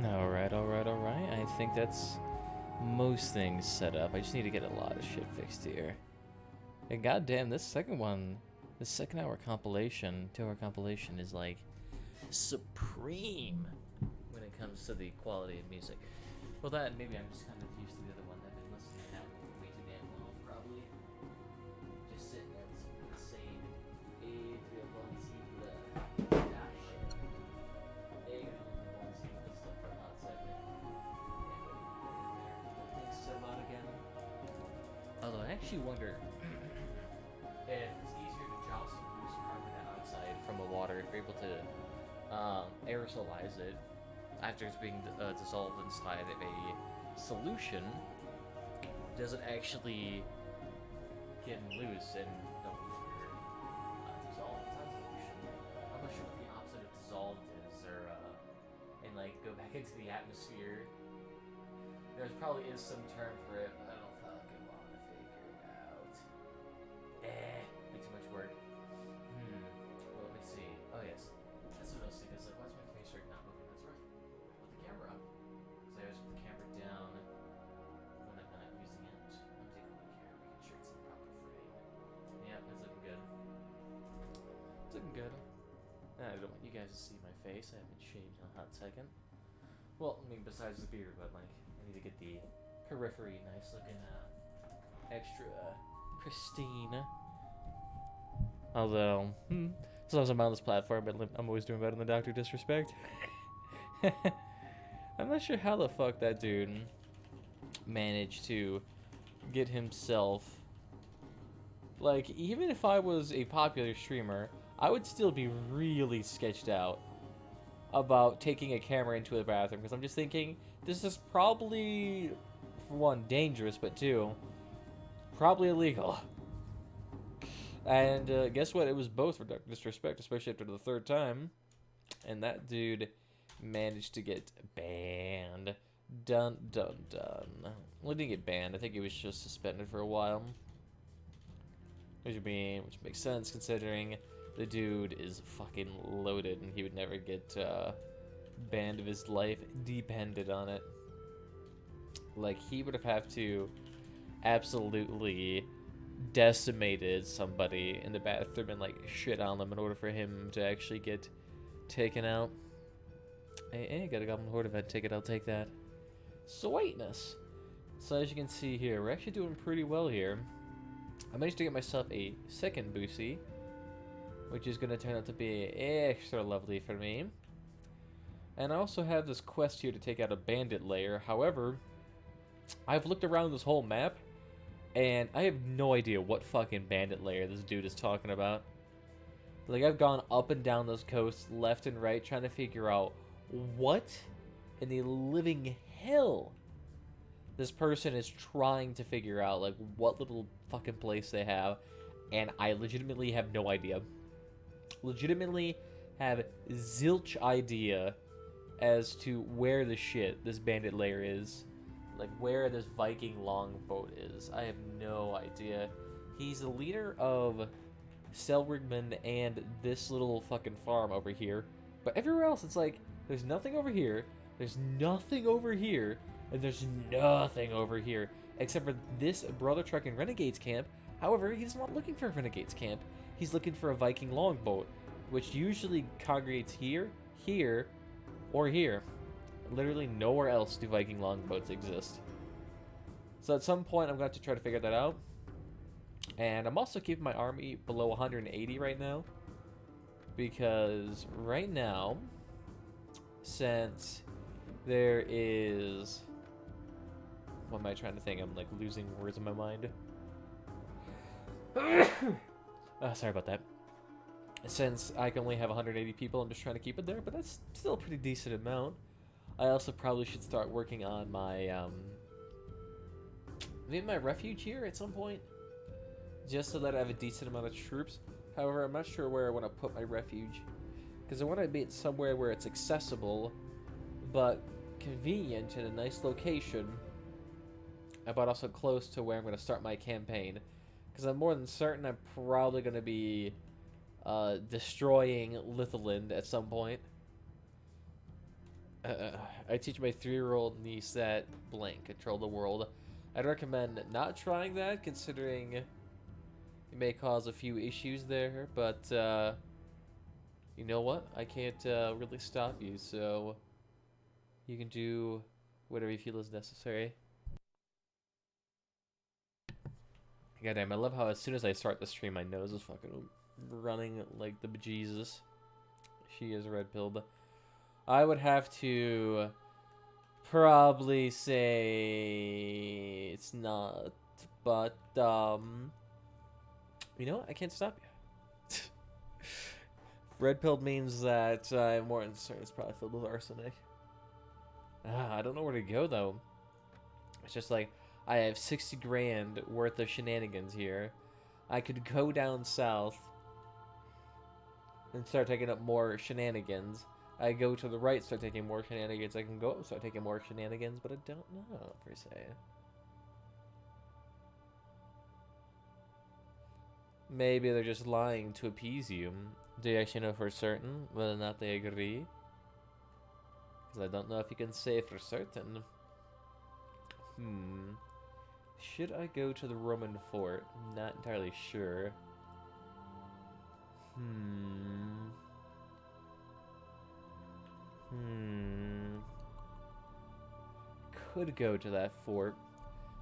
Alright, alright, alright. I think that's most things set up. I just need to get a lot of shit fixed here. And goddamn, this second one, the 2nd-hour compilation, 2-hour compilation is like supreme when it comes to the quality of music. Well, that maybe I'm just kind of used to the other one. I've been listening to that way too damn long, probably. Just sitting there listening to the same Adrian Von Zeigler. Ah, shit. Adrian Von Zeigler stuff for a hot second. Things settle out again. Although I actually wonder if it's easier to drop some loose carbon dioxide from the water if you're able to aerosolize it after it's being dissolved inside of a solution. Does it actually get loose and don't dissolve inside solution? I'm not sure what the opposite of dissolved is, or and like go back into the atmosphere. There's probably is some term for it, but I don't fucking want to figure it out. Way too much work. Well, let me see. Oh yes, that's what I was thinking. It's like, why is my face rig not moving? That's right. Put the camera up. So I always put the camera down when I'm not using it. I'm taking my camera, making sure it's in the proper frame. Yeah, it's looking good. It's looking good. I don't want you guys to see my face. I haven't shaved in a hot second. Well, I mean, besides the beard, but like, I need to get the periphery nice looking, extra pristine. Although, as long as I'm on this platform, I'm always doing better than Dr. Disrespect. I'm not sure how the fuck that dude managed to get himself. Like, even if I was a popular streamer, I would still be really sketched out about taking a camera into a bathroom, because I'm just thinking, this is probably, for one, dangerous, but two, probably illegal. And guess what? It was both for Dr. Disrespect, especially after the 3rd time. And that dude managed to get banned. Dun, dun, dun. Well, he didn't get banned. I think he was just suspended for a while. Which makes sense, considering the dude is fucking loaded, and he would never get banned if his life depended on it. Like, he would have to absolutely decimated somebody in the bathroom and like shit on them in order for him to actually get taken out. Hey, got a Goblin Horde event ticket, I'll take that. Sweetness. So as you can see here, we're actually doing pretty well here. I managed to get myself a 2nd Boosie, which is going to turn out to be extra lovely for me. And I also have this quest here to take out a bandit lair. However, I've looked around this whole map, and I have no idea what fucking bandit lair this dude is talking about. Like, I've gone up and down those coasts, left and right, trying to figure out what in the living hell this person is trying to figure out, like, what little fucking place they have, and I legitimately have no idea. Legitimately have zilch idea as to where the shit this bandit lair is. Like, where this Viking longboat is. I have no idea. He's the leader of Selrigman and this little fucking farm over here. But everywhere else, it's like, there's nothing over here, there's nothing over here, and there's nothing over here. Except for this Brother Truck and Renegades camp. However, he's not looking for a Renegades camp. He's looking for a Viking longboat, which usually congregates here, here, or here. Literally nowhere else do Viking longboats exist. So at some point, I'm going to have to try to figure that out. And I'm also keeping my army below 180 right now. Because right now, since there is... What am I trying to think? I'm like losing words in my mind. Sorry about that. Since I can only have 180 people, I'm just trying to keep it there. But that's still a pretty decent amount. I also probably should start working on my, maybe my refuge here at some point. Just so that I have a decent amount of troops. However, I'm not sure where I want to put my refuge. Because I want to be somewhere where it's accessible, but convenient in a nice location. But also close to where I'm going to start my campaign. Because I'm more than certain I'm probably going to be destroying Litherland at some point. I teach my 3-year-old niece that blank control the world. I'd recommend not trying that, considering it may cause a few issues there, but you know what? I can't really stop you, so you can do whatever you feel is necessary. Goddamn, I love how as soon as I start the stream, my nose is fucking running like the bejesus. She is red-pilled. I would have to probably say it's not, but you know what? I can't stop you. Red-pilled means that I'm more concerned it's probably filled with arsenic. I don't know where to go though. It's just like, I have 60 grand worth of shenanigans here. I could go down south and start taking up more shenanigans. I go to the right, start taking more shenanigans. I can go up, start taking more shenanigans, but I don't know, per se. Maybe they're just lying to appease you. Do you actually know for certain whether or not they agree? Because I don't know if you can say for certain. Should I go to the Roman fort? Not entirely sure. Could go to that fort.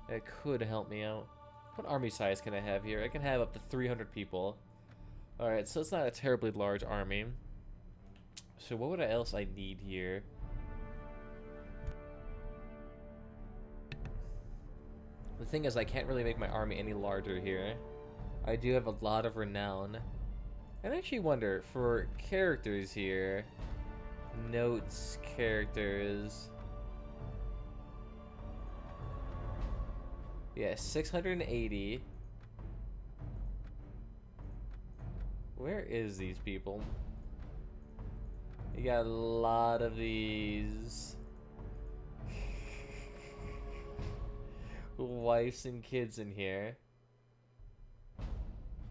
It could help me out. What army size can I have here? I can have up to 300 people. Alright, so it's not a terribly large army. So what would else I need here? The thing is, I can't really make my army any larger here. I do have a lot of renown. And I actually wonder, for characters here... Notes, characters... Yeah, 680. Where is these people? You got a lot of these. Wives and kids in here.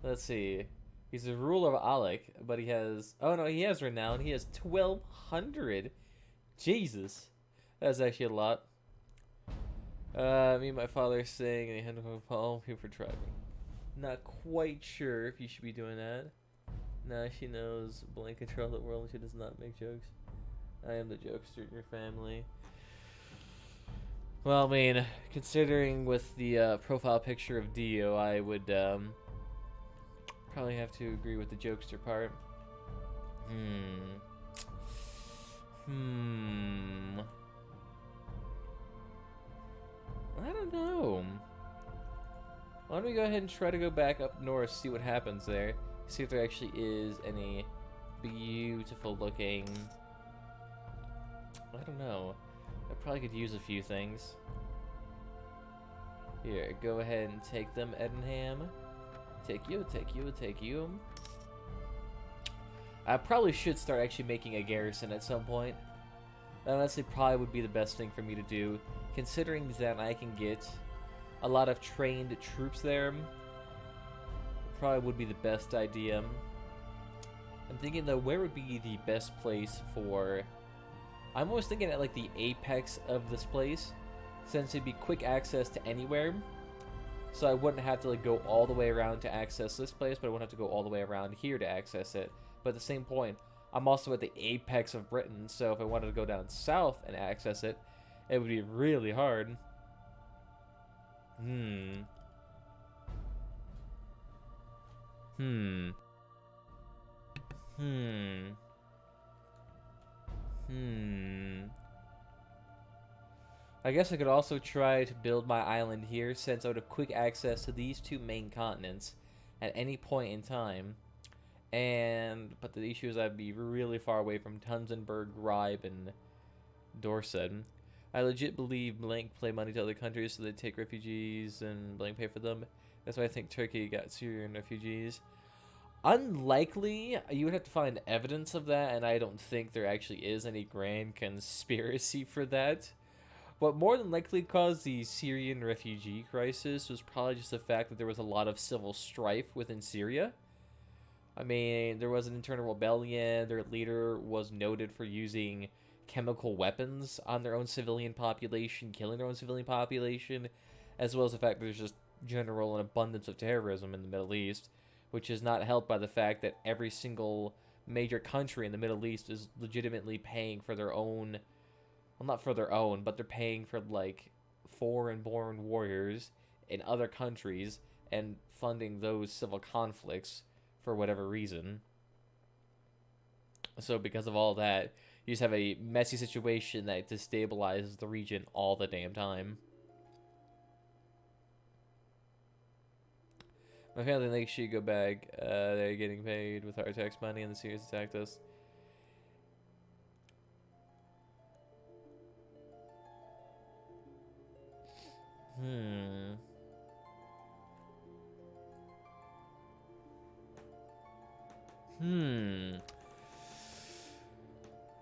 Let's see. He's the ruler of Alec, but he has... Oh no, he has renown. He has 1,200. Jesus. That's actually a lot. Me and my father saying they had to follow me for driving. Not quite sure if you should be doing that. Nah, she knows blank control the world and she does not make jokes. I am the jokester in your family. Well, I mean, considering with the profile picture of Dio, I would probably have to agree with the jokester part. I don't know. Why don't we go ahead and try to go back up north, see what happens there. See if there actually is any beautiful looking... I don't know. I probably could use a few things. Here, go ahead and take them, Edenham. Take you, take you, take you. I probably should start actually making a garrison at some point. That honestly probably would be the best thing for me to do, considering that I can get a lot of trained troops there. Probably would be the best idea. I'm thinking though, where would be the best place for... I'm always thinking at like the apex of this place, since it'd be quick access to anywhere. So I wouldn't have to like go all the way around to access this place, but I wouldn't have to go all the way around here to access it. But at the same point, I'm also at the apex of Britain, so if I wanted to go down south and access it, it would be really hard. I guess I could also try to build my island here, since I would have quick access to these two main continents at any point in time. But the issue is I'd be really far away from Tunzenberg, Ribe, and Dorset. I legit believe blank play money to other countries so they take refugees and blank pay for them. That's why I think Turkey got Syrian refugees. Unlikely. You would have to find evidence of that, and I don't think there actually is any grand conspiracy for that. What more than likely caused the Syrian refugee crisis was probably just the fact that there was a lot of civil strife within Syria. I mean, there was an internal rebellion. Their leader was noted for using chemical weapons on their own civilian population, killing their own civilian population, as well as the fact that there's just general an abundance of terrorism in the Middle East, which is not helped by the fact that every single major country in the Middle East is legitimately paying for their own, well, not for their own, but they're paying for, like, foreign-born warriors in other countries and funding those civil conflicts for whatever reason. So because of all that, you just have a messy situation that destabilizes the region all the damn time. My family thinks she go back. They're getting paid with our tax money and the Syrians attacked us.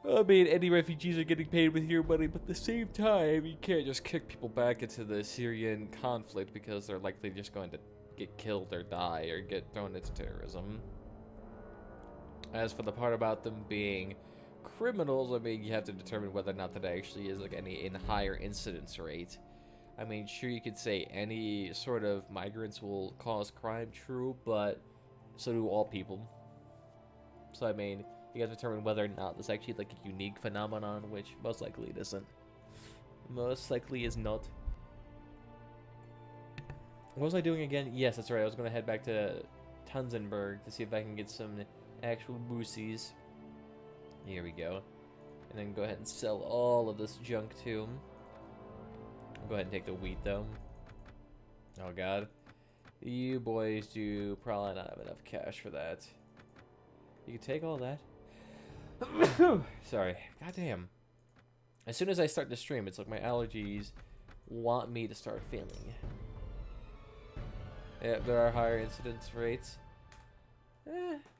I mean, any refugees are getting paid with your money, but at the same time, you can't just kick people back into the Syrian conflict because they're likely just going to get killed or die or get thrown into terrorism. As for the part about them being criminals, I mean, you have to determine whether or not that actually is like any higher incidence rate. I mean, sure, you could say any sort of migrants will cause crime, true, but so do all people. So, I mean, you have to determine whether or not this actually like a unique phenomenon, which most likely it isn't. Most likely is not. What was I doing again? Yes, that's right. I was going to head back to Tunzenberg to see if I can get some actual boosies. Here we go. And then go ahead and sell all of this junk too. I'll go ahead and take the wheat though. Oh god. You boys do probably not have enough cash for that. You can take all that. Sorry. Goddamn. As soon as I start the stream, it's like my allergies want me to start failing. Yep, there are higher incidence rates.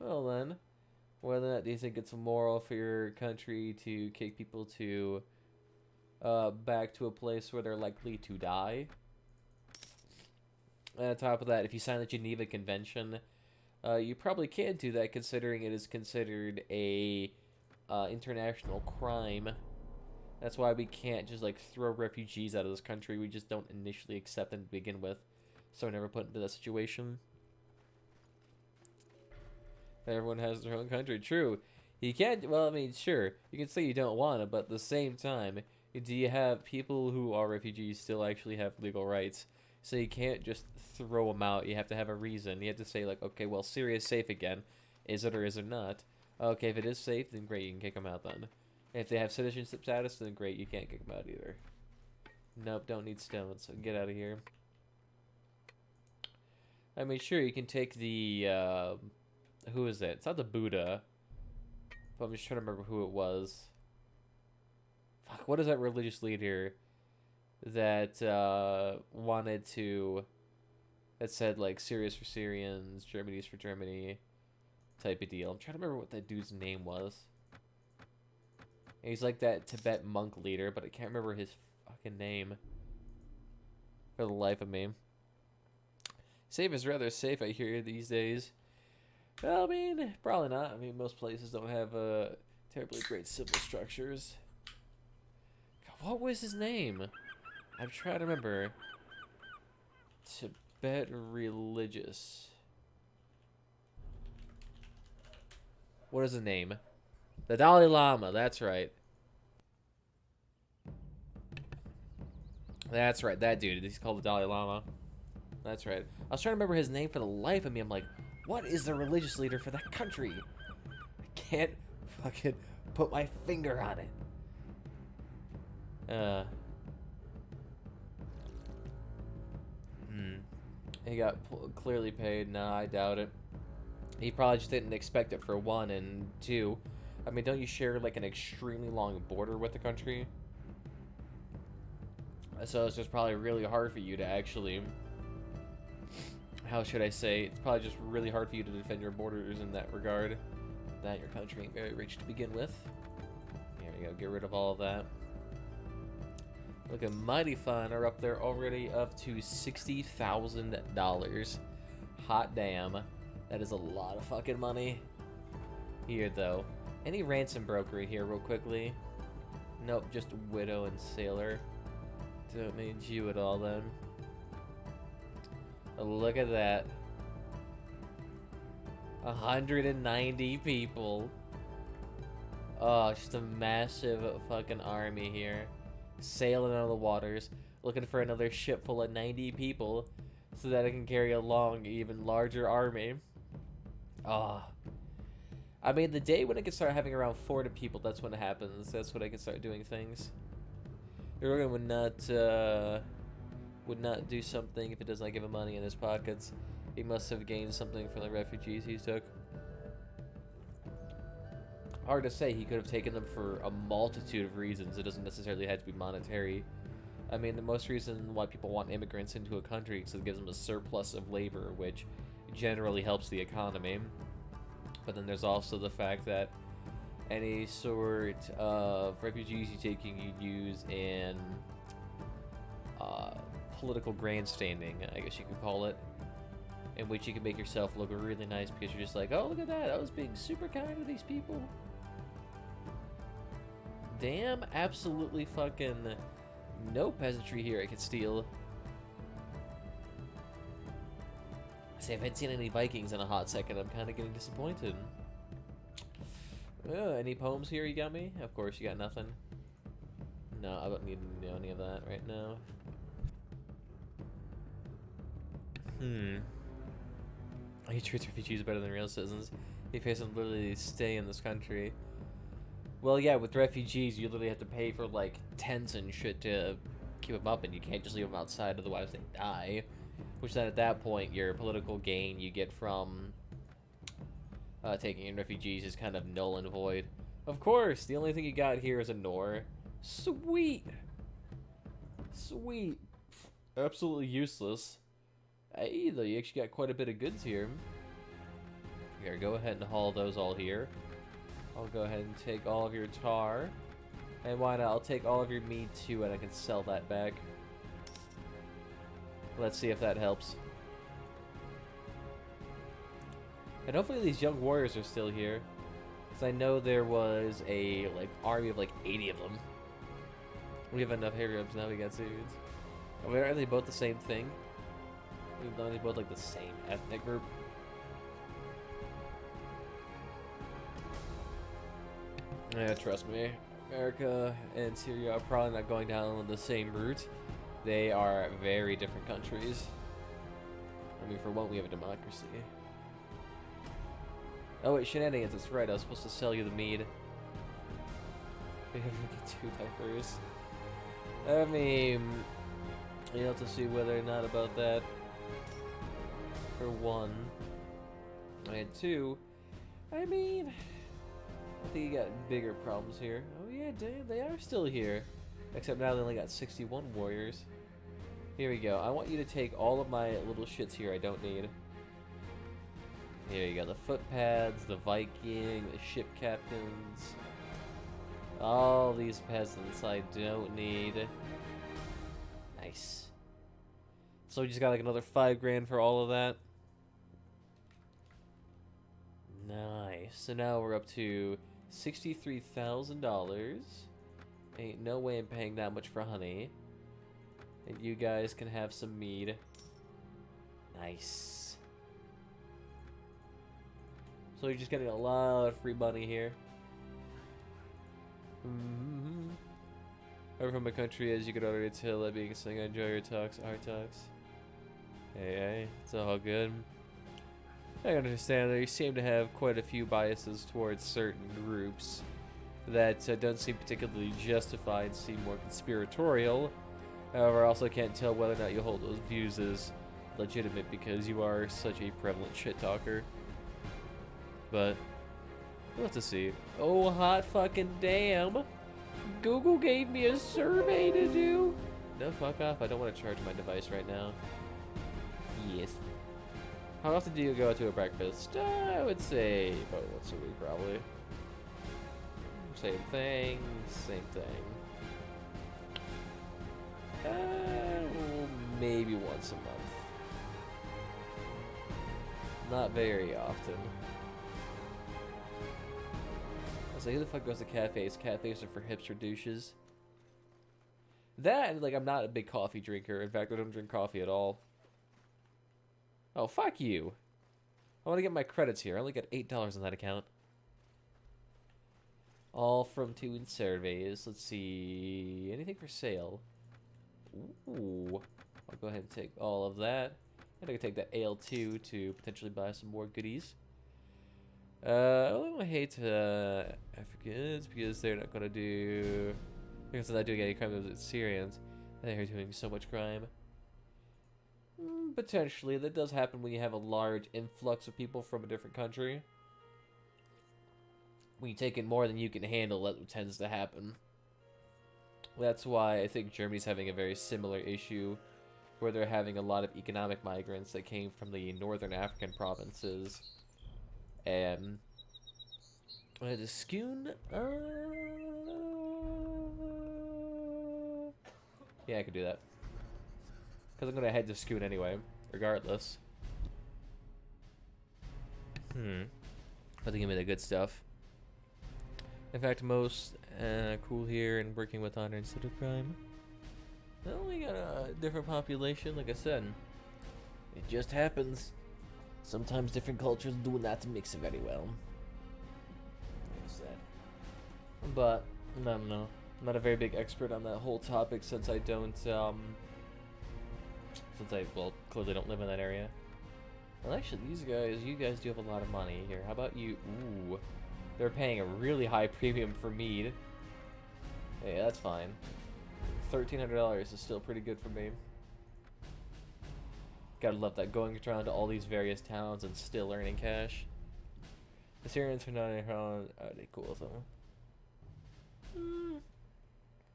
Well then. Whether or not do you think it's immoral for your country to kick people to back to a place where they're likely to die? And on top of that, if you sign the Geneva Convention, you probably can do that, considering it is considered a international crime. That's why we can't just like throw refugees out of this country. We just don't initially accept them to begin with, so we're never put into that situation. Everyone has their own country. True. You can't, well, I mean, sure, you can say you don't want it, but at the same time, do you have people who are refugees still actually have legal rights? So you can't just throw them out. You have to have a reason. You have to say, like, okay, well, Syria's safe again. Is it or is it not? Okay, if it is safe, then great, you can kick them out then. If they have citizenship status, then great, you can't kick them out either. Nope, don't need stones, so get out of here. I mean, sure, you can take the, who is it? It's not the Buddha. But I'm just trying to remember who it was. Fuck, what is that religious leader that wanted to... that said, like, Syria's for Syrians, Germany's for Germany type of deal. I'm trying to remember what that dude's name was. And he's like that Tibet monk leader, but I can't remember his fucking name for the life of me. Safe is rather safe, I hear, these days. Well, I mean, probably not. I mean, most places don't have terribly great civil structures. God, what was his name? I'm trying to remember. Tibet religious. What is the name? The Dalai Lama, that's right. That's right, that dude. He's called the Dalai Lama. That's right. I was trying to remember his name for the life of me. I'm like, what is the religious leader for that country? I can't fucking put my finger on it. He got clearly paid. Nah, I doubt it. He probably just didn't expect it for one, and two, I mean, don't you share like an extremely long border with the country? So it's just probably really hard for you to actually, how should I say, it's probably just really hard for you to defend your borders in that regard. That your country ain't very rich to begin with. Here we go, get rid of all of that. Looking mighty fun, are up there already up to $60,000. Hot damn. That is a lot of fucking money. Here though, any ransom broker here real quickly? Nope, just widow and sailor. Don't need you at all then. Look at that. 190 people. Oh, just a massive fucking army here. Sailing out of the waters. Looking for another ship full of 90 people. So that it can carry along an even larger army. Oh. I mean, the day when I can start having around 40 people, that's when it happens. That's when I can start doing things. Uruguay would not do something if it does not give him money in his pockets. He must have gained something from the refugees he took. Hard to say. He could have taken them for a multitude of reasons. It doesn't necessarily have to be monetary. I mean, the most reason why people want immigrants into a country is it gives them a surplus of labor, which generally helps the economy. But then there's also the fact that any sort of refugees you take, you use in political grandstanding, I guess you could call it, in which you can make yourself look really nice because you're just like, oh, look at that, I was being super kind to these people. Damn, absolutely fucking no peasantry here I can steal. See, I haven't seen any Vikings in a hot second. I'm kind of getting disappointed. Any poems here you got me? Of course, you got nothing. No, I don't need to know any of that right now. He treats refugees better than real citizens. He pays them to literally stay in this country. Well, yeah, with refugees, you literally have to pay for, like, tents and shit to keep them up, and you can't just leave them outside, otherwise they die. Which then, at that point, your political gain you get from taking in refugees is kind of null and void. Of course, the only thing you got here is a Nor. Sweet! Sweet. Absolutely useless. Hey, though, you actually got quite a bit of goods here. Here, go ahead and haul those all here. I'll go ahead and take all of your tar. And why not? I'll take all of your meat too, and I can sell that back. Let's see if that helps. And hopefully these young warriors are still here. Because I know there was a, like, army of, like, 80 of them. We have enough Arabs now, we got Syrians. Are they both the same thing? Are they both, like, the same ethnic group? Yeah, trust me. America and Syria are probably not going down the same route. They are very different countries. I mean, for one, we have a democracy. Oh wait, shenanigans, that's right, I was supposed to sell you the mead. We have to get too diverse. I mean, you have to see whether or not about that. For one. And two, I mean, I think you got bigger problems here. Oh yeah, damn, they are still here. Except now they only got 61 warriors. Here we go. I want you to take all of my little shits here I don't need. Here you go. The footpads, the Viking, the ship captains. All these peasants I don't need. Nice. So we just got like another 5 grand for all of that. Nice. So now we're up to $63,000. Ain't no way I'm paying that much for honey. And you guys can have some mead. Nice. So you're just getting a lot of free money here. Over from my country, as you could already tell, that being saying I enjoy your talks, our talks. Hey, it's all good. I understand that you seem to have quite a few biases towards certain groups that don't seem particularly justified, seem more conspiratorial. However, I also can't tell whether or not you hold those views as legitimate because you are such a prevalent shit talker. But we'll have to see. Oh, hot fucking damn. Google gave me a survey to do. No, fuck off. I don't want to charge my device right now. Yes. How often do you go to a breakfast? I would say about once a week, probably. Same thing, same thing. Maybe once a month. Not very often. So who the fuck goes to cafes? Cafes are for hipster douches. That, like, I'm not a big coffee drinker. In fact, I don't drink coffee at all. Oh, fuck you. I want to get my credits here. I only got $8 on that account. All from doing surveys. Let's see. Anything for sale? Ooh. I'll go ahead and take all of that. And I can take that AL2 to potentially buy some more goodies. I don't hate Africans because they're not going to do... Because they're not doing any crime with Syrians. They're doing so much crime. Potentially. That does happen when you have a large influx of people from a different country. When you take in more than you can handle, that tends to happen. That's why I think Germany's having a very similar issue, where they're having a lot of economic migrants that came from the northern African provinces. And the Skoon, yeah, I could do that. Because I'm going to head to Skoon anyway, regardless. I think give me the good stuff. In fact, most cool here and working with honor instead of crime. Well, we got a different population, like I said. It just happens. Sometimes different cultures do not mix very well. But, I don't know. I'm not a very big expert on that whole topic since I don't, well, clearly don't live in that area. Well, actually, you guys do have a lot of money here. How about you? Ooh. They're paying a really high premium for mead. Hey, that's fine. $1,300 is still pretty good for me. Gotta love that, going around to all these various towns and still earning cash. The Syrians are not around. Are they cool though?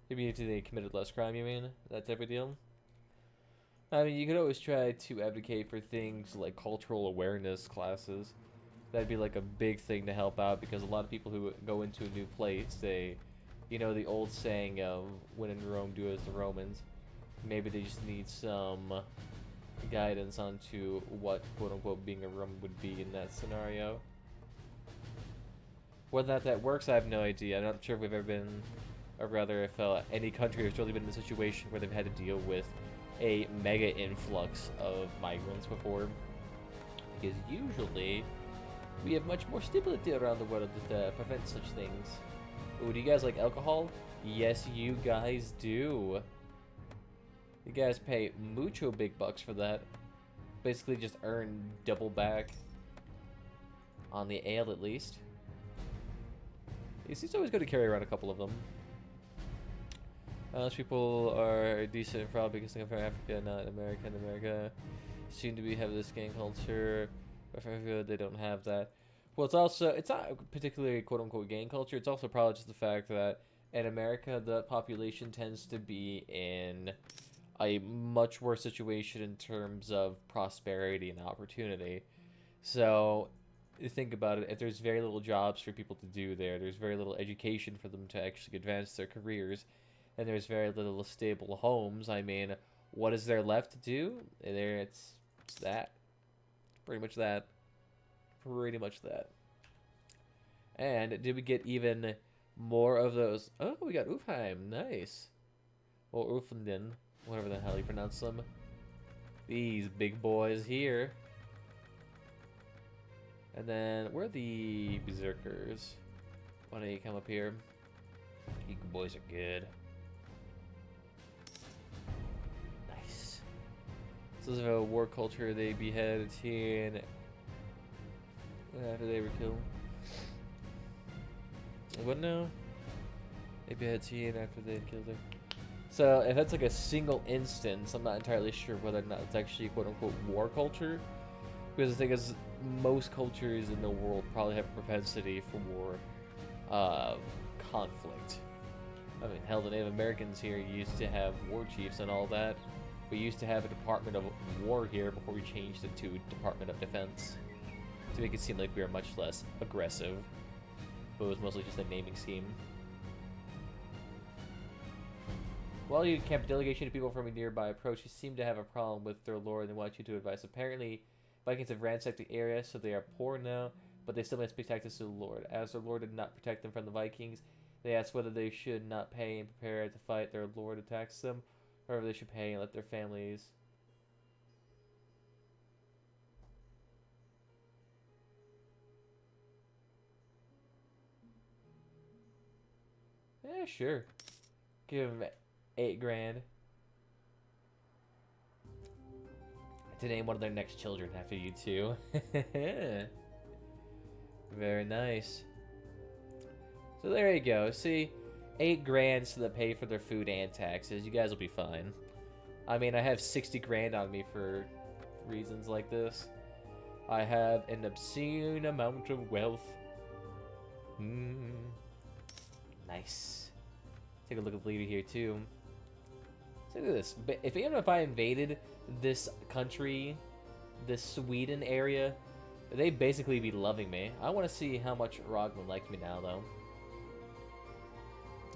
Maybe if they committed less crime, you mean? That type of deal? I mean, you could always try to advocate for things like cultural awareness classes. That'd be like a big thing to help out, because a lot of people who go into a new place, they, you know, the old saying of when in Rome, do as the Romans. Maybe they just need some guidance onto what, quote-unquote, being a Roman would be in that scenario. Whether or not that works, I have no idea. I'm not sure if we've ever been, or rather if any country has really been in a situation where they've had to deal with a mega influx of migrants before. Because usually, we have much more stability around the world to prevent such things. Ooh, do you guys like alcohol? Yes, you guys do. You guys pay mucho big bucks for that. Basically just earn double back. On the ale, at least. It's always good to carry around a couple of them. Most people are decent and proud because they come from Africa, not America. In America seem to have this gang culture. But for Africa, they don't have that. Well, it's not particularly quote-unquote gang culture. It's also probably just the fact that in America, the population tends to be in a much worse situation in terms of prosperity and opportunity. So, think about it. If there's very little jobs for people to do there's very little education for them to actually advance their careers, and there's very little stable homes. I mean, what is there left to do? It's that. Pretty much that. Pretty much that. And did we get even more of those? Oh, we got Ufheim. Nice. Or Ufenden. Whatever the hell you pronounce them. These big boys here. And then, where are the berserkers? Why don't you come up here? You boys are good. Nice. So this is a war culture. They behead a teen after they were killed. What now? They behead a teen after they killed her. So if that's like a single instance, I'm not entirely sure whether or not it's actually quote-unquote war culture. Because the thing is, most cultures in the world probably have a propensity for war conflict. I mean, hell, the Native Americans here used to have war chiefs and all that. We used to have a Department of War here before we changed it to Department of Defense. To make it seem like we were much less aggressive. But it was mostly just a naming scheme. While you camp, a delegation of people from a nearby approach, who seem to have a problem with their lord and want you to advise. Apparently, Vikings have ransacked the area, so they are poor now. but they still must pay taxes to the Lord. As their Lord did not protect them from the Vikings, they asked whether they should not pay and prepare to fight their Lord attacks them, or whether they should pay and let their families. Yeah, sure. Give him 8 grand. To name one of their next children after you two. Very nice. So there you go. See, 8 grand so they pay for their food and taxes. You guys will be fine. I mean, I have 60 grand on me for reasons like this. I have an obscene amount of wealth. Nice. Take a look at the leader here too. Look at this. Even if I invaded this country, this Sweden area, they'd basically be loving me. I want to see how much Rogman likes me now, though.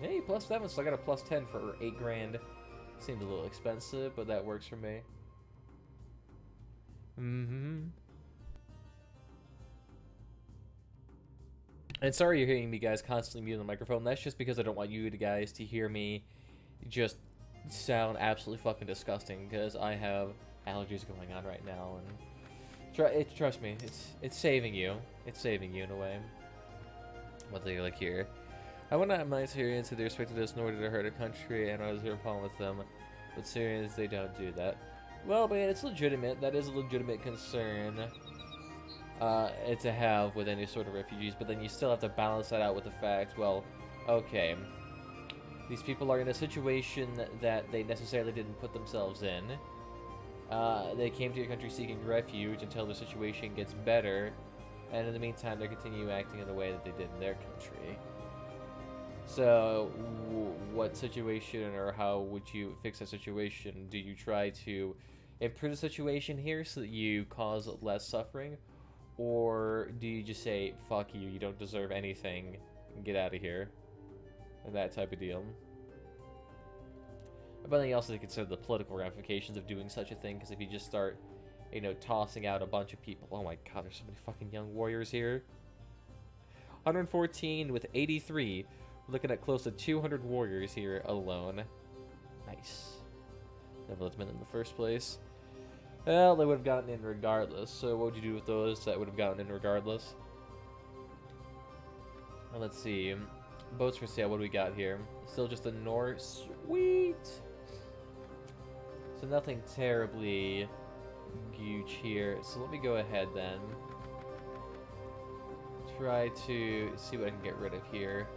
Hey, +7, so I got a +10 for 8 grand. Seems a little expensive, but that works for me. And sorry you're hearing me guys constantly mute the microphone. That's just because I don't want you guys to hear me just sound absolutely fucking disgusting, because I have allergies going on right now, and trust me, it's saving you. It's saving you in a way. What do you like here? I would not have my Syrians if they respected us nor did it hurt a country, and I was here problem with them. But Syrians, they don't do that. Well, man, it's legitimate. That is a legitimate concern to have with any sort of refugees, but then you still have to balance that out with the fact, well, okay, these people are in a situation that they necessarily didn't put themselves in. They came to your country seeking refuge until the situation gets better, and in the meantime, they continue acting in the way that they did in their country. So, what situation, or how would you fix a situation? Do you try to improve the situation here so that you cause less suffering? Or do you just say, fuck you, you don't deserve anything, and get out of here? And that type of deal. But then you also have to consider the political ramifications of doing such a thing, because if you just start, you know, tossing out a bunch of people... Oh my god, there's so many fucking young warriors here. 114 with 83. We're looking at close to 200 warriors here alone. Nice. Never let them in the first place. Well, they would have gotten in regardless. So what would you do with those that would have gotten in regardless? Well, let's see. Boats for sale, what do we got here? Still just the Norse. Sweet! So nothing terribly huge here. So let me go ahead then. Try to see what I can get rid of here.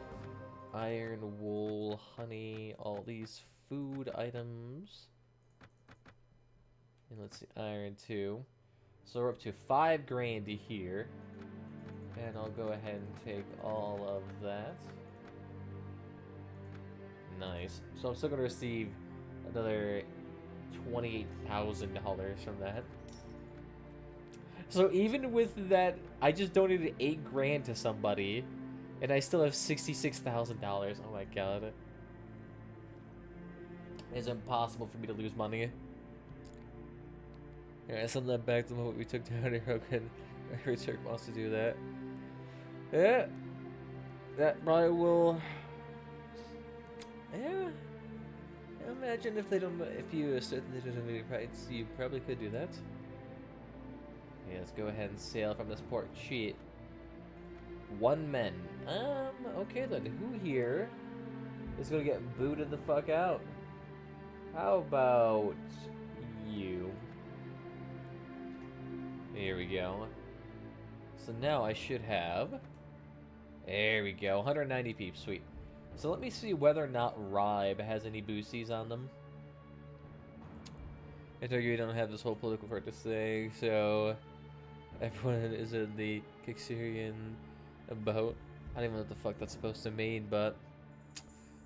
Iron, wool, honey, all these food items. And let's see, iron 2. So we're up to 5 grand here. And I'll go ahead and take all of that. Nice. So I'm still going to receive another $28,000 from that. So even with that, I just donated 8 grand to somebody, and I still have $66,000. Oh my god. It's impossible for me to lose money. Yeah, send that back to what we took down here. Okay, every Turk wants to do that. Yeah, that probably will. Yeah, imagine if they don't. If you assert that they don't have any rights, you probably could do that. Yeah, let's go ahead and sail from this port. Shit. 1 man. Okay then. Who here is gonna get booted the fuck out? How about you? Here we go. So now I should have... There we go. 190 peeps. Sweet. So let me see whether or not Ribe has any boosties on them. I told you we don't have this whole political purpose thing, so... Everyone is in the Kixierian boat. I don't even know what the fuck that's supposed to mean, but...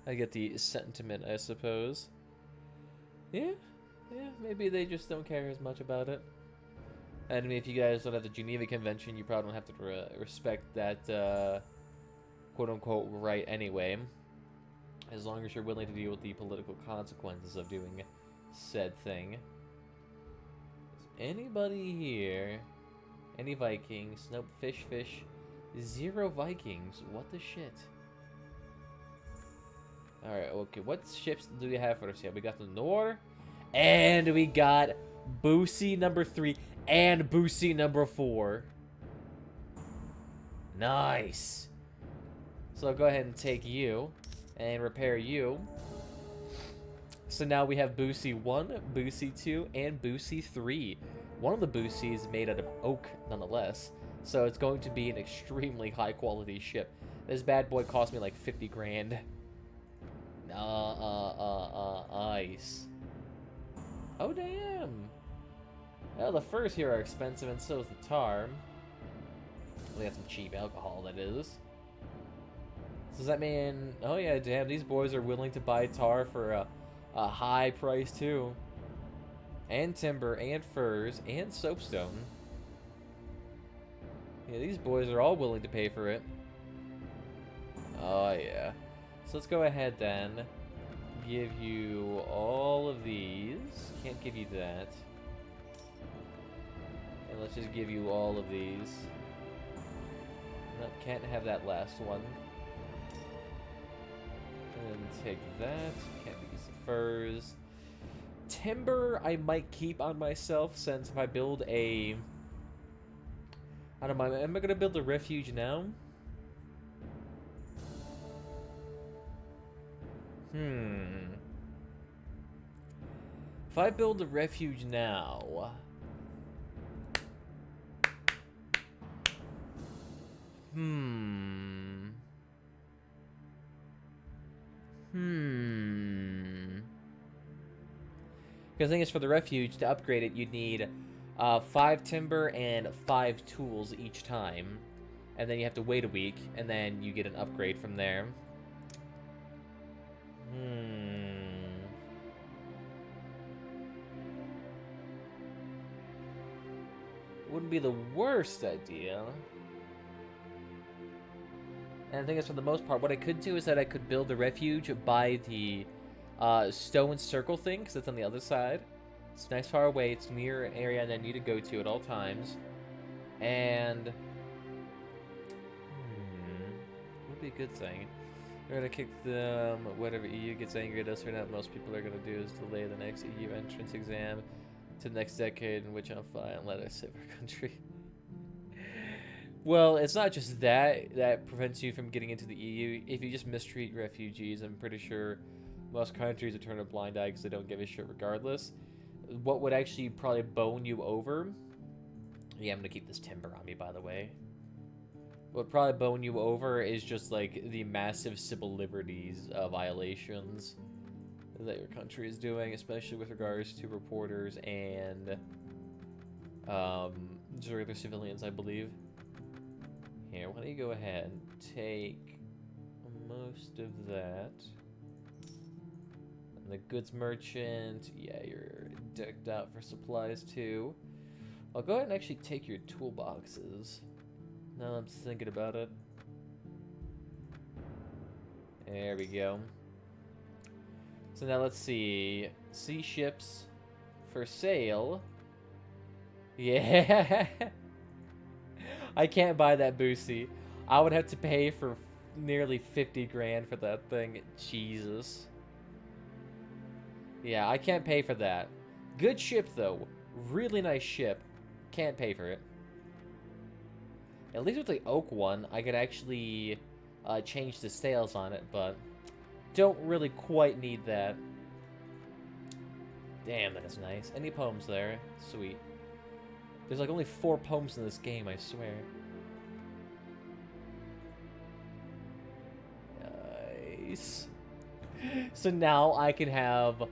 I get the sentiment, I suppose. Yeah, maybe they just don't care as much about it. And I mean, if you guys don't have the Geneva Convention, you probably don't have to respect that quote-unquote right anyway. As long as you're willing to deal with the political consequences of doing said thing. Is anybody here? Any Vikings? Nope. Fish. 0 Vikings. What the shit? Alright, okay. What ships do we have for us here? We got the Nor, and we got Boosie number 3 and Boosie number 4. Nice. So I'll go ahead and take you and repair you. So now we have Boosie 1, Boosie 2, and Boosie 3. One of the Boosies is made out of oak, nonetheless. So it's going to be an extremely high-quality ship. This bad boy cost me like 50 grand. Ice. Oh, damn. Well, the furs here are expensive, and so is the tar. We got some cheap alcohol, that is. So does that mean... Oh, yeah, damn, these boys are willing to buy tar for a high price, too. And timber, and furs, and soapstone. Yeah, these boys are all willing to pay for it. Oh, yeah. So let's go ahead, then. Give you all of these. Can't give you that. And let's just give you all of these. No, can't have that last one. And take that. Can't use the furs. Timber I might keep on myself, since if I build a... I don't mind. Am I going to build a refuge now? If I build a refuge now... Because the thing is, for the refuge, to upgrade it, you'd need 5 timber and 5 tools each time. And then you have to wait a week, and then you get an upgrade from there. Wouldn't be the worst idea. And the thing is, for the most part, what I could do is that I could build a refuge by the stone circle thing, because it's on the other side. It's nice far away. It's near an area that I need to go to at all times. And... would be a good thing. We're going to kick them, whatever EU gets angry at us or not, most people are going to do is delay the next EU entrance exam to the next decade in which I'm fine and let us save our country. Well, it's not just that prevents you from getting into the EU. If you just mistreat refugees, I'm pretty sure most countries would turn a blind eye because they don't give a shit regardless. What would actually probably bone you over... Yeah, I'm going to keep this timber on me, by the way. What would probably bone you over is just, like, the massive civil liberties violations that your country is doing, especially with regards to reporters and just regular civilians, I believe. Here, why don't you go ahead and take most of that. And the goods merchant, yeah, you're decked out for supplies too. I'll go ahead and actually take your toolboxes. Now I'm thinking about it. There we go. So now let's see. Sea ships for sale. Yeah. I can't buy that Boosie. I would have to pay for nearly 50 grand for that thing. Jesus. Yeah, I can't pay for that. Good ship, though. Really nice ship. Can't pay for it. At least with the oak one, I could actually change the sails on it, but don't really quite need that. Damn, that is nice. Any poems there? Sweet. There's like only 4 poems in this game, I swear. Nice. So now I can have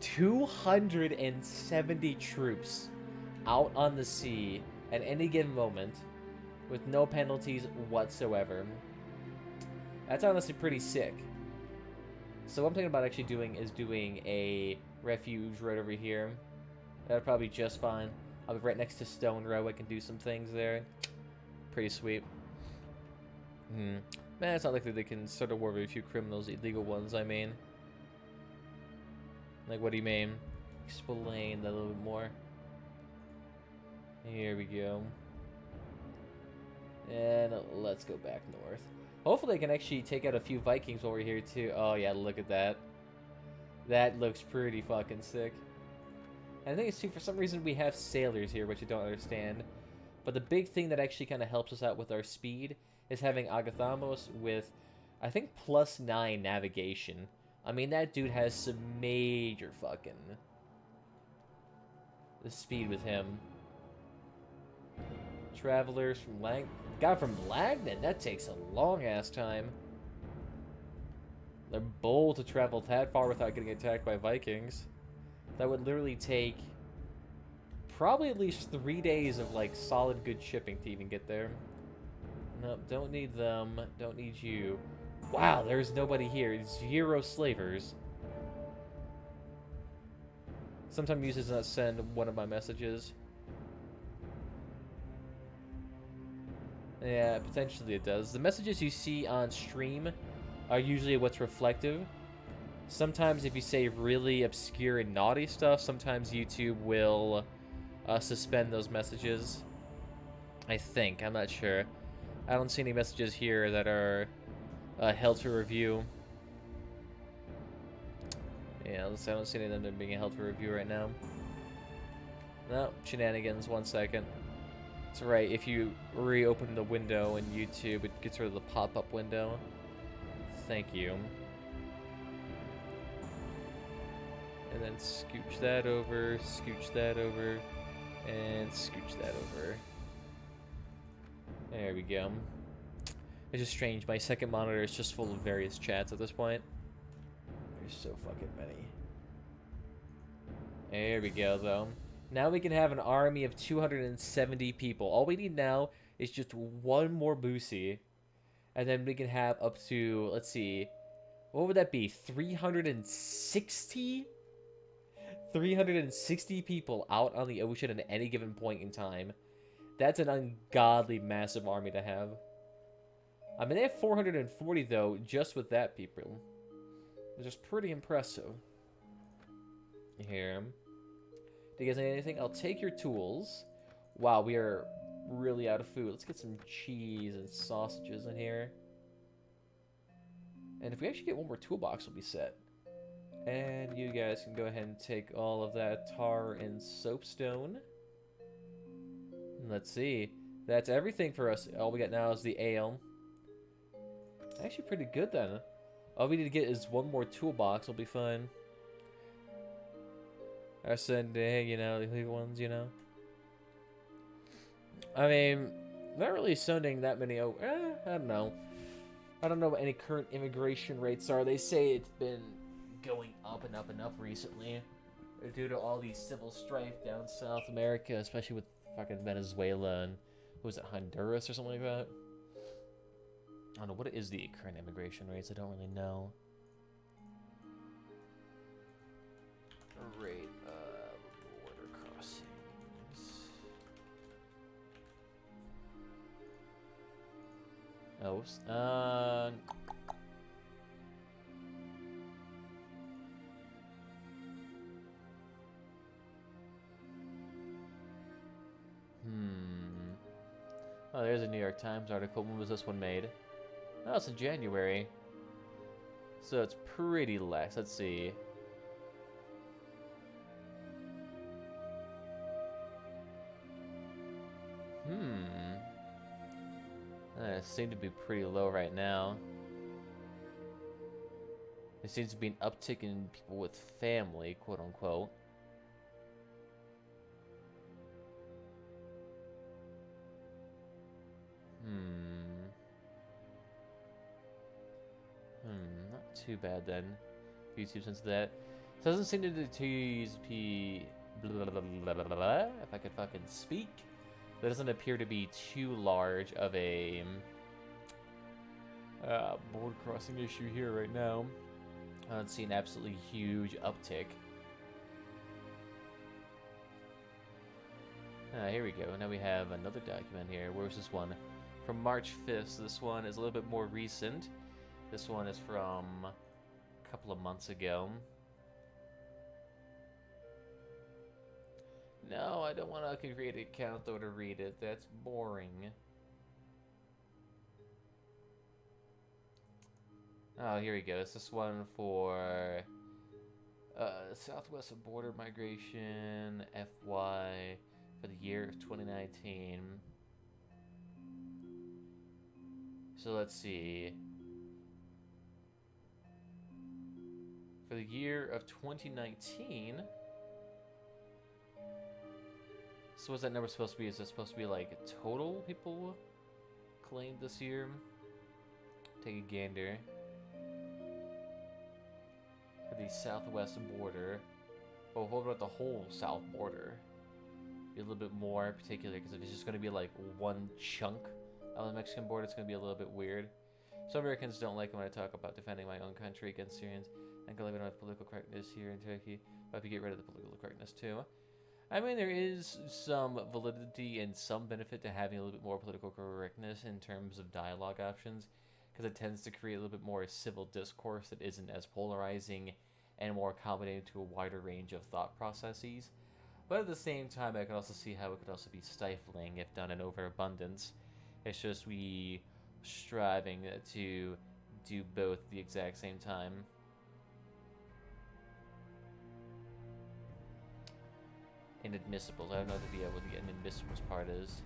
270 troops out on the sea at any given moment with no penalties whatsoever. That's honestly pretty sick. So what I'm thinking about actually doing is doing a refuge right over here. That'll probably be just fine. I'll be right next to Stone Row. I can do some things there. Pretty sweet. Man, it's not likely they can start a war with a few criminals, illegal ones, I mean. Like, what do you mean? Explain that a little bit more. Here we go. And let's go back north. Hopefully I can actually take out a few Vikings while we're here too. Oh yeah, look at that. That looks pretty fucking sick. And I think it's too, for some reason we have sailors here, which I don't understand. But the big thing that actually kind of helps us out with our speed is having Agathamos with, I think, +9 navigation. I mean, that dude has some major fucking... the speed with him. Travelers from from Lagnan? That takes a long-ass time. They're bold to travel that far without getting attacked by Vikings. That would literally take probably at least 3 days of, like, solid good shipping to even get there. Nope, don't need them. Don't need you. Wow, there's nobody here. 0 slavers. Sometimes Muse does not send one of my messages. Yeah, potentially it does. The messages you see on stream are usually what's reflective. Sometimes if you say really obscure and naughty stuff, sometimes YouTube will suspend those messages. I think. I'm not sure. I don't see any messages here that are held for review. Yeah, I don't see any of them that are being held for review right now. No, shenanigans, 1 second. That's right, if you reopen the window in YouTube, it gets rid of the pop-up window. Thank you. And then scooch that over, and scooch that over. There we go. It's just strange, my second monitor is just full of various chats at this point. There's so fucking many. There we go, though. Now we can have an army of 270 people. All we need now is just one more Boosie. And then we can have up to, let's see, what would that be? 360? 360 people out on the ocean at any given point in time. That's an ungodly massive army to have. I mean, they have 440, though, just with that, people. Which is pretty impressive. Here. Do you guys need anything? I'll take your tools. Wow, we are really out of food. Let's get some cheese and sausages in here. And if we actually get one more toolbox, we'll be set. And you guys can go ahead and take all of that tar and soapstone. Let's see. That's everything for us. All we got now is the ale. Actually pretty good then. All we need to get is one more toolbox. We'll be fine. I said, hey, you know, the illegal ones, you know. I mean, not really sending that many. I don't know. I don't know what any current immigration rates are. They say it's been going up and up and up recently, due to all these civil strife down South America, especially with fucking Venezuela and what was it, Honduras or something like that. I don't know, what is the current immigration rates? I don't really know. Rate of border crossings. Oh, Oh, there's a New York Times article. When was this one made? Oh, it's in January. So it's pretty lax. Let's see. It seems to be pretty low right now. There seems to be an uptick in people with family, quote unquote. Not too bad then. YouTube since that. Doesn't seem to be if I could fucking speak. That doesn't appear to be too large of a board crossing issue here right now. I don't see an absolutely huge uptick. Here we go. Now we have another document here. Where's this one? From March 5th. So this one is a little bit more recent. This one is from a couple of months ago. No, I don't want to create an account though to read it. That's boring. Oh, here we go. It's this one for Southwest Border Migration FY for the year of 2019. So let's see. For the year of 2019. So what's that number supposed to be? Is it supposed to be like total people claimed this year? Take a gander. For the southwest border. Oh, what about the whole south border? Be a little bit more particular, because if it's just going to be like one chunk of the Mexican border, it's going to be a little bit weird. Some Americans don't like it when I talk about defending my own country against Syrians. I can live in political correctness here in Turkey, but if you get rid of the political correctness too. I mean, there is some validity and some benefit to having a little bit more political correctness in terms of dialogue options, because it tends to create a little bit more civil discourse that isn't as polarizing and more accommodating to a wider range of thought processes. But at the same time, I can also see how it could also be stifling if done in overabundance. It's just we striving to do both at the exact same time. Inadmissibles. I don't know what the inadmissibles part is.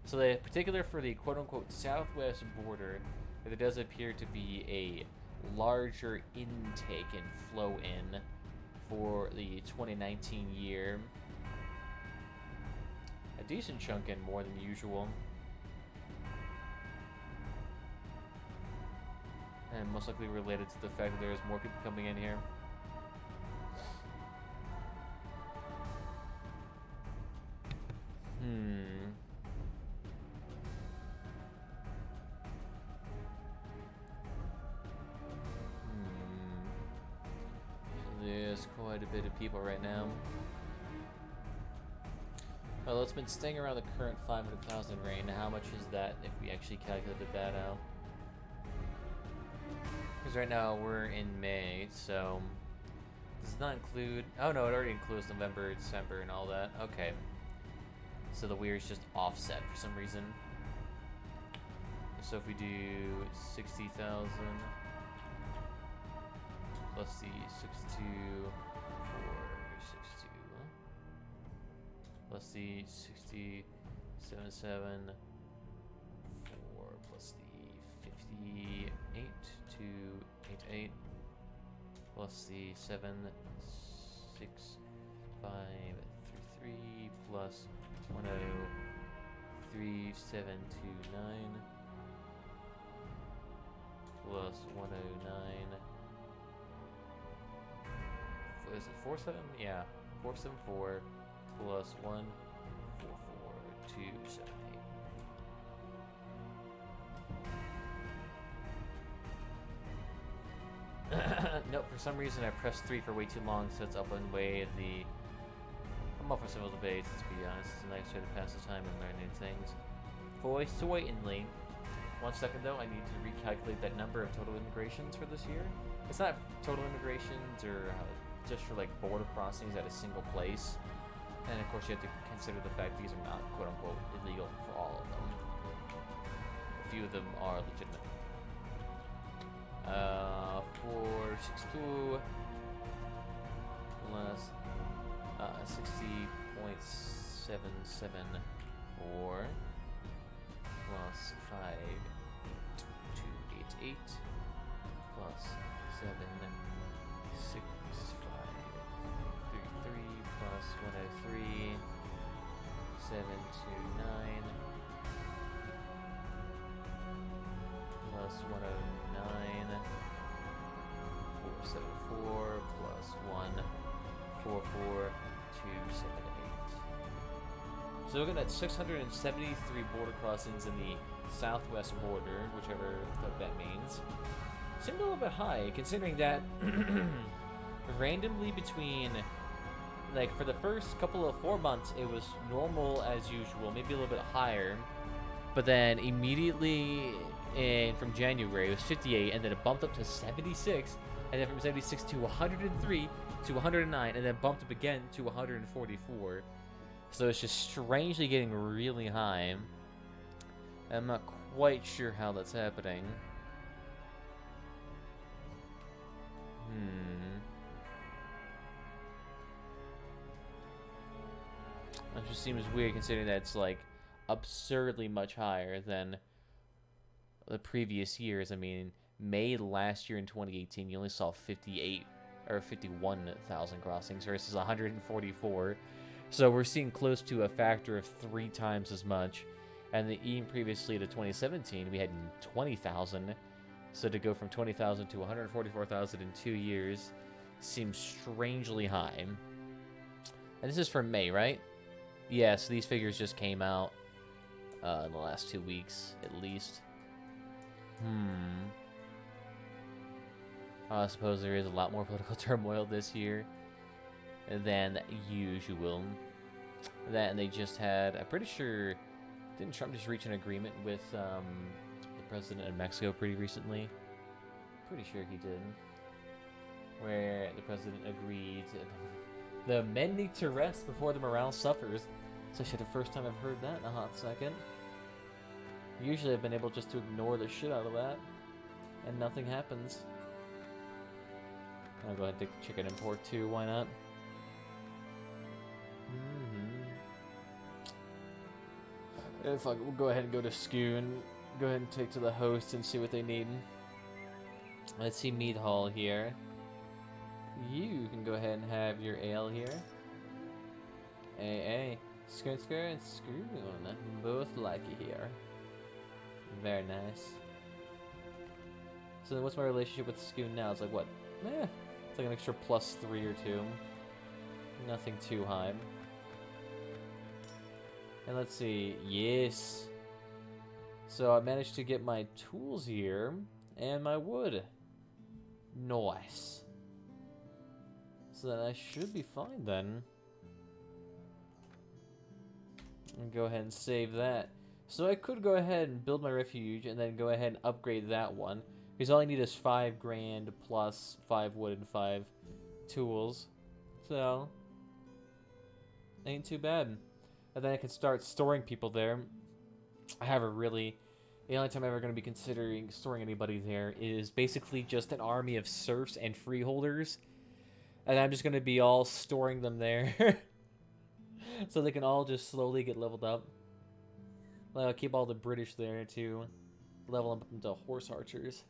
So the particular for the quote-unquote southwest border, there does appear to be a larger intake and flow in for the 2019 year. A decent chunk in, more than usual. And most likely related to the fact that there's more people coming in here. There's quite a bit of people right now. Well, it's been staying around the current 500,000 range. How much is that if we actually calculated that out? Because right now we're in May, so does not include. Oh no, it already includes November, December, and all that. Okay. So the weir's just offset for some reason. So if we do 60,000 plus the 62 for 62 plus the 67.7 4 plus the 58 to 88 plus the 7 6 5 3 3 plus 103.729 plus 109. Is it 47? Yeah, 474 plus 144.278. Nope, for some reason I pressed 3 for way too long, so it's up and way the. I'm up for civil debates, to be honest. It's a nice way to pass the time and learn new things. Voice certainly. 1 second though, I need to recalculate that number of total immigrations for this year. It's not total immigrations or just for like border crossings at a single place. And of course you have to consider the fact these are not quote unquote illegal for all of them. A few of them are legitimate. 462 plus 60.774 plus 5288 plus 76533 plus 103 729 plus 109 474 plus 144.278. So we're looking at 673 border crossings in the southwest border, whichever that means. Seemed a little bit high, considering that randomly between, like, for the first couple of 4 months, it was normal as usual, maybe a little bit higher. But then immediately from January, it was 58, and then it bumped up to 76, and then from 76 to 103 to 109, and then bumped up again to 144. So it's just strangely getting really high. I'm not quite sure how that's happening. That just seems weird considering that it's like absurdly much higher than the previous years. I mean, May last year in 2018, you only saw 58 or 51,000 crossings versus 144. So we're seeing close to a factor of 3 times as much. And even previously to 2017, we had 20,000. So to go from 20,000 to 144,000 in 2 years seems strangely high. And this is for May, right? Yeah, so these figures just came out in the last 2 weeks, at least. I suppose there is a lot more political turmoil this year than usual. That, and they just had, I'm pretty sure, didn't Trump just reach an agreement with the president of Mexico pretty recently? Pretty sure he did. Where the president agreed the men need to rest before the morale suffers. It's actually the first time I've heard that in a hot second. Usually I've been able just to ignore the shit out of that, and nothing happens. I'll go ahead and take the chicken and pork too, why not? If we'll go ahead and go to Skew and go ahead and take to the host and see what they need. Let's see Mead Hall here. You can go ahead and have your ale here. Hey, Skirt and Screw. Both like it here. Very nice. So then what's my relationship with Skew now? It's like what? It's like an extra +3 or 2. Nothing too high. And let's see. Yes. So I managed to get my tools here and my wood. Nice. So then I should be fine then. And go ahead and save that. So I could go ahead and build my refuge and then go ahead and upgrade that one. Because all I need is 5 grand plus 5 wood and 5 tools. So, ain't too bad. And then I can start storing people there. I have a really... The only time I'm ever going to be considering storing anybody there is basically just an army of serfs and freeholders. And I'm just going to be all storing them there. So they can all just slowly get leveled up. I'll keep all the British there to level them up into horse archers.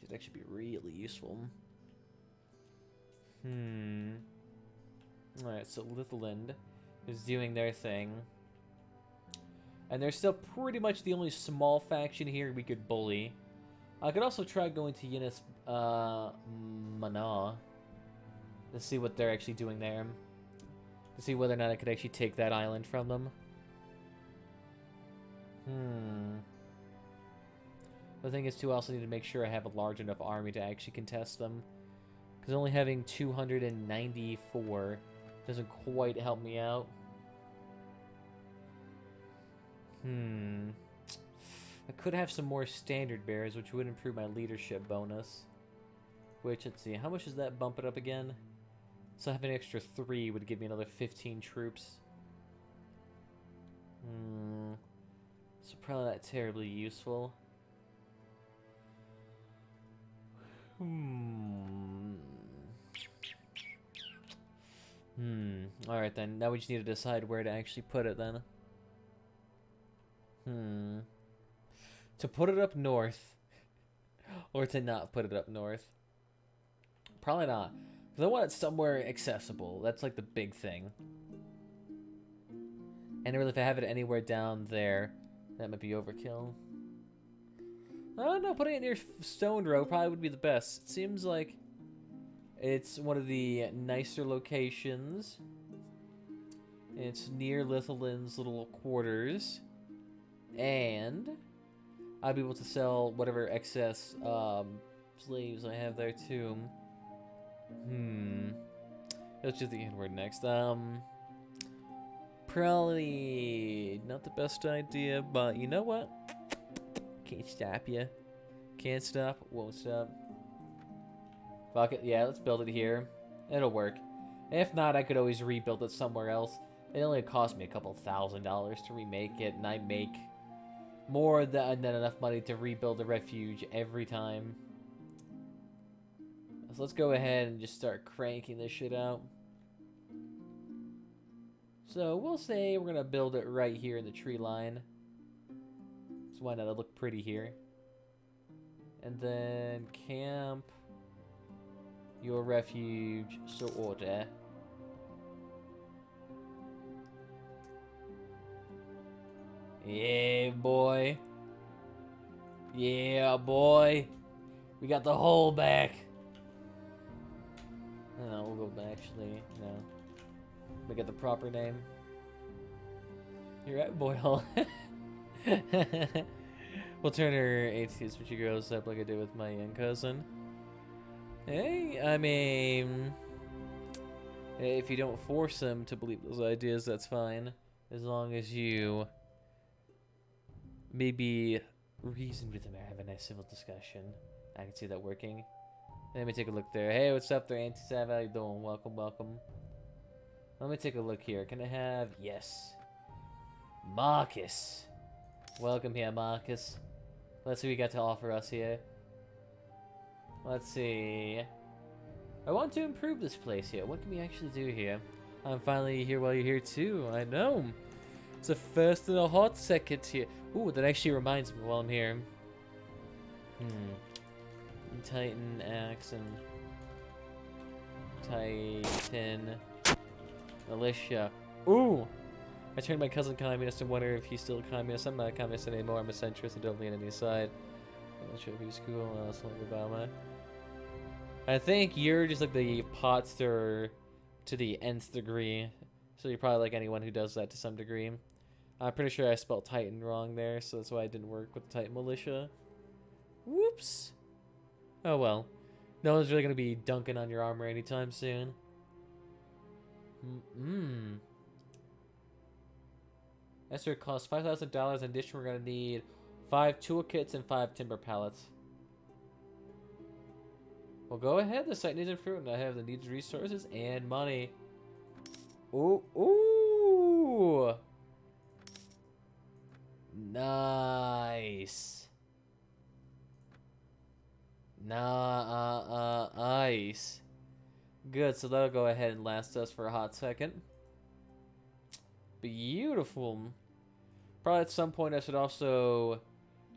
Which would actually be really useful. Alright, so Litherland is doing their thing. And they're still pretty much the only small faction here we could bully. I could also try going to Yunus Mana to see what they're actually doing there. To see whether or not I could actually take that island from them. The thing is, too, I also need to make sure I have a large enough army to actually contest them. Because only having 294 doesn't quite help me out. I could have some more standard bearers, which would improve my leadership bonus. Which, let's see, how much does that bump it up again? So having an extra 3 would give me another 15 troops. So probably not terribly useful. Alright then, now we just need to decide where to actually put it then. To put it up north, or to not put it up north. Probably not, because I want it somewhere accessible. That's like the big thing. And really, if I have it anywhere down there, that might be overkill. I don't know, putting it near Stone Row probably would be the best. It seems like it's one of the nicer locations. It's near Litherland's little quarters. And I'd be able to sell whatever excess slaves I have there too. Let's do the inward next. Probably not the best idea, but you know what? Can't stop you. Can't stop, won't stop. Fuck it, yeah, let's build it here. It'll work. If not, I could always rebuild it somewhere else. It only cost me a couple $1,000s to remake it, and I make more than enough money to rebuild the refuge every time. So let's go ahead and just start cranking this shit out. So we'll say we're gonna build it right here in the tree line. So why not? It'll look pretty here. And then camp your refuge, so order. Yeah, boy. Yeah, boy. We got the hole back. No, we'll go back, actually. No. We get the proper name. You're right, boy hole. We'll turn her atheist when she grows up like I did with my young cousin. Hey, I mean, if you don't force them to believe those ideas, that's fine. As long as you maybe reason with them or have a nice civil discussion. I can see that working. Let me take a look there. Hey, what's up there, Anti-Sav? How you doing? Welcome, welcome. Let me take a look here. Can I have... Yes. Marcus. Welcome here, Marcus. Let's see what you got to offer us here. Let's see. I want to improve this place here. What can we actually do here? I'm finally here while you're here too. I know. It's a first and a hot second here. Ooh, that actually reminds me while I'm here. Titan axe and Titan militia. Ooh! I turned my cousin communist and wonder if he's still a communist. I'm not a communist anymore. I'm a centrist and don't lean on any side. I'm not sure if he's cool. Something about my. I think you're just like the pot stirrer to the nth degree. So you're probably like anyone who does that to some degree. I'm pretty sure I spelled Titan wrong there, so that's why I didn't work with the Titan militia. Whoops. Oh well. No one's really gonna be dunking on your armor anytime soon. Esther costs $5,000. In addition, we're gonna need 5 toolkits and 5 timber pallets. Well, go ahead. The site needs improvement. I have the needed resources and money. Ooh, ooh. Nice. Nice. Good, so that'll go ahead and last us for a hot second. Beautiful. Probably at some point I should also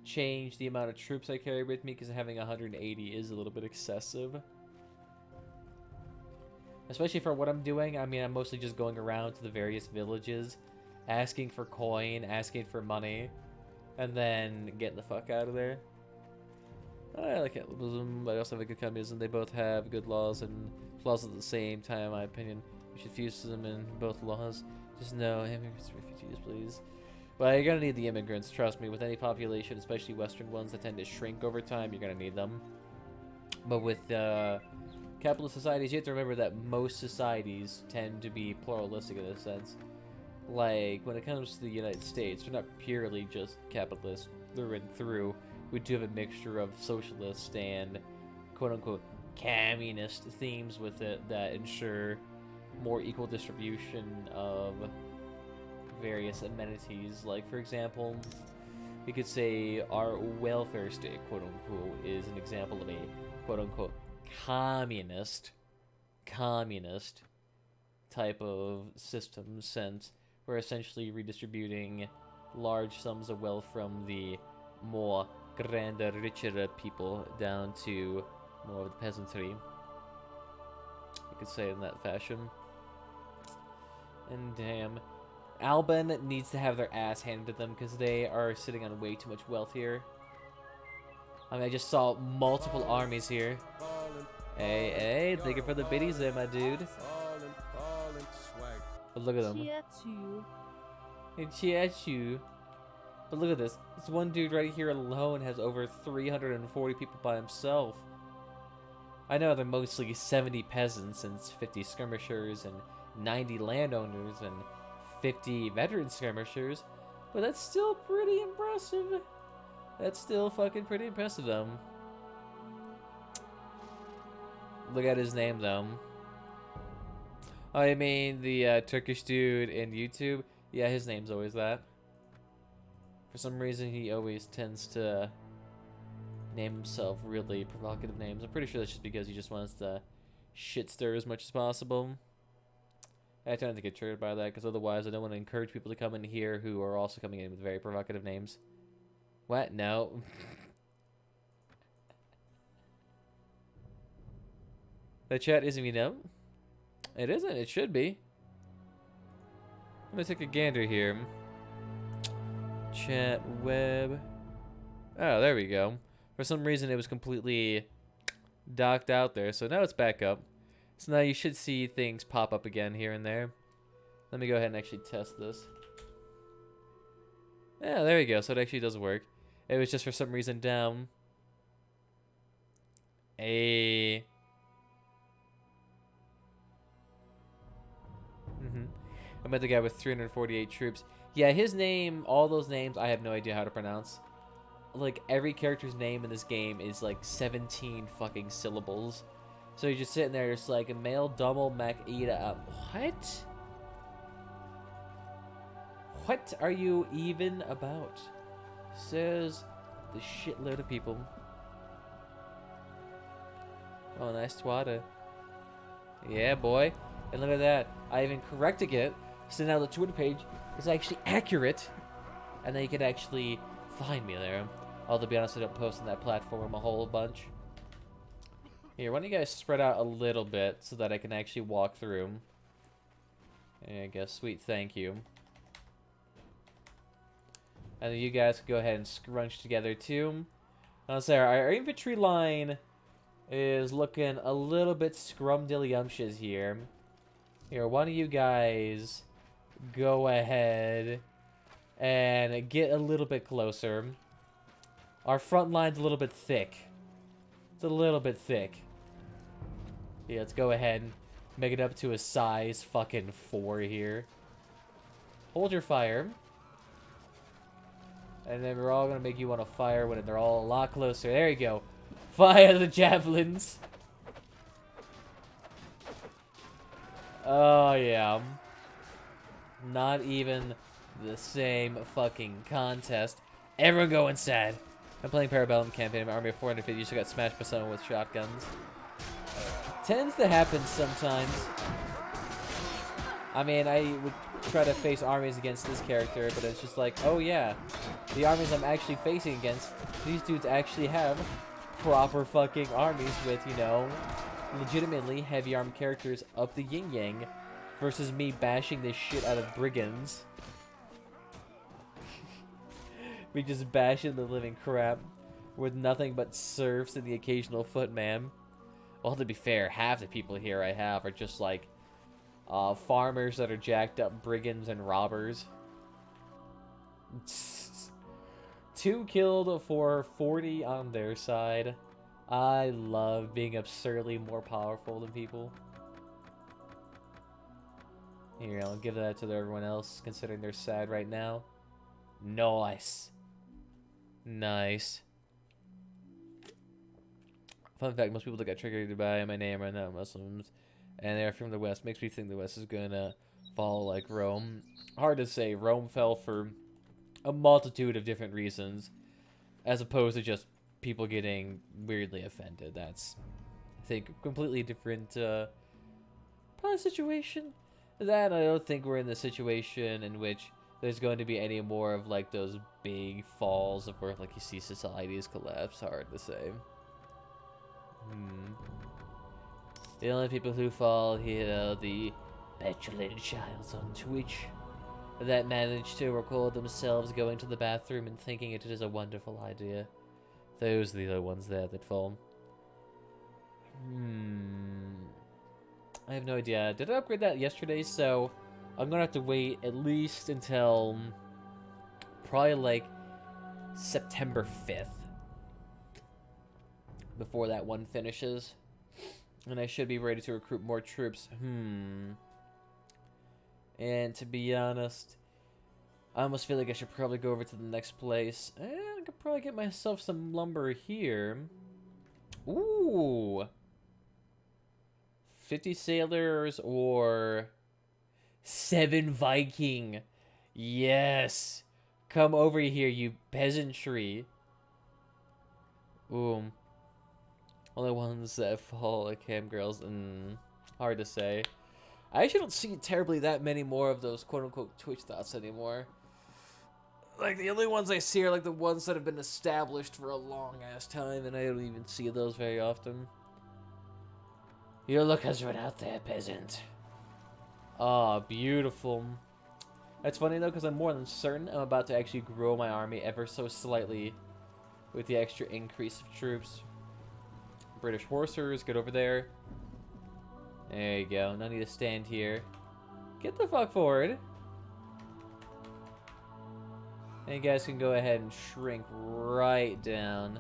change the amount of troops I carry with me, because having 180 is a little bit excessive. Especially for what I'm doing. I mean, I'm mostly just going around to the various villages, asking for coin, asking for money, and then getting the fuck out of there. I like capitalism, but I also have a good communism. They both have good laws and flaws at the same time, in my opinion. We should fuse them in both laws. Just no immigrants and refugees, please. Well, you're gonna need the immigrants, trust me. With any population, especially Western ones that tend to shrink over time, you're gonna need them. But with capitalist societies, you have to remember that most societies tend to be pluralistic in a sense. Like, when it comes to the United States, they're not purely just capitalist through and through. We do have a mixture of socialist and quote-unquote communist themes with it that ensure more equal distribution of various amenities. Like, for example, we could say our welfare state, quote-unquote, is an example of a quote-unquote communist type of system, since we're essentially redistributing large sums of wealth from the more grander, richer people down to more of the peasantry. You could say it in that fashion. And damn, Alban needs to have their ass handed to them because they are sitting on way too much wealth here. I mean, I just saw multiple armies here. Hey, thank you for the biddies there, my dude. But look at them. Chiachu. But look at this. This one dude right here alone has over 340 people by himself. I know they're mostly 70 peasants and 50 skirmishers and 90 landowners and 50 veteran skirmishers, but that's still pretty impressive. That's still fucking pretty impressive, though. Look at his name, though. Oh, I mean the Turkish dude in YouTube? Yeah, his name's always that. For some reason, he always tends to name himself really provocative names. I'm pretty sure that's just because he just wants to shit stir as much as possible. I tend to get triggered by that because otherwise I don't want to encourage people to come in here who are also coming in with very provocative names. What? No. The chat isn't, you know? It isn't. It should be. Let me take a gander here. Chat web. Oh, there we go. For some reason, it was completely docked out there, so now it's back up. So now you should see things pop up again here and there. Let me go ahead and actually test this. Yeah, there we go. So it actually does work. It was just for some reason down. I met the guy with 348 troops. Yeah, his name, all those names, I have no idea how to pronounce. Like, every character's name in this game is like 17 fucking syllables. So you're just sitting there, just like, male double mac ida. What? What are you even about? Says the shitload of people. Oh, nice twada. Yeah, boy. And look at that. I even corrected it. So now the Twitter page is actually accurate. And then you can actually find me there. Although, to be honest, I don't post on that platform a whole bunch. Here, why don't you guys spread out a little bit so that I can actually walk through. There you go. Sweet, thank you. And then you guys can go ahead and scrunch together too. Now, Sarah, our infantry line is looking a little bit scrumdiddlyumptious here. Here, why don't you guys go ahead and get a little bit closer. Our front line's a little bit thick. It's a little bit thick. Yeah, let's go ahead and make it up to a size fucking 4 here. Hold your fire. And then we're all going to make you want to fire when they're all a lot closer. There you go. Fire the javelins. Oh, yeah. Not even the same fucking contest. Everyone go inside. I'm playing Parabellum campaign. My army of 450 just got smashed by someone with shotguns. Tends to happen sometimes. I mean, I would try to face armies against this character, but it's just like, oh yeah, the armies I'm actually facing against, these dudes actually have proper fucking armies with, you know, legitimately heavy armed characters up the yin-yang versus me bashing this shit out of brigands. We just bashing the living crap with nothing but serfs and the occasional footman. Well, to be fair, half the people here I have are just like farmers that are jacked up brigands and robbers. 2 killed for 40 on their side. I love being absurdly more powerful than people. Here, I'll give that to everyone else, considering they're sad right now. Nice. Nice. Fun fact, most people that got triggered by my name are not Muslims. And they're from the West. Makes me think the West is gonna fall like Rome. Hard to say. Rome fell for a multitude of different reasons. As opposed to just people getting weirdly offended. That's, I think, a completely different probably situation. That I don't think we're in the situation in which there's going to be any more of like those big falls of where like you see societies collapse. Hard to say. The only people who fall here, the petulant childs on Twitch that manage to record themselves going to the bathroom and thinking it is a wonderful idea. Those are the other ones there that fall. I have no idea. Did I upgrade that yesterday? So I'm gonna have to wait at least until probably like September 5th before that one finishes. And I should be ready to recruit more troops. And to be honest, I almost feel like I should probably go over to the next place. I could probably get myself some lumber here. Ooh. 50 sailors or 7 Viking. Yes. Come over here, you peasantry. Ooh. Only ones that fall like cam girls. Hard to say. I actually don't see terribly that many more of those quote-unquote Twitch thoughts anymore. Like, the only ones I see are, like, the ones that have been established for a long-ass time, and I don't even see those very often. Your look has run out there, peasant. Ah, beautiful. That's funny, though, because I'm more than certain I'm about to actually grow my army ever so slightly with the extra increase of troops. British horsers, get over there. There you go. No need to stand here. Get the fuck forward. And you guys can go ahead and shrink right down.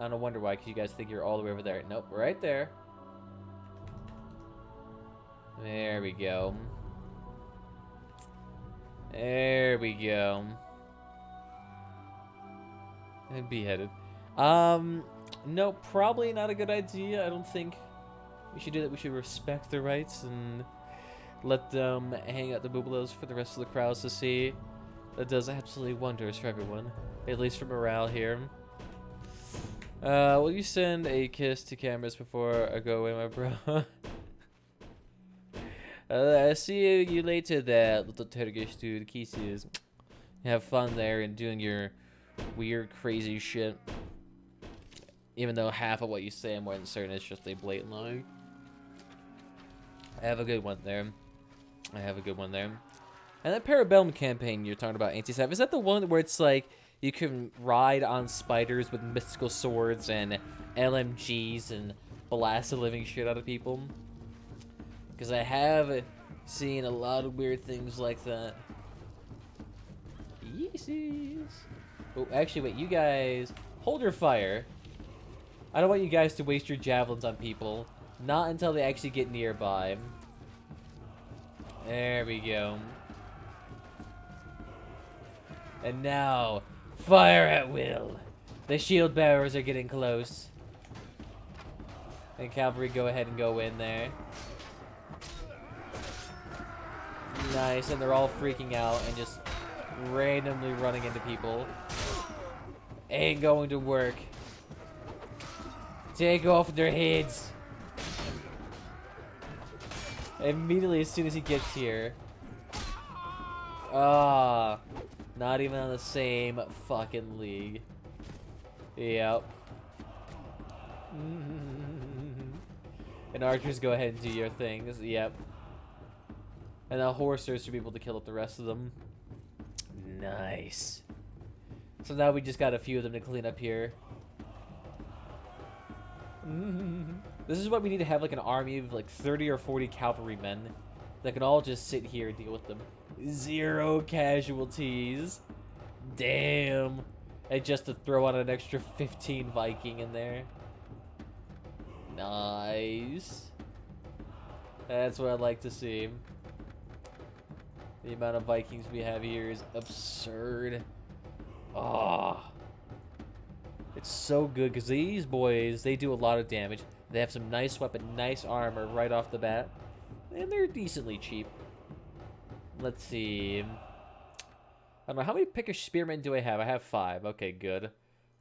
I don't wonder why, because you guys think you're all the way over there. Nope, right there. There we go. There we go. And beheaded. No, probably not a good idea. I don't think we should do that. We should respect their rights and let them hang out the boobalos for the rest of the crowds to see. That does absolutely wonders for everyone, at least for morale here. Will you send a kiss to cameras before I go away, my bro? I see you later there, little Turkish dude. Kisses. Have fun there and doing your weird, crazy shit. Even though half of what you say I'm more than certain is just a blatant lie. I have a good one there. I have a good one there. And that Parabellum campaign you're talking about, Anti-Sav, is that the one where it's like you can ride on spiders with mystical swords and LMGs and blast the living shit out of people? Because I have seen a lot of weird things like that. Yeeses. Oh, actually, wait, you guys, hold your fire. I don't want you guys to waste your javelins on people. Not until they actually get nearby. There we go. And now, fire at will. The shield bearers are getting close. And cavalry, go ahead and go in there. Nice, and they're all freaking out and just randomly running into people. Ain't going to work. Take off their heads. Immediately as soon as he gets here. Ah, not even on the same fucking league. Yep. And archers, go ahead and do your things. Yep. And now horsers should be able to kill up the rest of them. Nice. So now we just got a few of them to clean up here. This is what we need to have, like an army of like 30 or 40 cavalrymen that can all just sit here and deal with them. 0 casualties. Damn. And just to throw out an extra 15 Viking in there. Nice. That's what I'd like to see. The amount of Vikings we have here is absurd. Ah. Oh. It's so good because these boys, they do a lot of damage. They have some nice weapon, nice armor right off the bat. And they're decently cheap. Let's see. I don't know, how many pickish spearmen do I have? I have 5. Okay, good.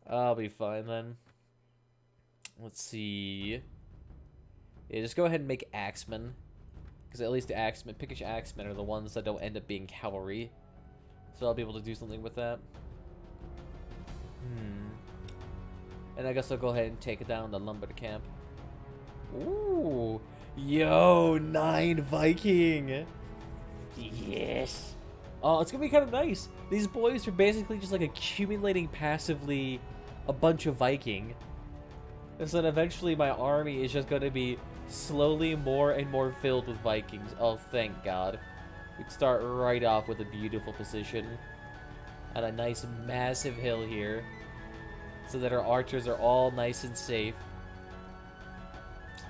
I'll be fine then. Let's see. Yeah, just go ahead and make axemen. Because at least the axemen, pickish axemen are the ones that don't end up being cavalry. So I'll be able to do something with that. And I guess I'll go ahead and take it down the lumber camp. Ooh. Yo, 9 Viking. Yes. Oh, it's going to be kind of nice. These boys are basically just like accumulating passively a bunch of Viking. And so then eventually my army is just going to be slowly more and more filled with Vikings. Oh, thank God. We'd start right off with a beautiful position. On a nice massive hill here. So that our archers are all nice and safe.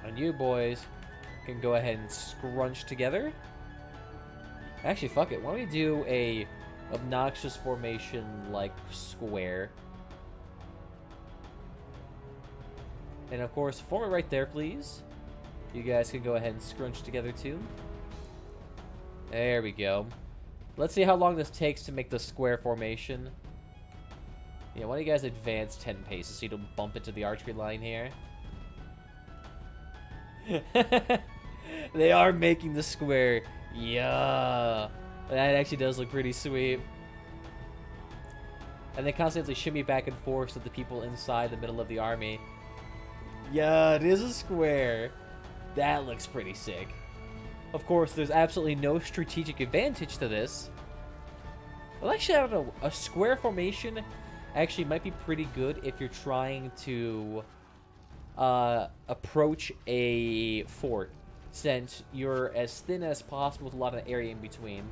And you boys can go ahead and scrunch together. Actually, fuck it. Why don't we do a obnoxious formation like square? And of course, form it right there, please. You guys can go ahead and scrunch together too. There we go. Let's see how long this takes to make the square formation. Yeah, why don't you guys advance 10 paces so you don't bump into the archery line here? They are making the square. Yeah. That actually does look pretty sweet. And they constantly shimmy back and forth so the people inside the middle of the army. Yeah, it is a square. That looks pretty sick. Of course, there's absolutely no strategic advantage to this. Well, actually, I don't know. A square formation actually might be pretty good if you're trying to approach a fort, since you're as thin as possible with a lot of area in between.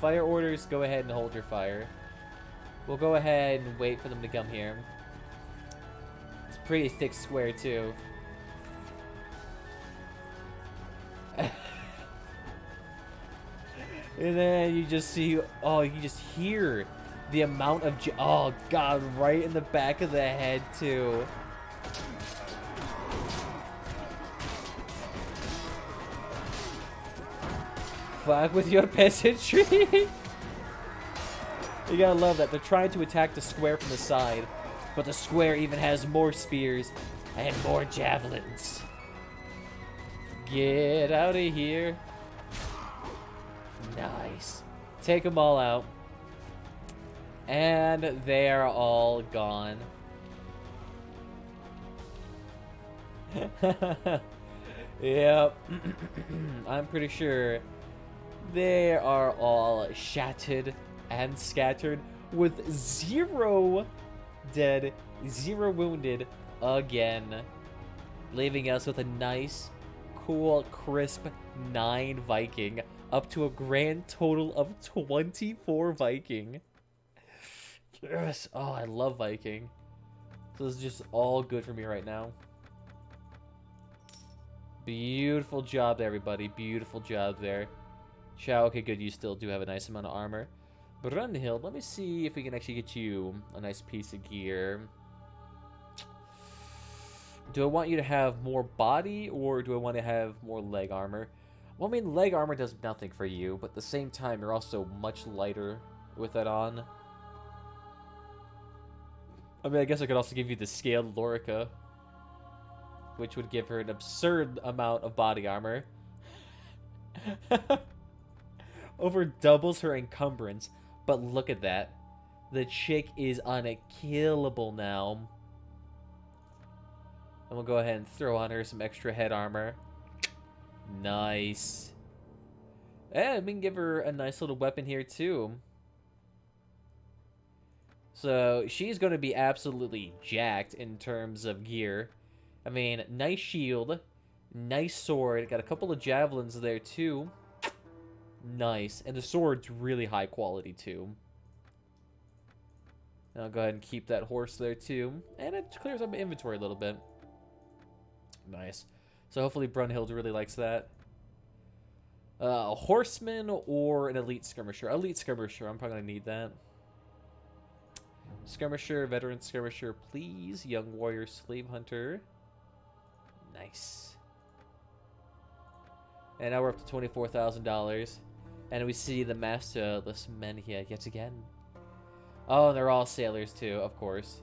Fire orders, go ahead and hold your fire. We'll go ahead and wait for them to come here. It's a pretty thick square, too. And then you just see, oh, you just hear the amount of, oh god, right in the back of the head, too. Fuck with your peasantry. You gotta love that. They're trying to attack the square from the side, but the square even has more spears and more javelins. Get out of here. Nice. Take them all out. And they're all gone. Yep. I'm pretty sure they are all shattered and scattered with 0 dead, 0 wounded again. Leaving us with a nice, cool, crisp 9 Viking. Up to a grand total of 24 Viking. Yes. Oh, I love Viking. So this is just all good for me right now. Beautiful job there, everybody. Beautiful job there. Chow, okay, good. You still do have a nice amount of armor. Brunhild, let me see if we can actually get you a nice piece of gear. Do I want you to have more body, or do I want to have more leg armor? Well, I mean, leg armor does nothing for you, but at the same time, you're also much lighter with it on. I mean, I guess I could also give you the scaled Lorica, which would give her an absurd amount of body armor. Over doubles her encumbrance, but look at that. The chick is unkillable now. And we'll go ahead and throw on her some extra head armor. Nice. And we can give her a nice little weapon here, too. So, she's going to be absolutely jacked in terms of gear. I mean, nice shield, nice sword, got a couple of javelins there, too. Nice. And the sword's really high quality, too. And I'll go ahead and keep that horse there, too. And it clears up my inventory a little bit. Nice. So hopefully Brunhild really likes that. A horseman or an elite skirmisher? Elite skirmisher, I'm probably going to need that. Skirmisher, veteran skirmisher, please. Young warrior, slave hunter. Nice. And now we're up to $24,000. And we see the masterless men here yet again. Oh, and they're all sailors too, of course.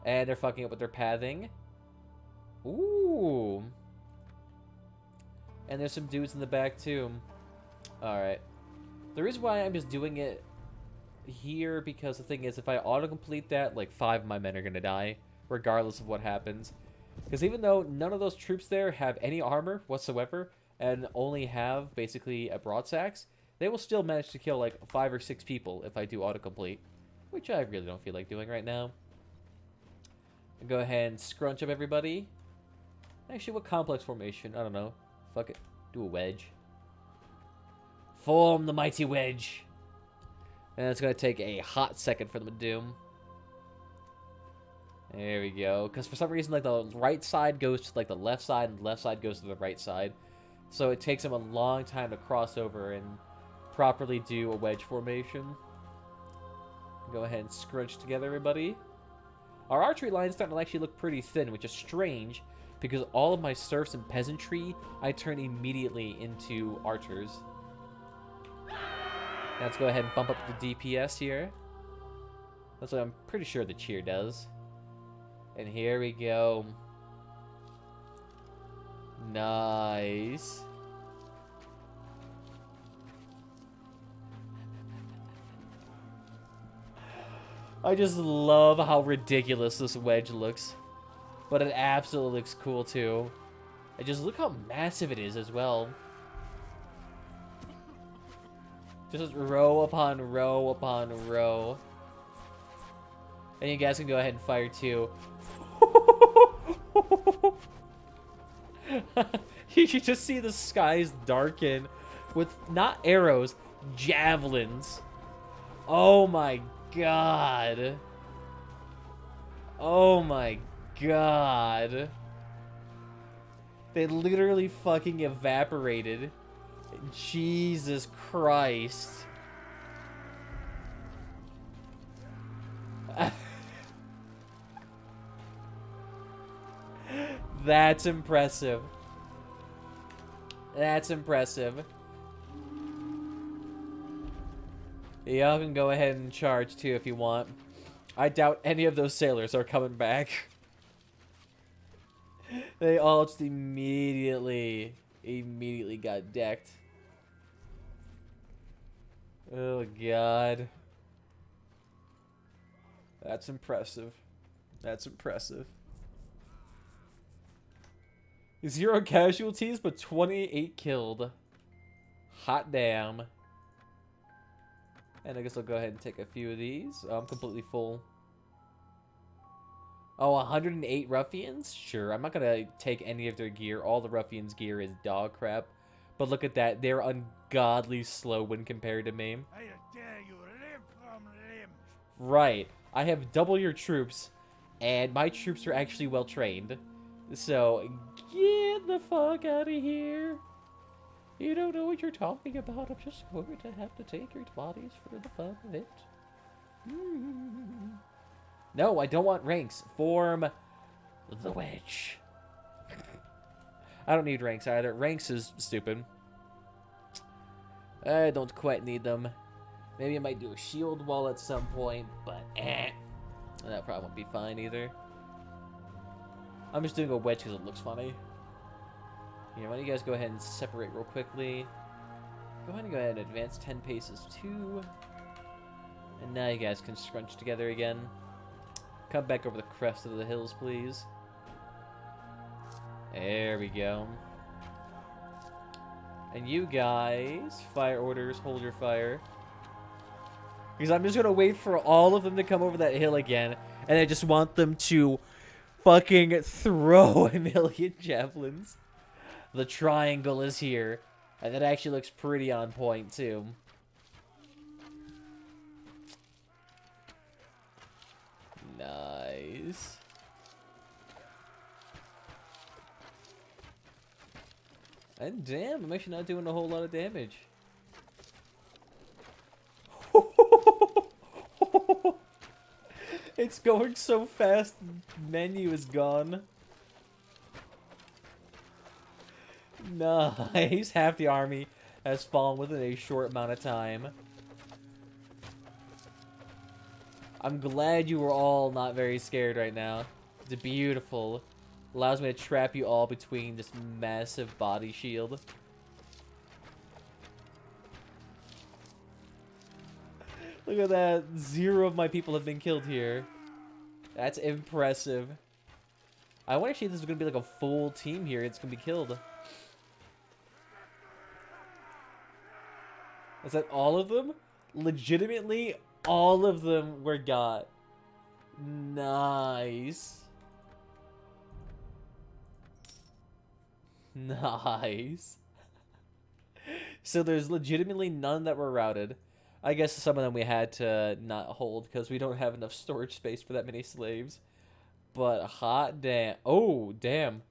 And they're fucking up with their pathing. Ooh. And there's some dudes in the back too. Alright. The reason why I'm just doing it here, because the thing is, if I autocomplete that, like 5 of my men are going to die, regardless of what happens. Because even though none of those troops there have any armor whatsoever, and only have basically a broadsax, they will still manage to kill like 5 or 6 people if I do autocomplete. Which I really don't feel like doing right now. I'll go ahead and scrunch up everybody. Actually, what complex formation? I don't know. Fuck it. Do a wedge. Form the mighty wedge. And it's going to take a hot second for them to do. There we go. Because for some reason, like, the right side goes to like the left side, and the left side goes to the right side. So it takes them a long time to cross over and properly do a wedge formation. Go ahead and scrunch together, everybody. Our archery line is starting to actually look pretty thin, which is strange, because all of my serfs and peasantry, I turn immediately into archers. Now let's go ahead and bump up the DPS here. That's what I'm pretty sure the cheer does. And here we go. Nice. I just love how ridiculous this wedge looks. But it absolutely looks cool too. And just look how massive it is as well. Just row upon row upon row. And you guys can go ahead and fire too. You should just see the skies darken with not arrows, javelins. Oh my god. Oh my god. They literally fucking evaporated. Jesus Christ. That's impressive. That's impressive. Y'all can go ahead and charge too if you want. I doubt any of those sailors are coming back. They all just immediately got decked. Oh god. That's impressive. That's impressive. 0 casualties, but 28 killed. Hot damn. And I guess I'll go ahead and take a few of these. Oh, I'm completely full. Oh, 108 ruffians? Sure, I'm not gonna take any of their gear. All the ruffians' gear is dog crap. But look at that, they're ungodly slow when compared to me. I dare you limb from limb. Right. I have double your troops, and my troops are actually well trained. So, get the fuck out of here. You don't know what you're talking about. I'm just going to have to take your bodies for the fun of it. No, I don't want ranks. Form the wedge. I don't need ranks either. Ranks is stupid. I don't quite need them. Maybe I might do a shield wall at some point, but that probably won't be fine either. I'm just doing a wedge because it looks funny. Yeah, why don't you guys go ahead and separate real quickly. Go ahead and advance 10 paces too. And now you guys can scrunch together again. Come back over the crest of the hills, please. There we go. And you guys, fire orders, hold your fire. Because I'm just going to wait for all of them to come over that hill again. And I just want them to fucking throw a million javelins. The triangle is here. And that actually looks pretty on point, too. Nice. And damn, I'm actually not doing a whole lot of damage. It's going so fast, menu is gone. Nice. Half the army has fallen within a short amount of time. I'm glad you were all not very scared right now. It's beautiful. Allows me to trap you all between this massive body shield. Look at that. 0 of my people have been killed here. That's impressive. I want to see if this is going to be like a full team here. It's going to be killed. Is that all of them? Legitimately, all of them were got. Nice. Nice. So there's legitimately none that were routed. I guess some of them we had to not hold because we don't have enough storage space for that many slaves. But hot damn. Oh, damn.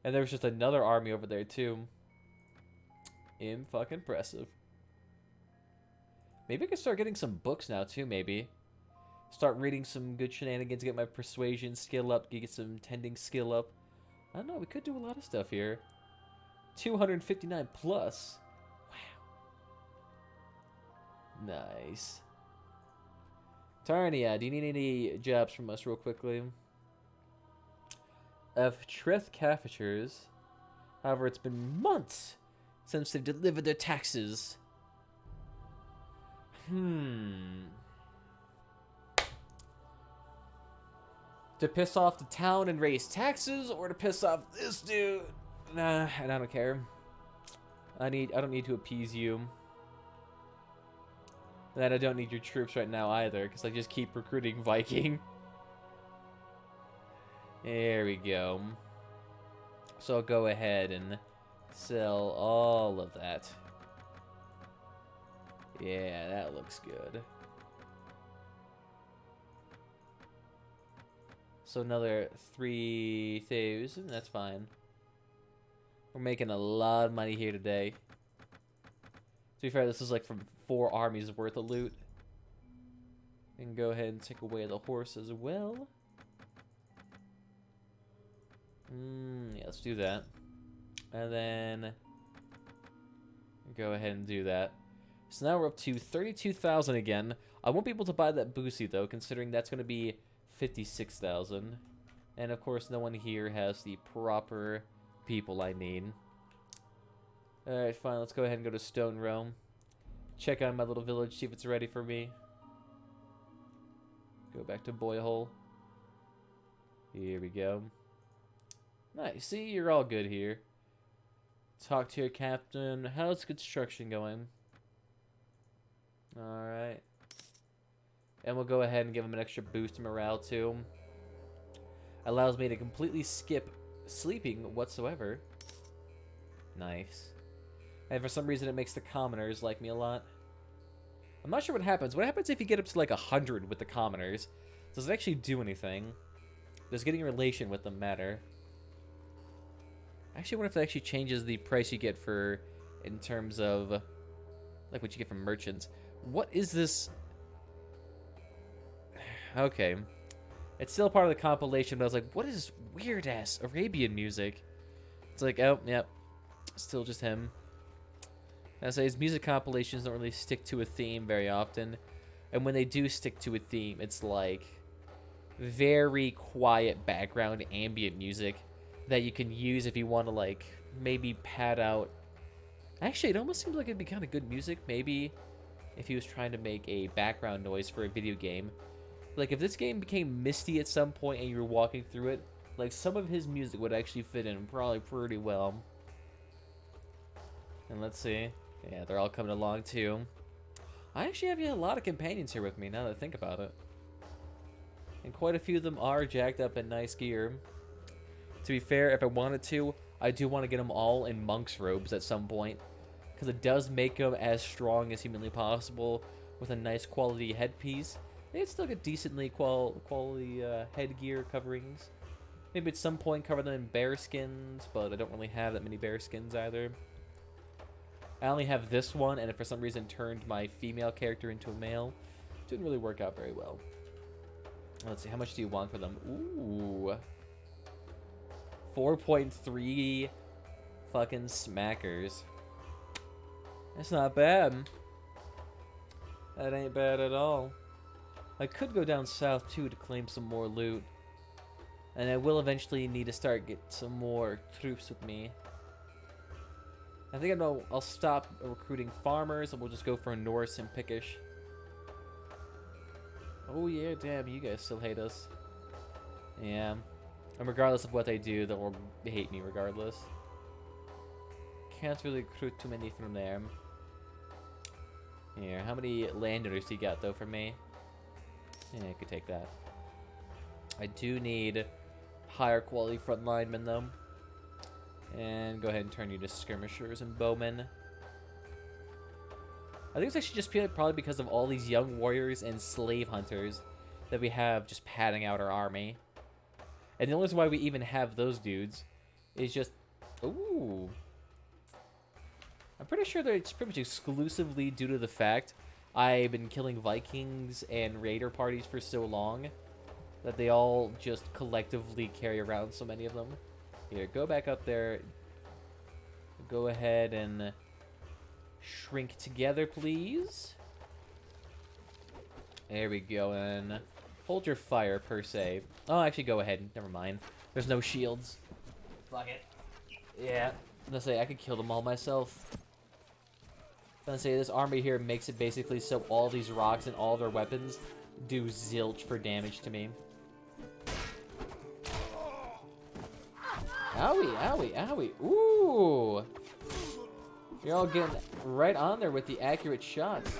And there was just another army over there too. Fucking impressive. Maybe I could start getting some books now too, maybe. Start reading some good shenanigans, get my persuasion skill up, get some tending skill up. I don't know, we could do a lot of stuff here. 259 plus. Wow. Nice. Tarnia, do you need any jobs from us real quickly? Of Treth Cafetures. However, it's been months since they've delivered their taxes. To piss off the town and raise taxes, or to piss off this dude? Nah, and I don't care. I don't need to appease you. And I don't need your troops right now either, because I just keep recruiting Viking. There we go. So I'll go ahead and sell all of that. Yeah, that looks good. So another 3,000, that's fine. We're making a lot of money here today. To be fair, this is like from 4 armies worth of loot. And go ahead and take away the horse as well. Yeah, let's do that. And then go ahead and do that. So now we're up to 32,000 again. I won't be able to buy that Boosie though, considering that's going to be 56,000. And of course, no one here has the proper people I need. Alright, fine. Let's go ahead and go to Stone Realm. Check out my little village, see if it's ready for me. Go back to Boyhole. Here we go. Nice. See, you're all good here. Talk to your captain. How's construction going? Alright. And we'll go ahead and give him an extra boost to morale too. Allows me to completely skip sleeping whatsoever. Nice. And for some reason it makes the commoners like me a lot. I'm not sure what happens. What happens if you get up to like 100 with the commoners? Does it actually do anything? Does getting a relation with them matter? I actually wonder if that actually changes the price you get for, in terms of, like what you get from merchants. What is this? Okay. It's still part of the compilation, but I was like, what is weird-ass Arabian music? It's like, oh, yep. Still just him. I say his music compilations don't really stick to a theme very often. And when they do stick to a theme, it's like very quiet background ambient music that you can use if you want to, like, maybe pad out. Actually, it almost seems like it'd be kind of good music, maybe, if he was trying to make a background noise for a video game. Like, if this game became misty at some point and you were walking through it, like, some of his music would actually fit in probably pretty well. And let's see. Yeah, they're all coming along, too. I actually have a lot of companions here with me, now that I think about it. And quite a few of them are jacked up in nice gear. To be fair, if I wanted to, I do want to get them all in monk's robes at some point. Because it does make them as strong as humanly possible with a nice quality headpiece. They still get decently quality headgear coverings. Maybe at some point cover them in bear skins, but I don't really have that many bear skins either. I only have this one, and if for some reason turned my female character into a male, it didn't really work out very well. Let's see, how much do you want for them? Ooh. 4.3 fucking smackers. That's not bad. That ain't bad at all. I could go down south too to claim some more loot. And I will eventually need to start get some more troops with me. I think I'll stop recruiting farmers and we'll just go for Norse and Pickish. Oh yeah, damn, you guys still hate us. Yeah. And regardless of what they do, they'll hate me regardless. Can't really recruit too many from there. Here, how many landowners do you got though for me? Yeah, I could take that. I do need higher quality front linemen though. And go ahead and turn you to skirmishers and bowmen. I think it's actually just probably because of all these young warriors and slave hunters that we have just padding out our army. And the only reason why we even have those dudes is just... Ooh. I'm pretty sure that it's pretty much exclusively due to the fact I've been killing Vikings and raider parties for so long that they all just collectively carry around so many of them. Here, go back up there. Go ahead and shrink together, please. There we go, and hold your fire, per se. Oh, actually, go ahead. Never mind. There's no shields. Fuck it. Yeah. I'm gonna say, I could kill them all myself. I'm gonna say, this army here makes it basically so all these rocks and all their weapons do zilch for damage to me. Owie, owie, owie. Ooh! You're all getting right on there with the accurate shots.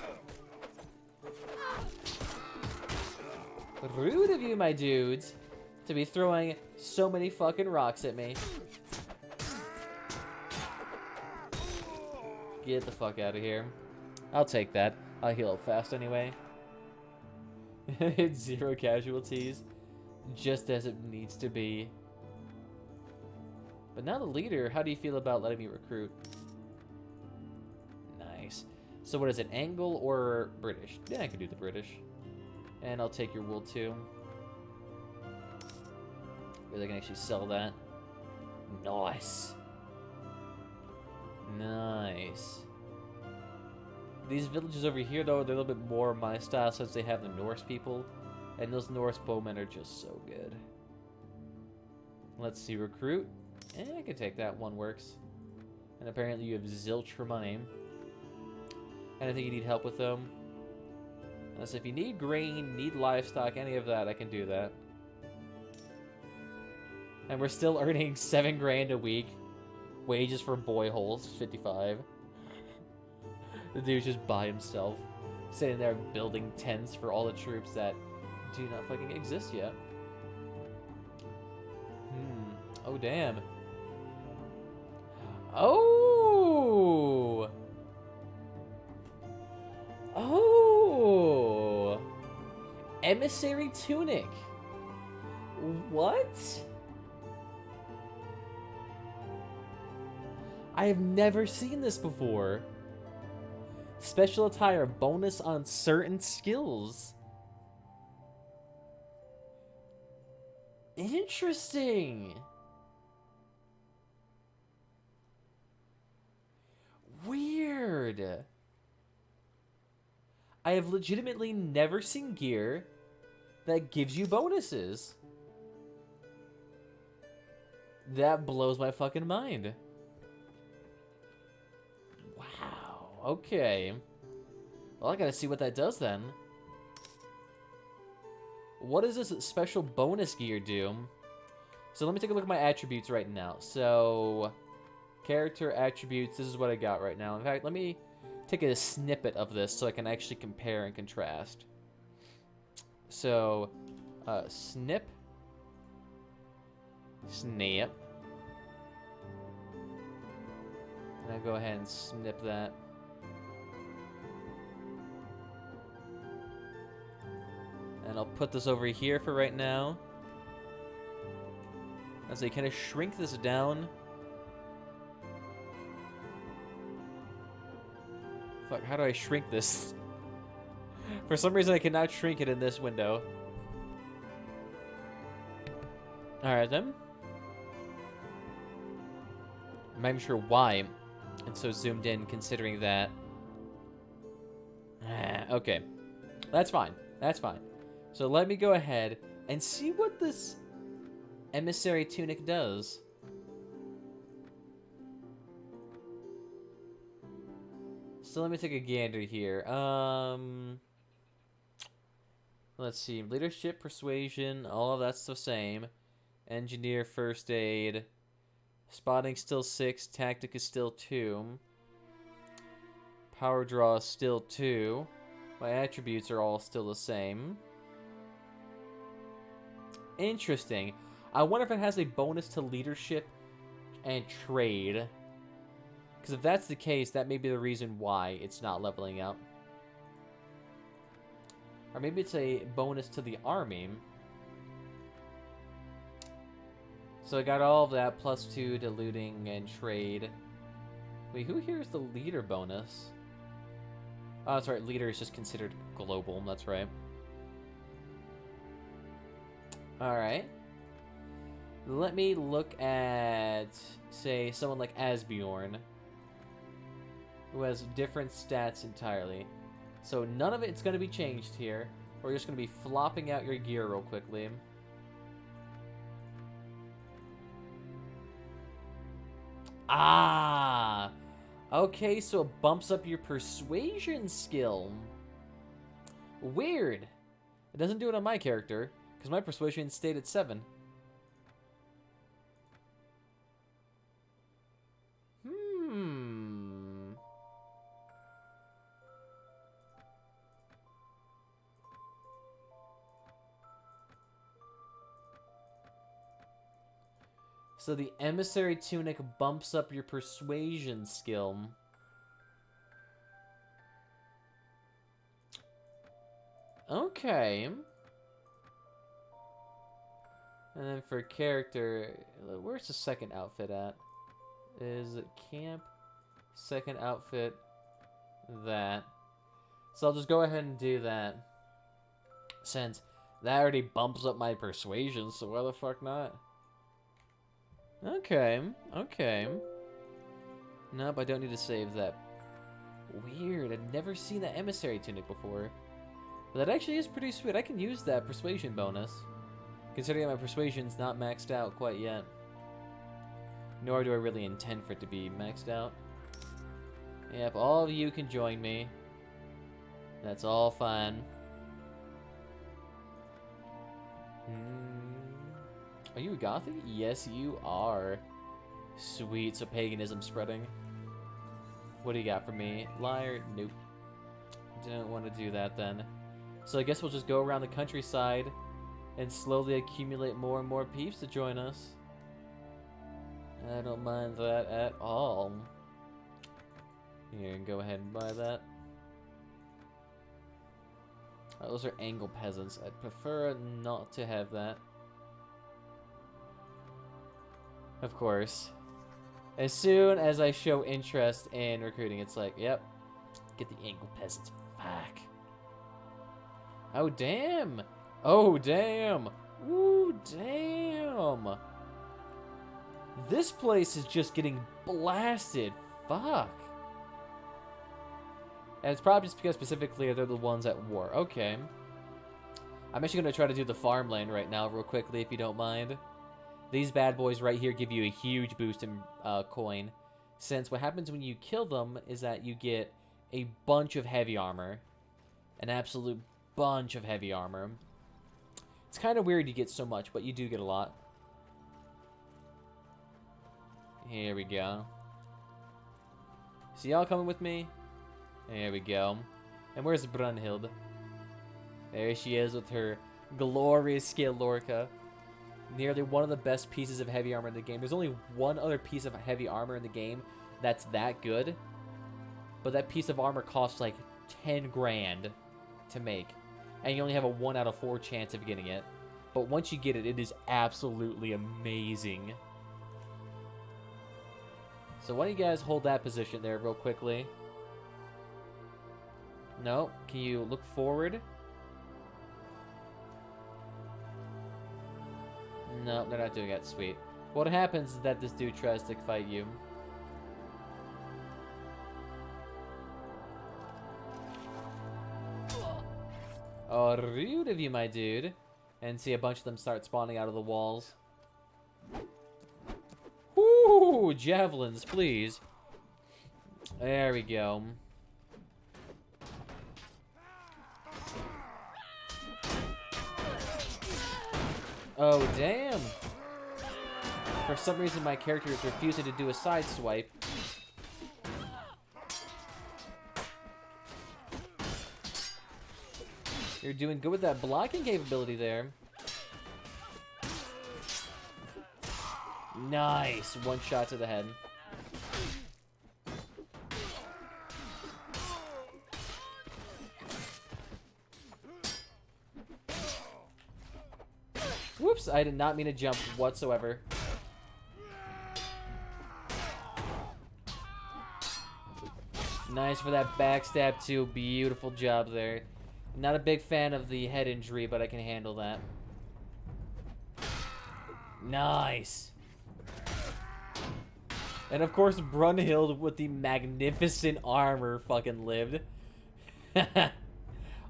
Rude of you, my dudes, to be throwing so many fucking rocks at me. Get the fuck out of here. I'll take that. I'll heal up fast anyway. It's 0 casualties. Just as it needs to be. But now the leader, how do you feel about letting me recruit? Nice. So what is it, Angle or British? Yeah, I can do the British. And I'll take your wool too. Really, I can actually sell that. Nice. Nice. These villages over here, though, they're a little bit more my style since they have the Norse people. And those Norse bowmen are just so good. Let's see, recruit. I can take that, one works. And apparently you have zilch for money. Anything you need help with, though? So if you need grain, need livestock, any of that, I can do that. And we're still earning 7 grand a week. Wages for boy holes, 55. The dude's just by himself, sitting there building tents for all the troops that do not fucking exist yet. Oh, damn. Oh! Oh! Emissary tunic. What? I have never seen this before. Special attire bonus on certain skills. Interesting. Weird. I have legitimately never seen gear that gives you bonuses. That blows my fucking mind. Wow. Okay. Well, I gotta see what that does then. What does this special bonus gear do? So let me take a look at my attributes right now. So, character attributes, this is what I got right now. In fact, let me take a snippet of this so I can actually compare and contrast. So, snip. Snip. And I'll go ahead and snip that. And I'll put this over here for right now. As I kind of shrink this down. Fuck, how do I shrink this? For some reason I cannot shrink it in this window. Alright then. I'm not even sure why it's so zoomed in considering that. Okay. That's fine. That's fine. So let me go ahead and see what this emissary tunic does. So let me take a gander here. Let's see. Leadership, persuasion, all of that's the same. Engineer, first aid. Spotting still 6. Tactic is still 2. Power draw is still 2. My attributes are all still the same. Interesting. I wonder if it has a bonus to leadership and trade. Because if that's the case, that may be the reason why it's not leveling up. Or maybe it's a bonus to the army. So I got all of that, plus 2 to looting and trade. Wait, who here is the leader bonus? Oh, that's right, leader is just considered global, that's right. Alright. Let me look at, say, someone like Asbjorn, who has different stats entirely. So none of it's going to be changed here. Or you're just going to be flopping out your gear real quickly. Ah! Okay, so it bumps up your persuasion skill. Weird. It doesn't do it on my character, because my persuasion stayed at 7. So the emissary tunic bumps up your persuasion skill. Okay. And then for character, where's the second outfit at? Is it camp? Second outfit, that. So I'll just go ahead and do that. Since that already bumps up my persuasion, so why the fuck not? Okay, okay. Nope, I don't need to save that. Weird, I've never seen that emissary tunic before. But that actually is pretty sweet. I can use that persuasion bonus. Considering my persuasion's not maxed out quite yet. Nor do I really intend for it to be maxed out. Yep, all of you can join me. That's all fine. Are you Gothic? Yes, you are. Sweet, so paganism spreading. What do you got for me? Liar? Nope. Don't want to do that then. So I guess we'll just go around the countryside and slowly accumulate more and more peeps to join us. I don't mind that at all. Here, go ahead and buy that. Oh, those are Angle peasants. I'd prefer not to have that. Of course. As soon as I show interest in recruiting, it's like, yep, get the Angle peasants. Fuck. Oh, damn. Oh, damn. Ooh, damn. This place is just getting blasted. Fuck. And it's probably just because specifically they're the ones at war. Okay. I'm actually going to try to do the farmland right now real quickly, if you don't mind. These bad boys right here give you a huge boost in coin. Since what happens when you kill them is that you get a bunch of heavy armor. An absolute bunch of heavy armor. It's kind of weird you get so much, but you do get a lot. Here we go. So y'all coming with me? There we go. And where's Brunhild? There she is with her glorious skill Lorca. Nearly one of the best pieces of heavy armor in the game. There's only one other piece of heavy armor in the game that's that good. But that piece of armor costs like 10 grand to make. And you only have a 1 out of 4 chance of getting it. But once you get it, it is absolutely amazing. So why don't you guys hold that position there real quickly? No? Can you look forward? No, they're not doing that. Sweet. What happens is that this dude tries to fight you. Oh, rude of you, my dude. And see a bunch of them start spawning out of the walls. Woo! Javelins, please. There we go. Oh, damn. For some reason, my character is refusing to do a side swipe. You're doing good with that blocking capability there. Nice. One shot to the head. Whoops, I did not mean to jump whatsoever. Nice for that backstab too. Beautiful job there. Not a big fan of the head injury, but I can handle that. Nice. And of course, Brunhild with the magnificent armor fucking lived.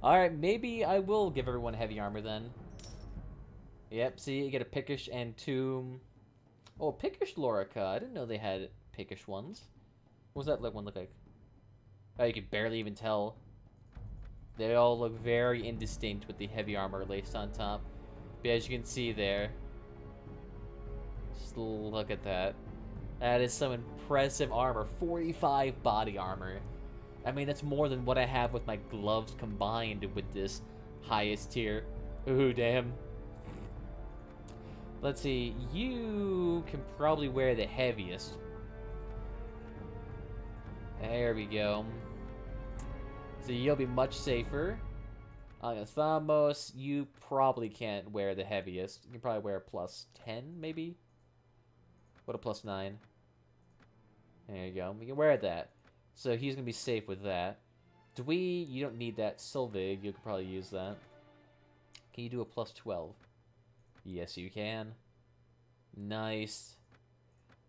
Alright, maybe I will give everyone heavy armor then. Yep, see, you get a Pickish and Tomb. Oh, Pickish Lorica. I didn't know they had Pickish ones. What was that one look like? Oh, you can barely even tell. They all look very indistinct with the heavy armor laced on top. But as you can see there, just look at that. That is some impressive armor. 45 body armor. I mean, that's more than what I have with my gloves combined with this highest tier. Ooh, damn. Let's see. You can probably wear the heaviest. There we go. So you'll be much safer. Thamos, you probably can't wear the heaviest. You can probably wear a plus 10, maybe? What a plus 9? There you go. We can wear that. So he's going to be safe with that. Dwee, you don't need that. Solvig, you could probably use that. Can you do a plus 12? Yes, you can. Nice.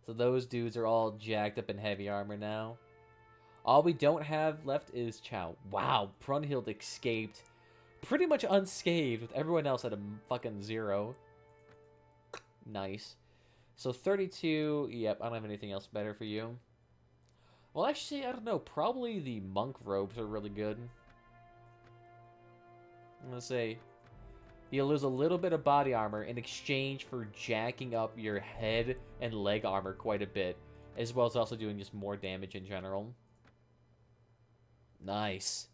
So those dudes are all jacked up in heavy armor now. All we don't have left is Chow. Wow, Brunhild escaped pretty much unscathed with everyone else at a fucking 0. Nice. So 32, yep, I don't have anything else better for you. Well, actually, I don't know. Probably the monk robes are really good. I'm gonna say you'll lose a little bit of body armor in exchange for jacking up your head and leg armor quite a bit, as well as also doing just more damage in general. Nice.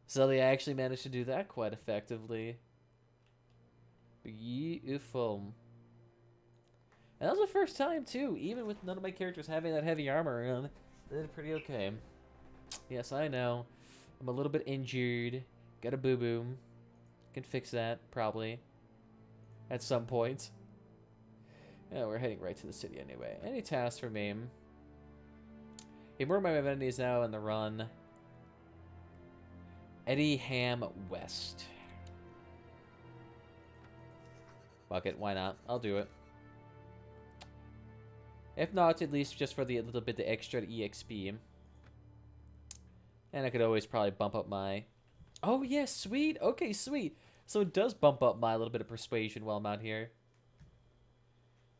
So they actually managed to do that quite effectively. Beautiful. And that was the first time, too, even with none of my characters having that heavy armor on. They did pretty okay. Yes, I know. I'm a little bit injured. Got a boo-boo. Can fix that, probably. At some point. Yeah, we're heading right to the city anyway. Any tasks for me? Okay, more of my amenities now in the run. Eddie Ham West. Fuck it, why not? I'll do it. If not, at least just for the little bit the extra EXP. And I could always probably bump up my... Oh, yeah, sweet. Okay, sweet. So it does bump up my little bit of persuasion while I'm out here.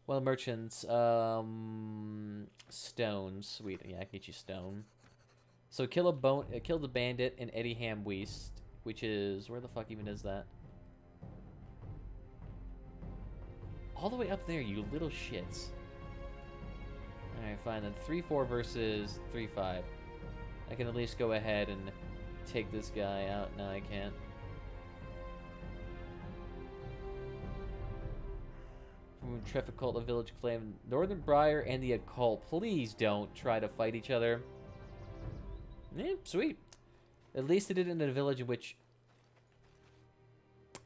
Well, merchants, stone. Sweet. Yeah, I can get you stone. So kill the bandit in Eddie Ham West, which is... Where the fuck even is that? All the way up there, you little shits. Alright, fine then. 3-4 versus 3-5. I can at least go ahead and take this guy out. No, I can't. From Treficult, the village claim Northern Briar and the Occult. Please don't try to fight each other. Yeah, sweet. At least they did it in a village in which...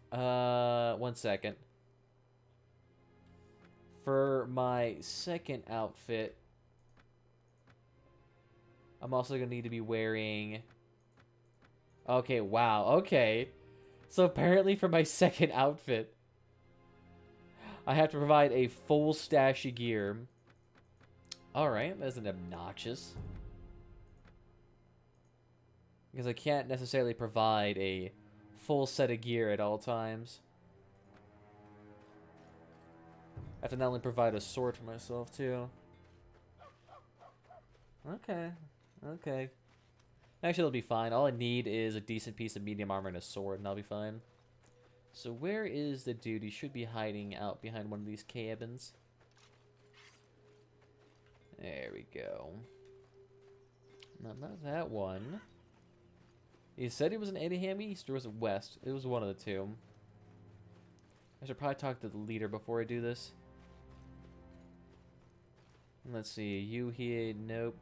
1 second. For my second outfit, I'm also going to need to be wearing... Okay, wow, okay. So apparently for my second outfit, I have to provide a full stash of gear. Alright, that isn't obnoxious. Because I can't necessarily provide a full set of gear at all times. I have to not only provide a sword for myself, too. Okay. Okay. Actually, it'll be fine. All I need is a decent piece of medium armor and a sword, and I'll be fine. So where is the dude? He should be hiding out behind one of these cabins. There we go. No, not that one. He said he was in Eddie Ham East, or was it West? It was one of the two. I should probably talk to the leader before I do this. Let's see. You here? Nope.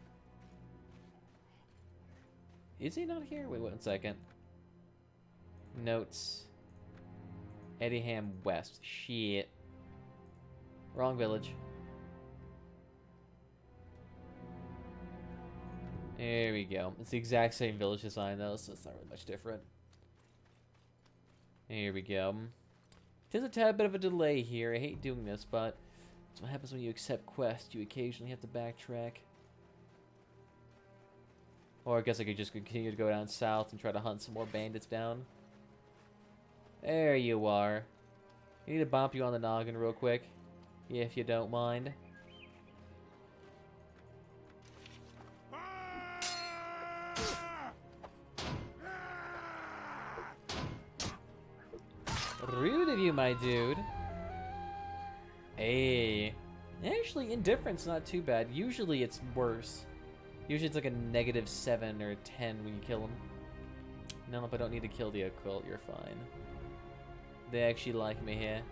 Is he not here? Wait 1 second. Notes. Eddie Ham West. Shit. Wrong village. There we go. It's the exact same village design though, so it's not really much different. Here we go. There's a tad bit of a delay here. I hate doing this, but that's what happens when you accept quests. You occasionally have to backtrack. Or I guess I could just continue to go down south and try to hunt some more bandits down. There you are. I need to bump you on the noggin real quick. If you don't mind. Rude of you, my dude. Hey. Actually, indifference not too bad. Usually it's worse. Usually it's like a -7 or 10 when you kill them. Nope, I don't need to kill the occult. You're fine. They actually like me here.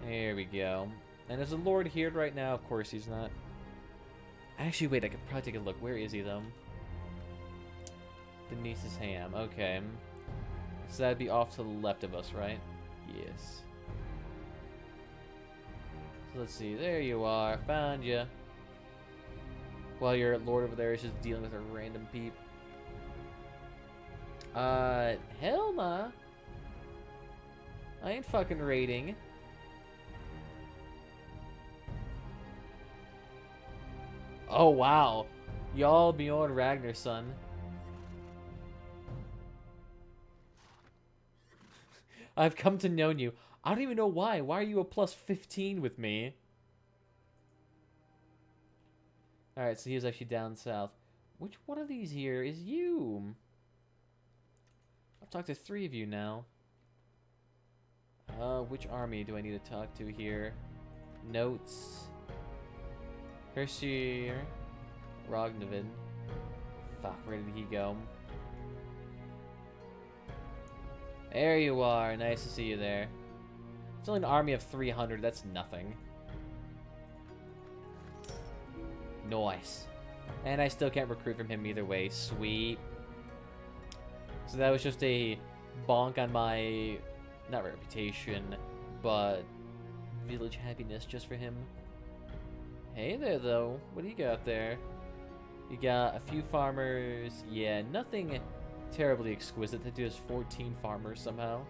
There we go. And is the Lord here right now? Of course he's not. Actually, wait, I could probably take a look. Where is he, though? Denise's ham. Okay. So that'd be off to the left of us, right? Yes. So let's see. There you are. Found you. While your Lord over there is just dealing with a random peep. Hell nah. I ain't fucking raiding. Oh, wow. Y'all beyond Ragnar, son. I've come to know you. I don't even know why. Why are you a +15 with me? Alright, so he was actually down south. Which one of these here is you? I've talked to 3 of you now. Which army do I need to talk to here? Notes. Hershir. Rognavid. Fuck, where did he go? There you are. Nice to see you there. It's only an army of 300. That's nothing. Nice. And I still can't recruit from him either way. Sweet. So that was just a bonk on my, not reputation, but village happiness just for him. Hey there, though. What do you got there? You got a few farmers. Yeah, nothing terribly exquisite. That does 14 farmers somehow.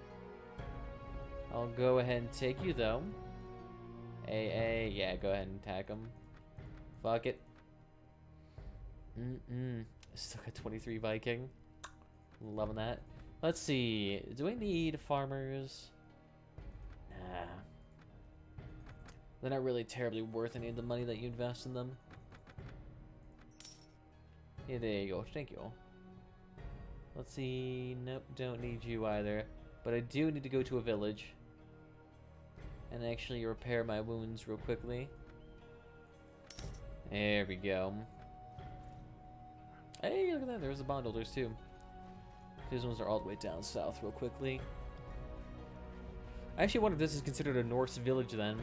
I'll go ahead and take you, though. AA. Yeah, go ahead and attack him. Fuck it. Still got 23 Viking. Loving that. Let's see. Do I need farmers? Nah. They're not really terribly worth any of the money that you invest in them. Yeah, there you go. Thank you. Let's see. Nope, don't need you either. But I do need to go to a village and actually repair my wounds real quickly. There we go. Hey, look at that. There's the bondholders too. These ones are all the way down south real quickly. I actually wonder if this is considered a Norse village then.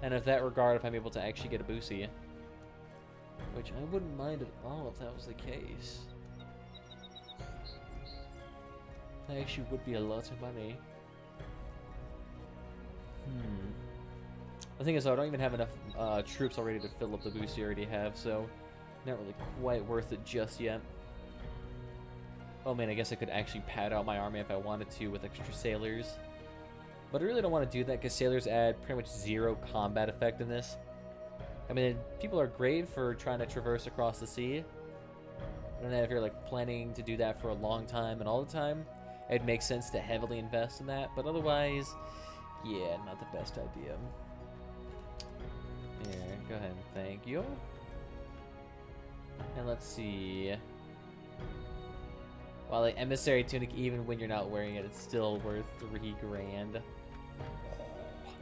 And in that regard, if I'm able to actually get a boosie. Which I wouldn't mind at all if that was the case. That actually would be a lot of money. The thing is, though, I don't even have enough troops already to fill up the boost you already have, so not really quite worth it just yet. Oh man, I guess I could actually pad out my army if I wanted to with extra sailors. But I really don't want to do that because sailors add pretty much 0 combat effectiveness. I mean, people are great for trying to traverse across the sea. I don't know if you're like planning to do that for a long time and all the time. It makes sense to heavily invest in that, but otherwise, yeah, not the best idea. Here, go ahead and thank you. And let's see. While the emissary tunic, even when you're not wearing it, it's still worth 3 grand. Oh,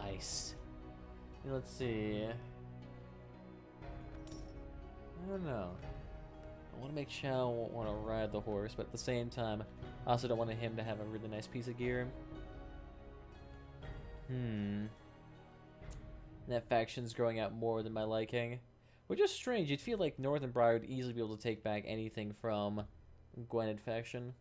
nice. And let's see. I don't know. I want to make Chow won't want to ride the horse, but at the same time, I also don't want him to have a really nice piece of gear. That faction's growing out more than my liking. Which is strange. You'd feel like Northern Briar would easily be able to take back anything from Gwynedd faction.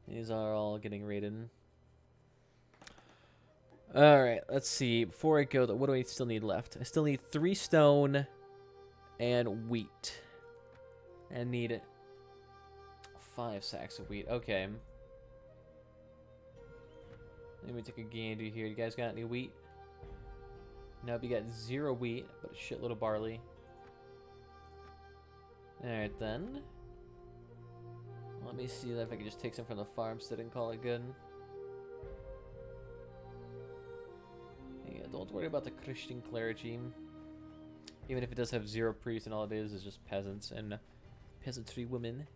These are all getting raided. Alright, let's see. Before I go, what do I still need left? I still need 3 stone and wheat. And I need 5 sacks of wheat. Okay. Let me take a gander here. You guys got any wheat? Nope, you got 0 wheat, but a shitload of barley. Alright then. Let me see if I can just take some from the farmstead and call it good. Yeah, don't worry about the Christian clergy. Even if it does have 0 priests and all it is just peasants and peasantry women.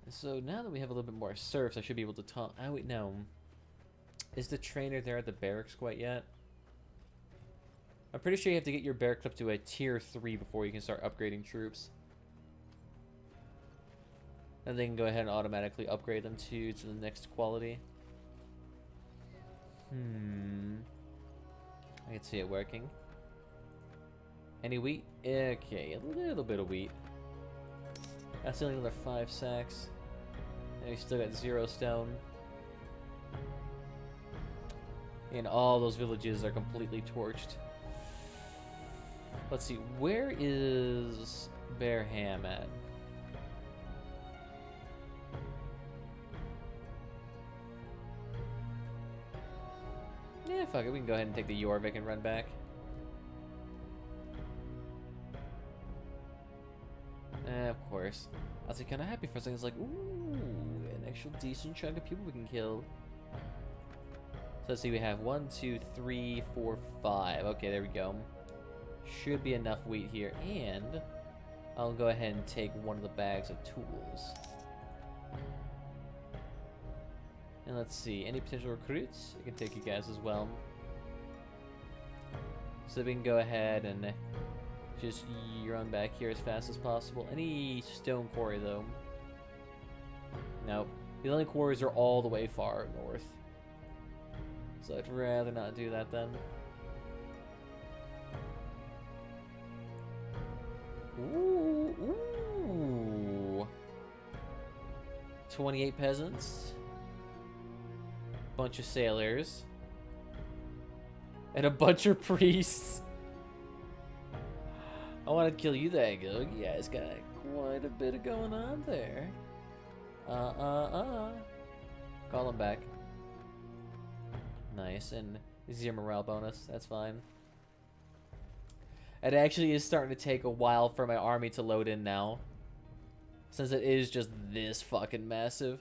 So now that we have a little bit more serfs, I should be able to talk. Oh wait, no. Is the trainer there at the barracks quite yet? I'm pretty sure you have to get your barracks up to a tier 3 before you can start upgrading troops. And they can go ahead and automatically upgrade them to the next quality. I can see it working. Any wheat? Okay, a little bit of wheat. That's only another 5 sacks. And we still got 0 stone. And all those villages are completely torched. Let's see, where is Bearham at? Yeah, fuck it, we can go ahead and take the Jorvik and run back. Of course. I was kind of happy for a second. It's like, ooh, an actual decent chunk of people we can kill. So let's see, we have 1, 2, 3, 4, 5. Okay, there we go. Should be enough wheat here. And I'll go ahead and take one of the bags of tools. And let's see, any potential recruits? I can take you guys as well. So we can go ahead and just run back here as fast as possible. Any stone quarry, though? Nope. The only quarries are all the way far north. So I'd rather not do that then. Ooh, ooh. 28 peasants. Bunch of sailors. And a bunch of priests. I want to kill you there, go. You guys got quite a bit of going on there. Call them back. Nice, and 0 morale bonus. That's fine. It actually is starting to take a while for my army to load in now. Since it is just this fucking massive.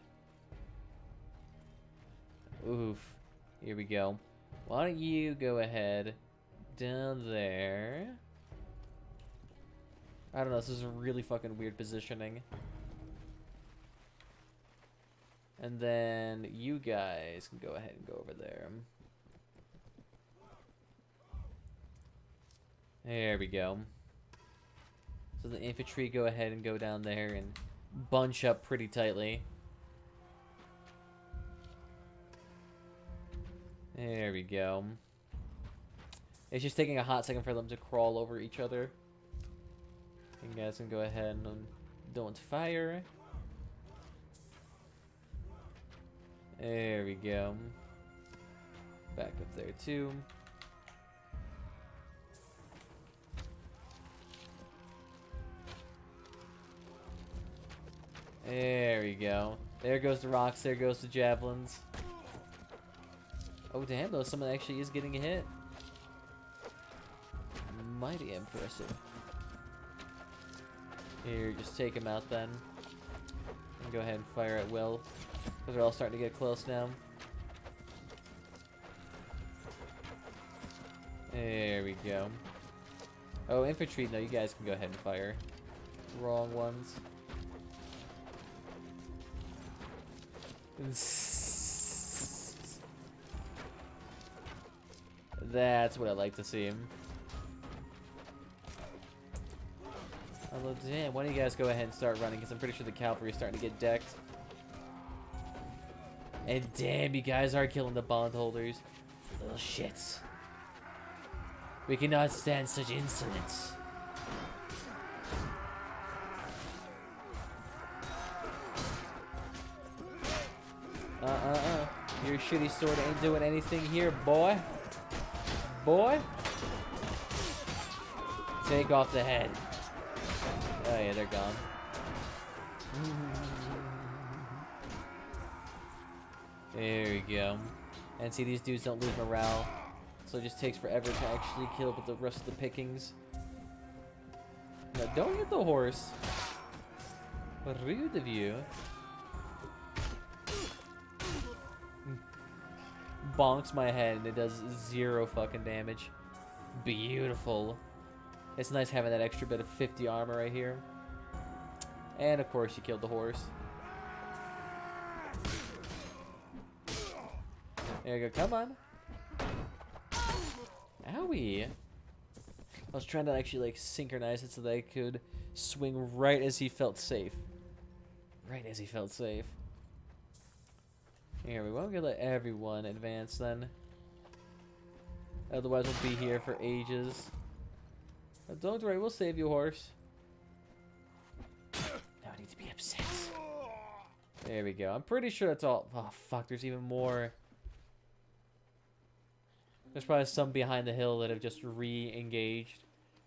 Oof. Here we go. Why don't you go ahead down there. I don't know, this is a really fucking weird positioning. And then you guys can go ahead and go over there. There we go. So the infantry go ahead and go down there and bunch up pretty tightly. There we go. It's just taking a hot second for them to crawl over each other. You guys can go ahead and don't fire. There we go. Back up there too. There we go. There goes the rocks, there goes the javelins. Oh damn, though, someone actually is getting a hit. Mighty impressive. Here, just take him out then. And go ahead and fire at will. Because they're all starting to get close now. There we go. Oh, infantry, no, you guys can go ahead and fire. Wrong ones. That's what I like to see. Although, damn, why don't you guys go ahead and start running? Because I'm pretty sure the cavalry is starting to get decked. And damn, you guys are killing the bondholders. Little shits. We cannot stand such insolence. Your shitty sword ain't doing anything here, boy. Boy. Take off the head. Oh yeah, they're gone. There we go. And see, these dudes don't lose morale, so it just takes forever to actually kill with the rest of the pickings. Now, don't hit the horse. Rude of you. Bonks my head and it does 0 fucking damage. Beautiful. It's nice having that extra bit of 50 armor right here. And of course you killed the horse. There you go, come on. Owie. I was trying to actually like synchronize it so that I could swing right as he felt safe. Right as he felt safe. Here we go. I'm gonna let everyone advance then. Otherwise we'll be here for ages. But don't worry, we'll save you, horse. Now I need to be upset. There we go. I'm pretty sure that's all. Oh fuck, there's even more. There's probably some behind the hill that have just re-engaged.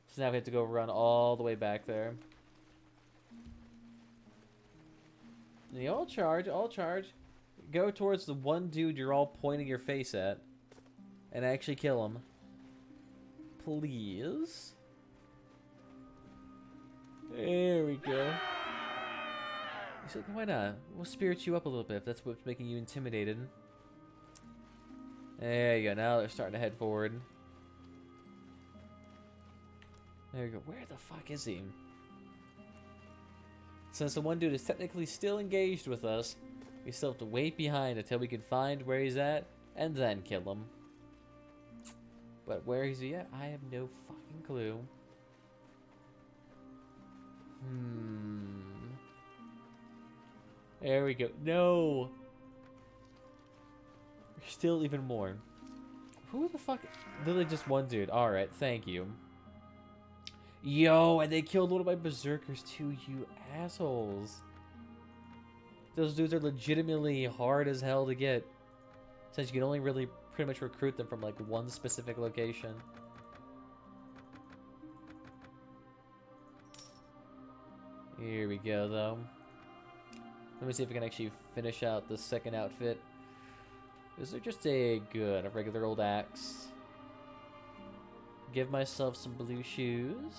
So now we have to go run all the way back there. And all charge, all charge. Go towards the one dude you're all pointing your face at. And actually kill him. Please. There we go. He's like, why not? We'll spirit you up a little bit if that's what's making you intimidated. There you go. Now they're starting to head forward. There you go. Where the fuck is he? Since the one dude is technically still engaged with us, we still have to wait behind until we can find where he's at and then kill him. But where is he at? I have no fucking clue. There we go. No! There's still even more. Who the fuck? Literally just one dude. Alright, thank you. Yo, and they killed one of my berserkers too, you assholes. Those dudes are legitimately hard as hell to get. Since you can only really pretty much recruit them from like one specific location. Here we go though. Let me see if we can actually finish out the second outfit. Is there just a regular old axe? Give myself some blue shoes.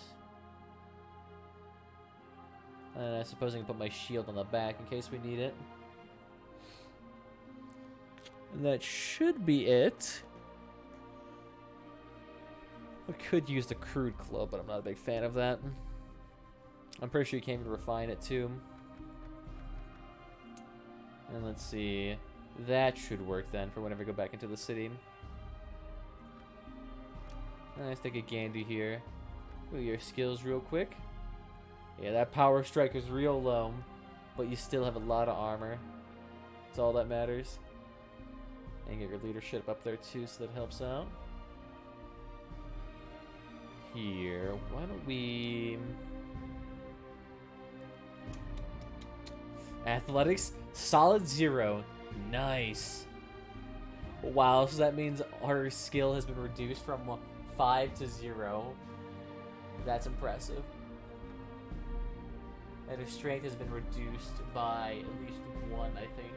And I suppose I can put my shield on the back in case we need it. And that should be it. I could use the crude club, but I'm not a big fan of that. I'm pretty sure you can't even refine it too. And let's see. That should work then for whenever I go back into the city. Let's take a Gandhi here. Look at your skills real quick. Yeah, that power strike is real low, but you still have a lot of armor. That's all that matters. And get your leadership up there too, so that helps out. Here, why don't we... Athletics, solid 0. Nice. Wow, so that means our skill has been reduced from 5 to 0. That's impressive. And her strength has been reduced by at least 1, I think.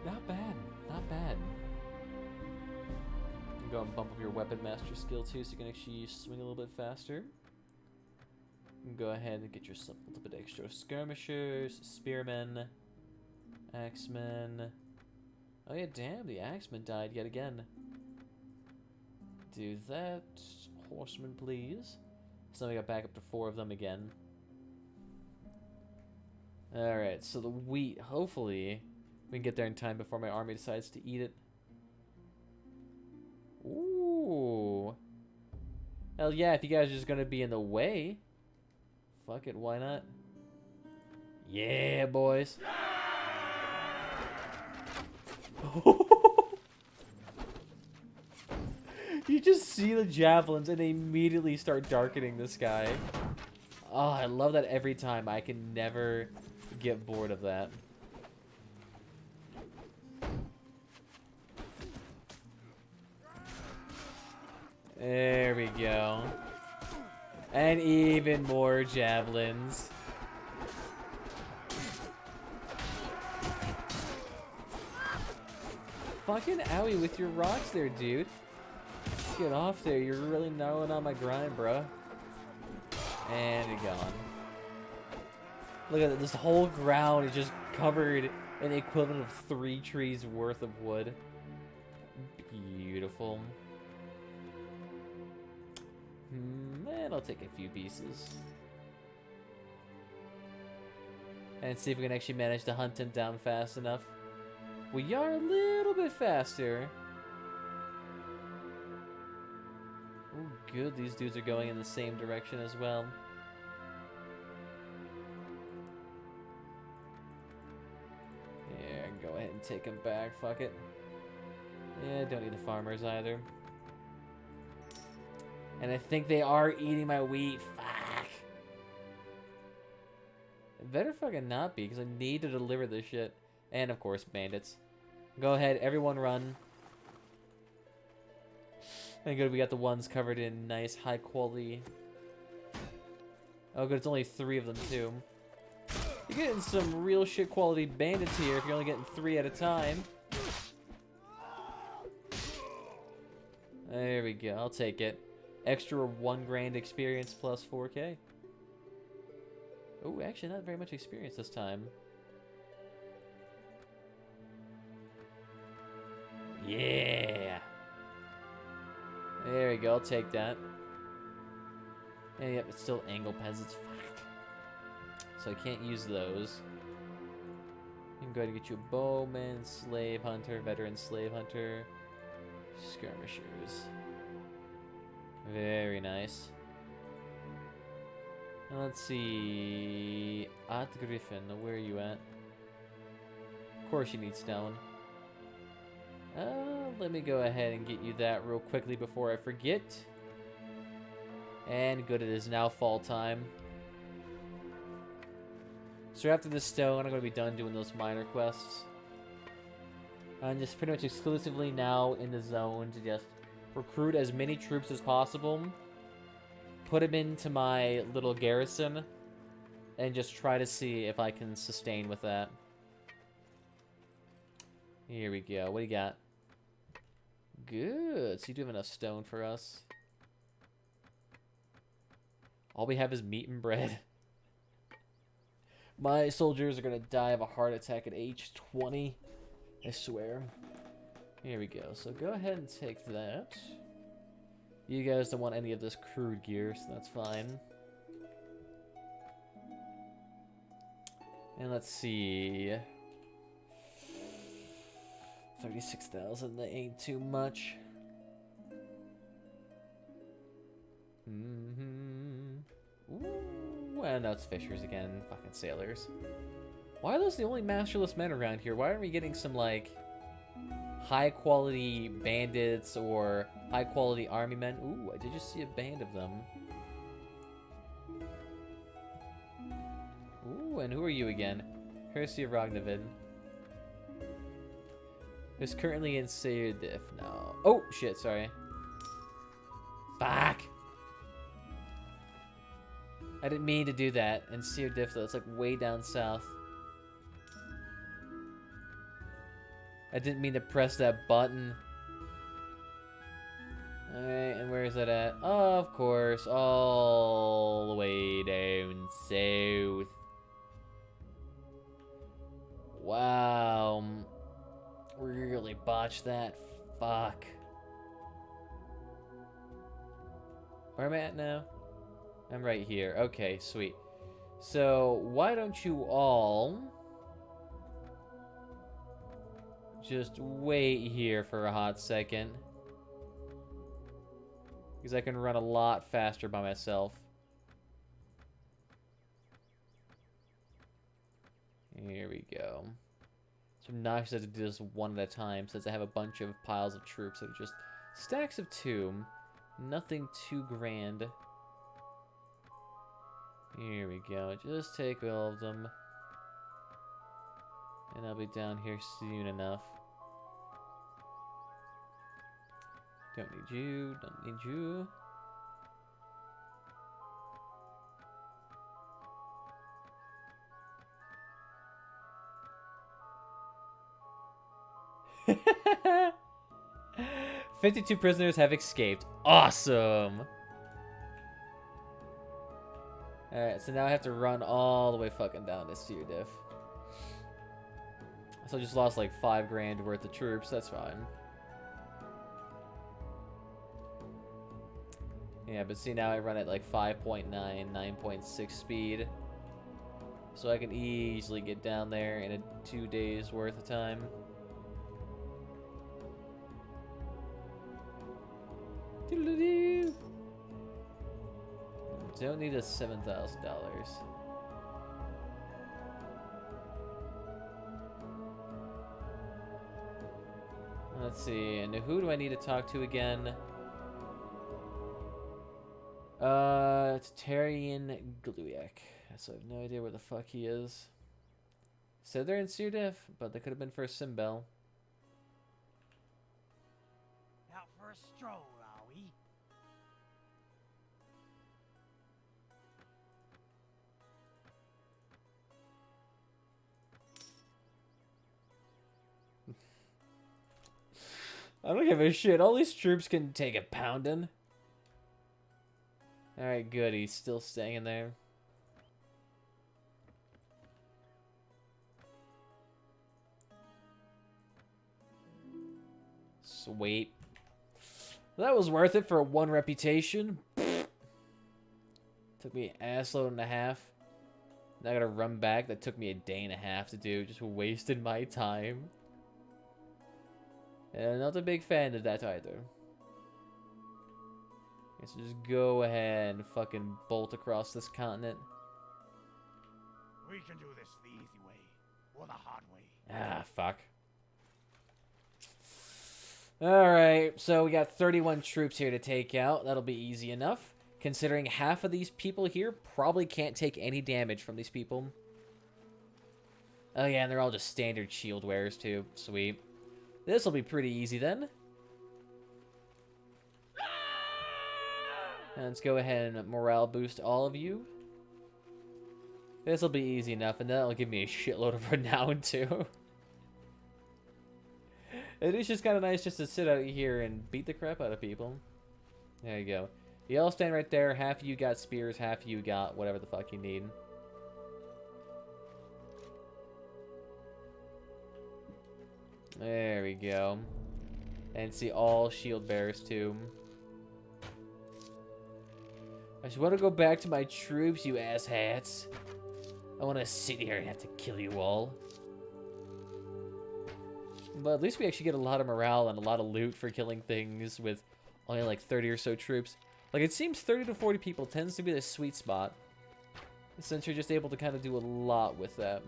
Not bad, not bad. Go and bump up your weapon master skill too, so you can actually swing a little bit faster. Go ahead and get yourself a little bit extra skirmishers, spearmen, axemen. Oh yeah, damn, the axeman died yet again. Do that. Horsemen, please. So we got back up to 4 of them again. Alright, so the wheat, hopefully we can get there in time before my army decides to eat it. Ooh. Hell yeah, if you guys are just gonna be in the way. Fuck it, why not? Yeah, boys. You just see the javelins and they immediately start darkening the sky. Oh, I love that every time. I can never get bored of that. There we go. And even more javelins. Fucking owie with your rocks there, dude. Get off there. You're really gnarling on my grind, bro. And you're gone. Look at that. This whole ground is just covered in the equivalent of 3 trees worth of wood. Beautiful. And I'll take a few pieces. And see if we can actually manage to hunt him down fast enough. We are a little bit faster. Oh, good. These dudes are going in the same direction as well. Yeah, go ahead and take him back. Fuck it. Yeah, don't need the farmers either. And I think they are eating my wheat. Fuck. It better fucking not be, because I need to deliver this shit. And, of course, bandits. Go ahead, everyone run. And good, we got the ones covered in nice, high quality. Oh, good, it's only 3 of them, too. You're getting some real shit quality bandits here if you're only getting 3 at a time. There we go, I'll take it. Extra 1 grand experience plus 4K. Oh, actually not very much experience this time. Yeah! There we go, I'll take that. And yep, it's still angle peasants. Fuck. So I can't use those. I'm going to get you a bowman, slave hunter, veteran slave hunter, skirmishers. Very nice. Now let's see. At Griffin, where are you at? Of course you need stone. Let me go ahead and get you that real quickly before I forget. And good, it is now fall time. So after this stone, I'm going to be done doing those minor quests. I'm just pretty much exclusively now in the zone to just recruit as many troops as possible, put them into my little garrison, and just try to see if I can sustain with that. Here we go. What do you got? Good. So you do have enough stone for us. All we have is meat and bread. My soldiers are going to die of a heart attack at age 20. I swear. Here we go. So go ahead and take that. You guys don't want any of this crude gear, so that's fine. And let's see. 36,000, that ain't too much. Ooh, and now it's fishers again. Fucking sailors. Why are those the only masterless men around here? Why aren't we getting some, like, high-quality bandits or high-quality army men? Ooh, I did just see a band of them. Ooh, and who are you again? Hersey of Ragnavid. Who's currently in Seudif now. Oh, shit, sorry. Fuck! I didn't mean to do that. And Seudif, though, it's like way down south. I didn't mean to press that button. Alright, and where is that at? Oh, of course, all the way down south. Wow. Really botched that. Fuck. Where am I at now? I'm right here. Okay, sweet. So, why don't you all just wait here for a hot second? Because I can run a lot faster by myself. Here we go. So obnoxious I have to do this one at a time since I have a bunch of piles of troops that are just stacks of 2. Nothing too grand. Here we go. Just take all of them. And I'll be down here soon enough. Don't need you. Don't need you. 52 prisoners have escaped. Awesome. Alright, so now I have to run all the way fucking down to Seardiff. So I just lost like 5 grand worth of troops. That's fine. Yeah, but see, now I run at like 5.9, 9.6 speed. So I can easily get down there in 2 days worth of time. Doodle-doo. Don't need a $7,000. Let's see, and who do I need to talk to again? It's Tarian Gluyak. So I have no idea where the fuck he is. Said they're in Seardiff, but they could have been for a Simbel. Out for a stroll, are we? I don't give a shit. All these troops can take a pounding. Alright, good. He's still staying in there. Sweet. That was worth it for 1 reputation. Took me an assload and a half. Now I gotta run back. That took me a day and a half to do. Just wasted my time. And not a big fan of that either. Let's just go ahead and fucking bolt across this continent. We can do this the easy way, or the hard way. Ah, fuck. Alright, so we got 31 troops here to take out. That'll be easy enough. Considering half of these people here probably can't take any damage from these people. Oh yeah, and they're all just standard shield wearers too. Sweet. This will be pretty easy then. And let's go ahead and morale boost all of you. This will be easy enough, and that'll give me a shitload of renown too. It is just kind of nice just to sit out here and beat the crap out of people. There you go. You all stand right there. Half of you got spears, half of you got whatever the fuck you need. There we go. And see all shield bearers too. I just want to go back to my troops, you asshats. I want to sit here and have to kill you all. But at least we actually get a lot of morale and a lot of loot for killing things with only like 30 or so troops. Like, it seems 30 to 40 people tends to be the sweet spot, since you're just able to kind of do a lot with that.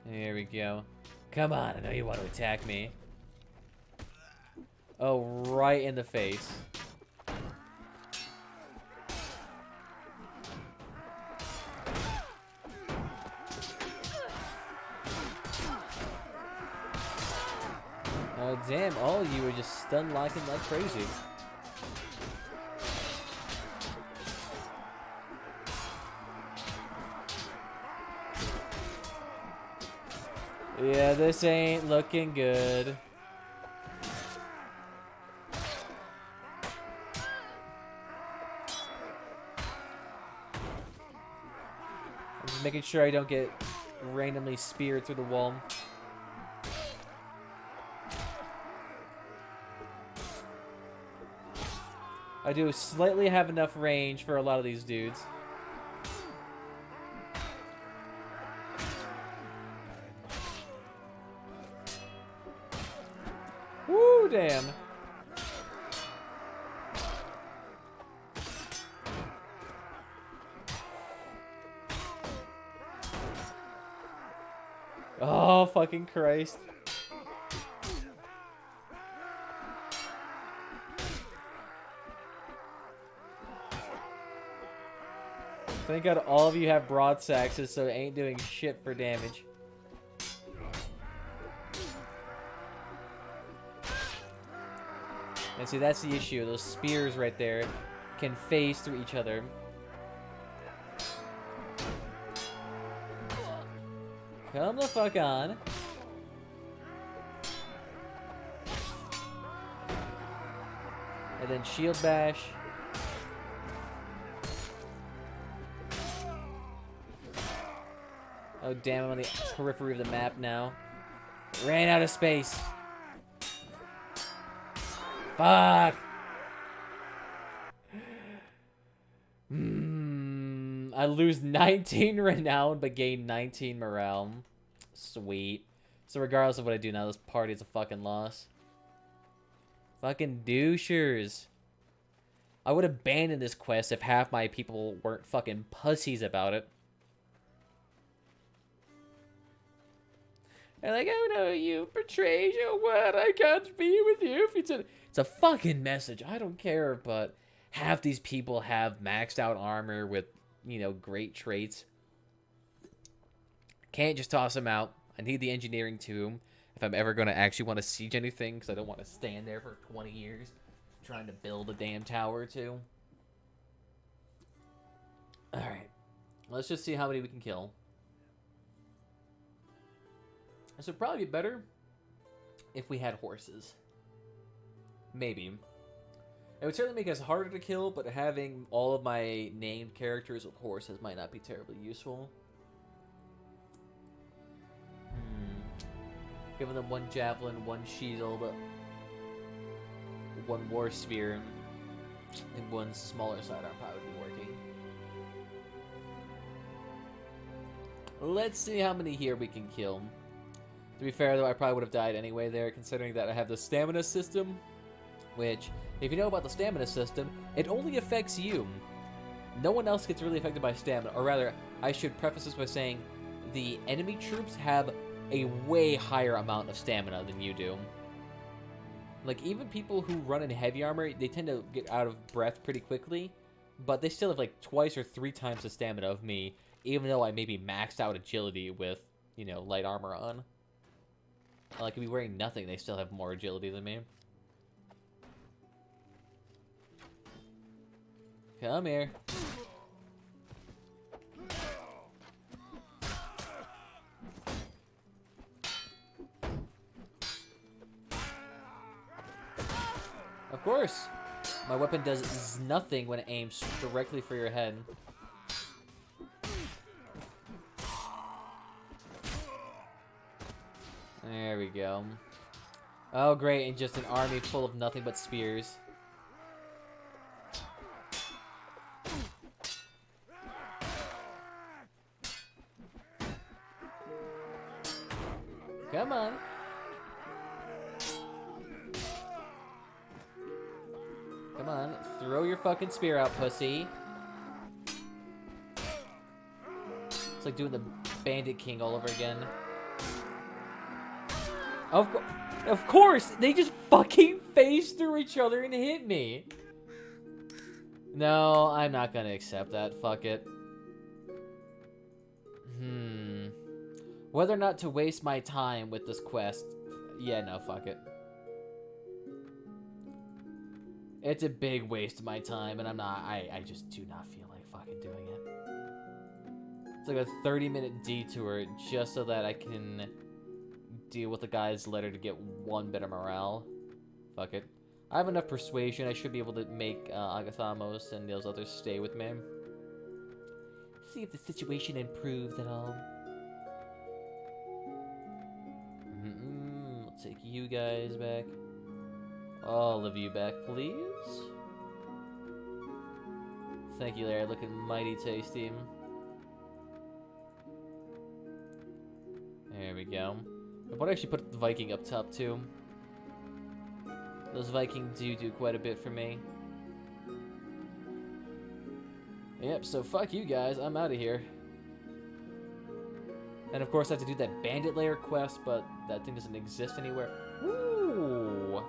There we go. Come on, I know you want to attack me. Oh, right in the face. Oh, damn, all of you are just stun locking like crazy. Yeah, this ain't looking good. I'm just making sure I don't get randomly speared through the wall. I do slightly have enough range for a lot of these dudes. Woo, damn. Oh, fucking Christ. Thank God all of you have broad axes, so it ain't doing shit for damage. And see, that's the issue. Those spears right there can phase through each other. Come the fuck on. And then shield bash. Oh damn, I'm on the periphery of the map now. Ran out of space. Fuck. I lose 19 renown but gain 19 morale. Sweet. So regardless of what I do now, this party is a fucking loss. Fucking douchers. I would abandon this quest if half my people weren't fucking pussies about it. And like, oh no, you betrayed your word. I can't be with you. It's a fucking message. I don't care, but half these people have maxed out armor with, you know, great traits. Can't just toss them out. I need the engineering tomb if I'm ever going to actually want to siege anything, because I don't want to stand there for 20 years trying to build a damn tower too. Alright. Let's just see how many we can kill. This would probably be better if we had horses. Maybe. It would certainly make us harder to kill, but having all of my named characters with horses might not be terribly useful. Giving them one javelin, one shield, one war spear, and one smaller sidearm probably would be working. Let's see how many here we can kill. To be fair, though, I probably would have died anyway there, considering that I have the stamina system, which, if you know about the stamina system, it only affects you. No one else gets really affected by stamina, or rather, I should preface this by saying the enemy troops have a way higher amount of stamina than you do. Like, even people who run in heavy armor, they tend to get out of breath pretty quickly, but they still have like twice or 3 times the stamina of me, even though I maybe maxed out agility with, you know, light armor on. Like, if you're wearing nothing, they still have more agility than me. Come here. Of course. My weapon does nothing when it aims directly for your head. There we go. Oh, great, and just an army full of nothing but spears. Come on. Come on, throw your fucking spear out, pussy. It's like doing the Bandit King all over again. Of course! They just fucking phased through each other and hit me! No, I'm not gonna accept that. Fuck it. Whether or not to waste my time with this quest... Yeah, no, fuck it. It's a big waste of my time, and I'm not... I just do not feel like fucking doing it. It's like a 30-minute detour just so that I can deal with the guy's letter to get 1 bit of morale. Fuck it. I have enough persuasion. I should be able to make Agathamos and those others stay with me. See if the situation improves at all. I'll take you guys back. All of you back, please. Thank you, Larry. Looking mighty tasty. There we go. I want to actually put the Viking up top, too. Those Vikings do quite a bit for me. Yep, so fuck you guys. I'm out of here. And of course I have to do that Bandit Lair quest, but that thing doesn't exist anywhere. Ooh.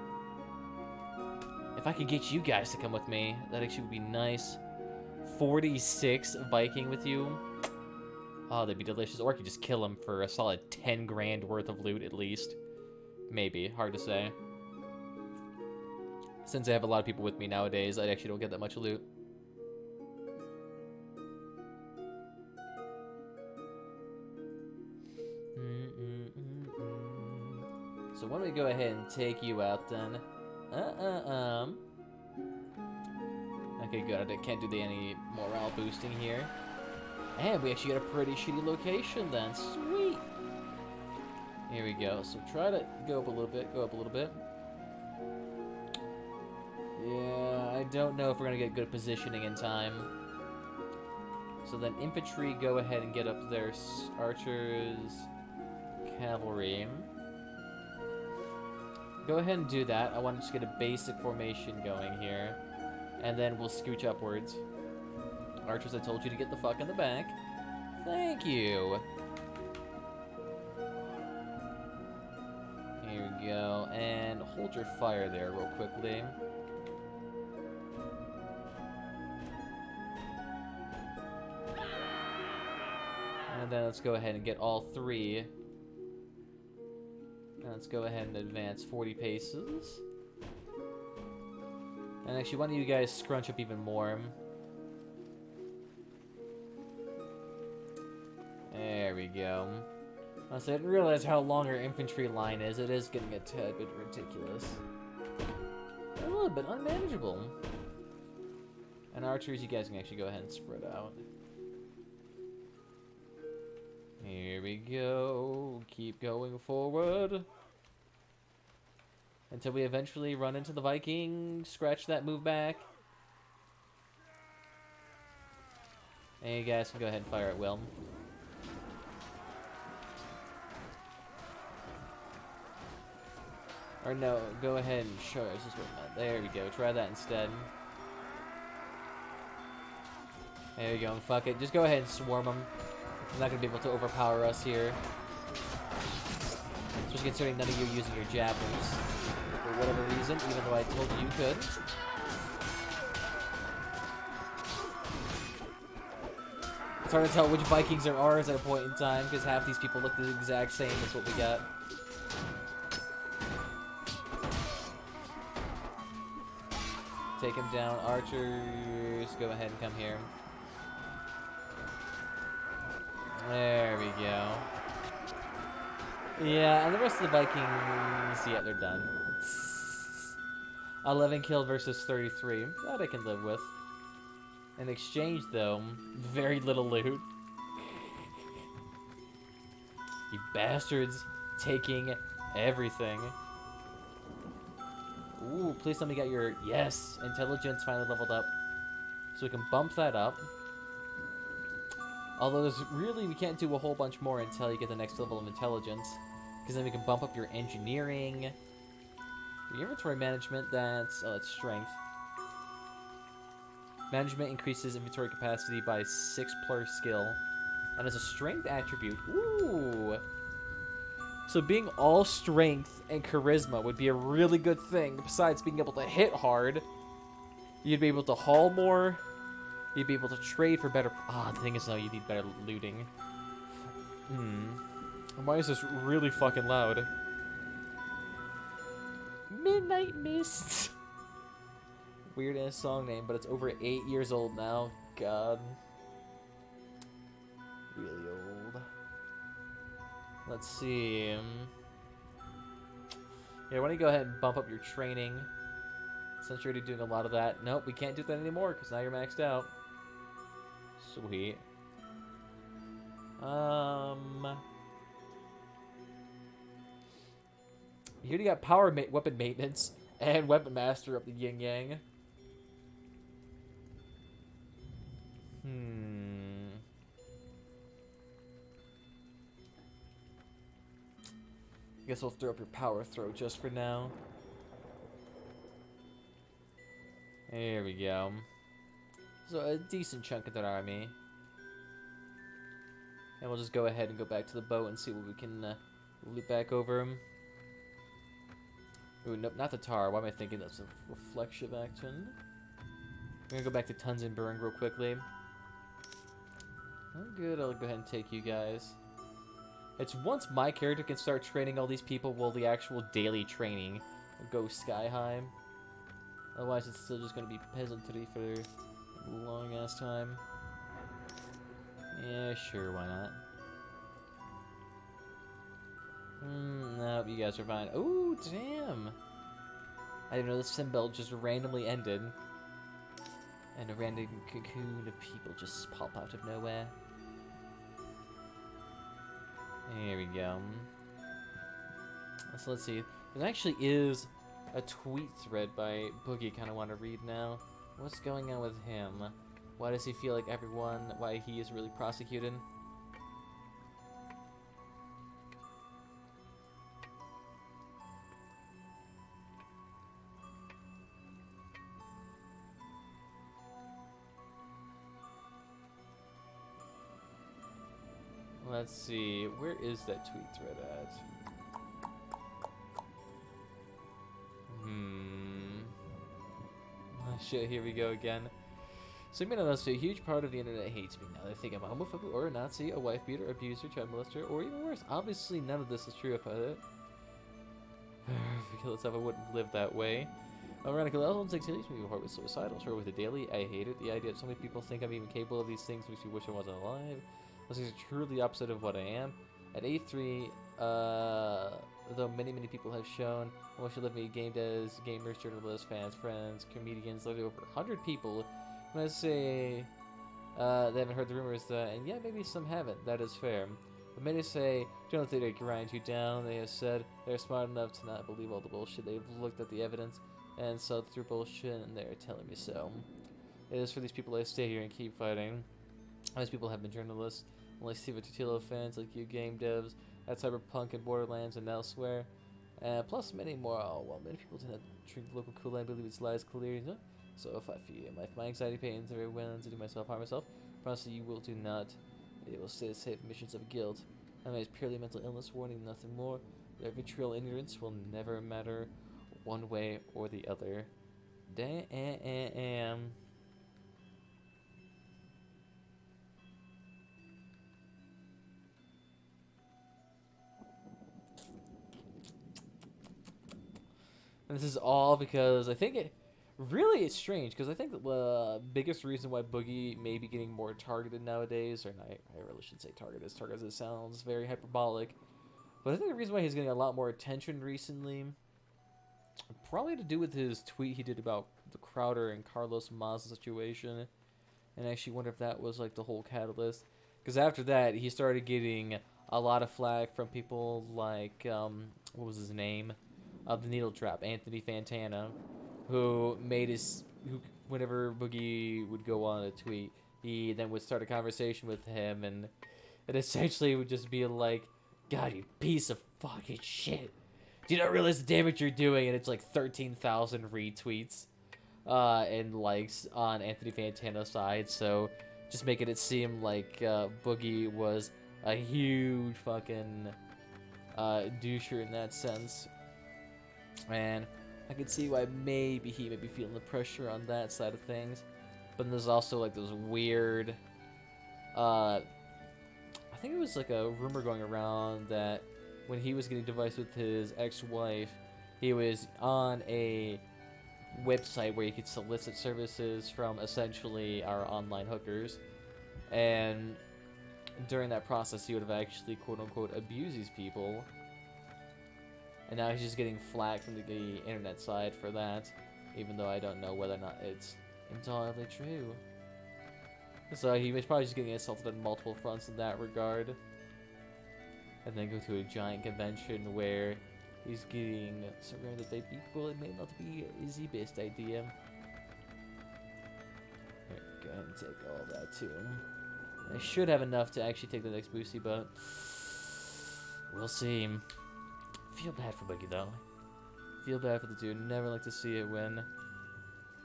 If I could get you guys to come with me, that actually would be nice. 46 Viking with you. Oh, that'd be delicious. Or I could just kill him for a solid 10 grand worth of loot at least. Maybe. Hard to say. Since I have a lot of people with me nowadays, I actually don't get that much loot. So why don't we go ahead and take you out then? Okay, good. I can't do any morale boosting here. And we actually got a pretty shitty location then. Sweet! Here we go. So try to go up a little bit. Go up a little bit. Yeah, I don't know if we're going to get good positioning in time. So then infantry, go ahead and get up there. Archers, cavalry. Go ahead and do that. I want to just get a basic formation going here. And then we'll scooch upwards. Archers, I told you to get the fuck in the back. Thank you. Here we go. And hold your fire there real quickly. And then let's go ahead and get all three. And let's go ahead and advance 40 paces. And actually, why don't you guys scrunch up even more? There we go. I didn't realize how long our infantry line is. It is getting a tad bit ridiculous. A little bit unmanageable. And archers, you guys can actually go ahead and spread out. Here we go. Keep going forward. Until we eventually run into the Vikings. Scratch that, move back. And you guys can go ahead and fire at will. Or no, go ahead and charge. There we go. Try that instead. There we go. Fuck it. Just go ahead and swarm them. He's not going to be able to overpower us here. Especially considering none of you are using your javelins. For whatever reason, even though I told you you could. It's hard to tell which Vikings are ours at a point in time, because half these people look the exact same as what we got. Take him down. Archers, go ahead and come here. There we go. Yeah, and the rest of the Vikings, yeah, they're done. 11 killed versus 33. That I can live with. In exchange, though, very little loot. You bastards taking everything. Ooh, please tell me you got your... Yes! Intelligence finally leveled up. So we can bump that up. Although there's really, we can't do a whole bunch more until you get the next level of intelligence. Because then we can bump up your engineering. Your inventory management, that's strength. Management increases inventory capacity by 6 per skill. And as a strength attribute, ooh! So being all strength and charisma would be a really good thing. Besides being able to hit hard, you'd be able to haul more. You'd be able to trade for better... the thing is, though, you need better looting. Why is this really fucking loud? Midnight Mist. Weird-ass song name, but it's over 8 years old now. God. Really old. Let's see. Yeah, why don't you go ahead and bump up your training? Since you're already doing a lot of that. Nope, we can't do that anymore, because now you're maxed out. Sweet. You already got power weapon maintenance and weapon master up the yin yang. Guess we'll throw up your power throw just for now. There we go. So a decent chunk of that army. And we'll just go ahead and go back to the boat and see what we can loop back over him. Ooh, nope, not the tar. Why am I thinking that's a reflexive action? We're gonna go back to Tunzenburg real quickly. Oh, good. I'll go ahead and take you guys. It's once my character can start training all these people, will the actual daily training go sky high. Otherwise, it's still just gonna be peasantry for a long ass time. Yeah, sure, why not? Nope, you guys are fine. Ooh, damn. I didn't know the sim belt just randomly ended. And a random cocoon of people just pop out of nowhere. There we go. So let's see. There actually is a tweet thread by Boogie I kind of want to read now. What's going on with him? Why does he feel like why he is really prosecuted? Let's see, where is that tweet thread at? Oh, shit, here we go again. So you may not know, so a huge part of the internet hates me now. They think I'm a homophobe or a Nazi, a wife beater, abuser, child molester, or even worse. Obviously, none of this is true if I did. Kill itself, I wouldn't live that way. Ironically, all takes serious me before I was suicidal. Sure, with the daily, I hate it. The idea that so many people think I'm even capable of these things makes me wish I wasn't alive. This is truly the opposite of what I am. At 83, though many people have shown how much you love me, game devs, gamers, journalists, fans, friends, comedians, literally over 100 people. When I say they haven't heard the rumors, and yeah, maybe some haven't, that is fair. But many say, don't think they grind you down. They have said they're smart enough to not believe all the bullshit. They've looked at the evidence and saw through bullshit, and they're telling me so. It is for these people I stay here and keep fighting. Most people have been journalists, like Steve Totilo fans like you game devs, at Cyberpunk and Borderlands and elsewhere. Plus many more. Oh, well, many people do not drink local Kool-Aid, believe its lies clear. So if I feel my anxiety pains are willing to do harm myself, promise you will do not. It will stay safe missions of guilt. I mean, it's purely mental illness, warning, nothing more. Their vitriol ignorance will never matter one way or the other. Damn. And this is all because I think it's strange, because I think the biggest reason why Boogie may be getting more targeted nowadays, or I really should say targeted, as it sounds very hyperbolic, but I think the reason why he's getting a lot more attention recently, probably to do with his tweet he did about the Crowder and Carlos Mazza situation, and I actually wonder if that was like the whole catalyst, because after that he started getting a lot of flack from people like, what was his name? Of the Needle Trap, Anthony Fantana, who whenever Boogie would go on a tweet, he then would start a conversation with him, and it essentially would just be like, God, you piece of fucking shit. Do you not realize the damage you're doing? And it's like 13,000 retweets and likes on Anthony Fantana's side, so just making it seem like Boogie was a huge fucking doucher in that sense. And I could see why maybe he may be feeling the pressure on that side of things. But there's also like those weird, I think it was like a rumor going around that when he was getting divorced with his ex-wife, he was on a website where you could solicit services from essentially our online hookers. And during that process, he would have actually quote-unquote abused these people. And now he's just getting flack from the internet side for that, even though I don't know whether or not it's entirely true. So he was probably just getting assaulted on multiple fronts in that regard. And then go to a giant convention where he's getting surrounded by people. It may not be the best idea. Here, go ahead and take all that too. I should have enough to actually take the next boosty, but we'll see. Feel bad for Boogie though. Feel bad for the dude. Never like to see it when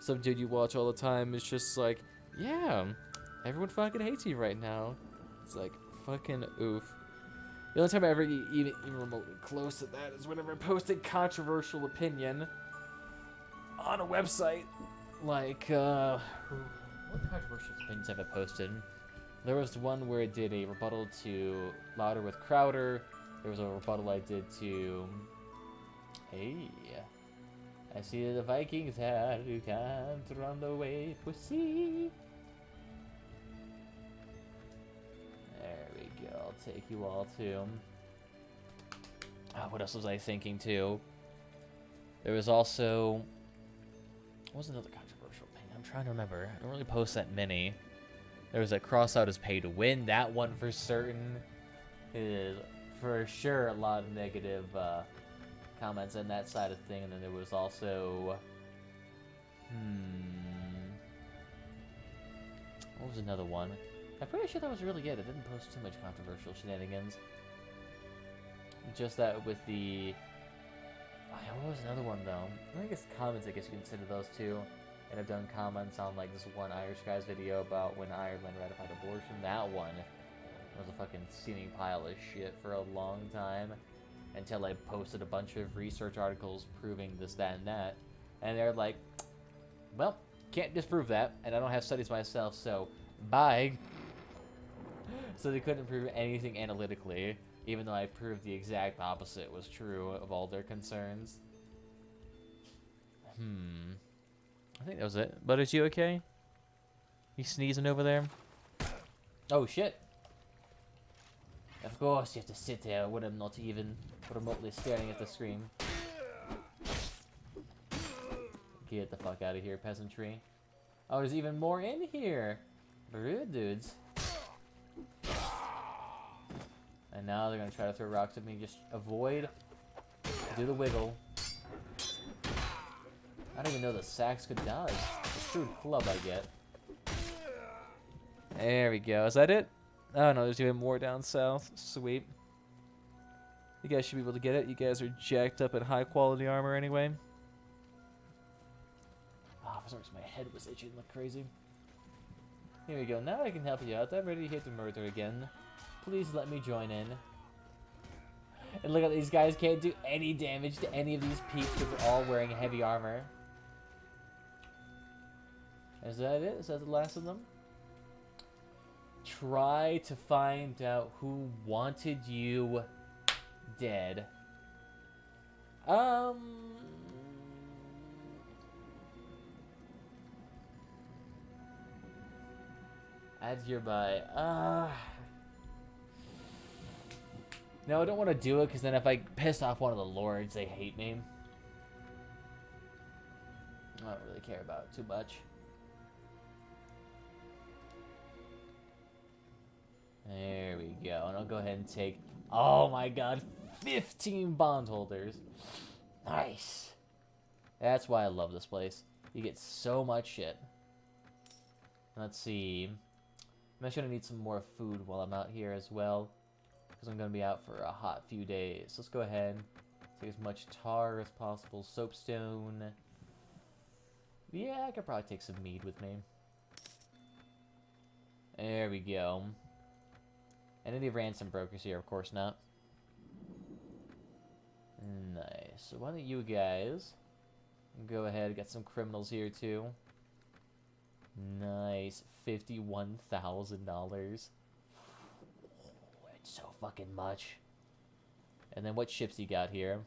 some dude you watch all the time is just like, yeah, everyone fucking hates you right now. It's like, fucking oof. The only time I ever even remotely close to that is whenever I posted controversial opinion on a website. Like, what controversial opinions have I posted? There was one where I did a rebuttal to Louder with Crowder. There was a rebuttal I did to, hey, I see the Vikings had you can't run away, pussy. There we go, I'll take you all to What else was I thinking too? There was also... What was another controversial thing? I'm trying to remember. I don't really post that many. There was a cross out as pay to win. That one for certain is for sure a lot of negative comments on that side of thing. And then there was also... What was another one? I'm pretty sure that was really good. It didn't post too much controversial shenanigans. Just that with the... what was another one, though? I guess comments, I guess you can consider those two. And I've done comments on, like, this one Irish guy's video about when Ireland ratified abortion. That one was a fucking steaming pile of shit for a long time. Until I posted a bunch of research articles proving this, that, and that. And they're like, well, can't disprove that. And I don't have studies myself, so bye. So they couldn't prove anything analytically. Even though I proved the exact opposite was true of all their concerns. I think that was it. But is you okay? You sneezing over there? Oh, shit. Of course you have to sit there when I'm not even remotely staring at the screen. Get the fuck out of here, peasantry. Oh, there's even more in here. Rude dudes. And now they're gonna try to throw rocks at me. Just avoid. Do the wiggle. I don't even know the sax could dodge. The shrewd club I get. There we go. Is that it? Oh no, there's even more down south. Sweet. You guys should be able to get it. You guys are jacked up in high quality armor anyway. Oh, for some reason my head was itching like crazy. Here we go. Now I can help you out. I'm ready to hit the murder again. Please let me join in. And look at these guys can't do any damage to any of these peeps because they're all wearing heavy armor. Is that it? Is that the last of them? Try to find out who wanted you dead. Add hereby. No, I don't want to do it because then if I piss off one of the lords, they hate me. I don't really care about it too much. There we go. And I'll go ahead and take, oh my god, 15 bondholders. Nice. That's why I love this place. You get so much shit. Let's see. I'm actually going to need some more food while I'm out here as well. Because I'm going to be out for a hot few days. Let's go ahead. Take as much tar as possible. Soapstone. Yeah, I could probably take some mead with me. There we go. And any ransom brokers here? Of course not. Nice. So why don't you guys go ahead. Got some criminals here too. Nice. $51,000. It's so fucking much. And then what ships you got here?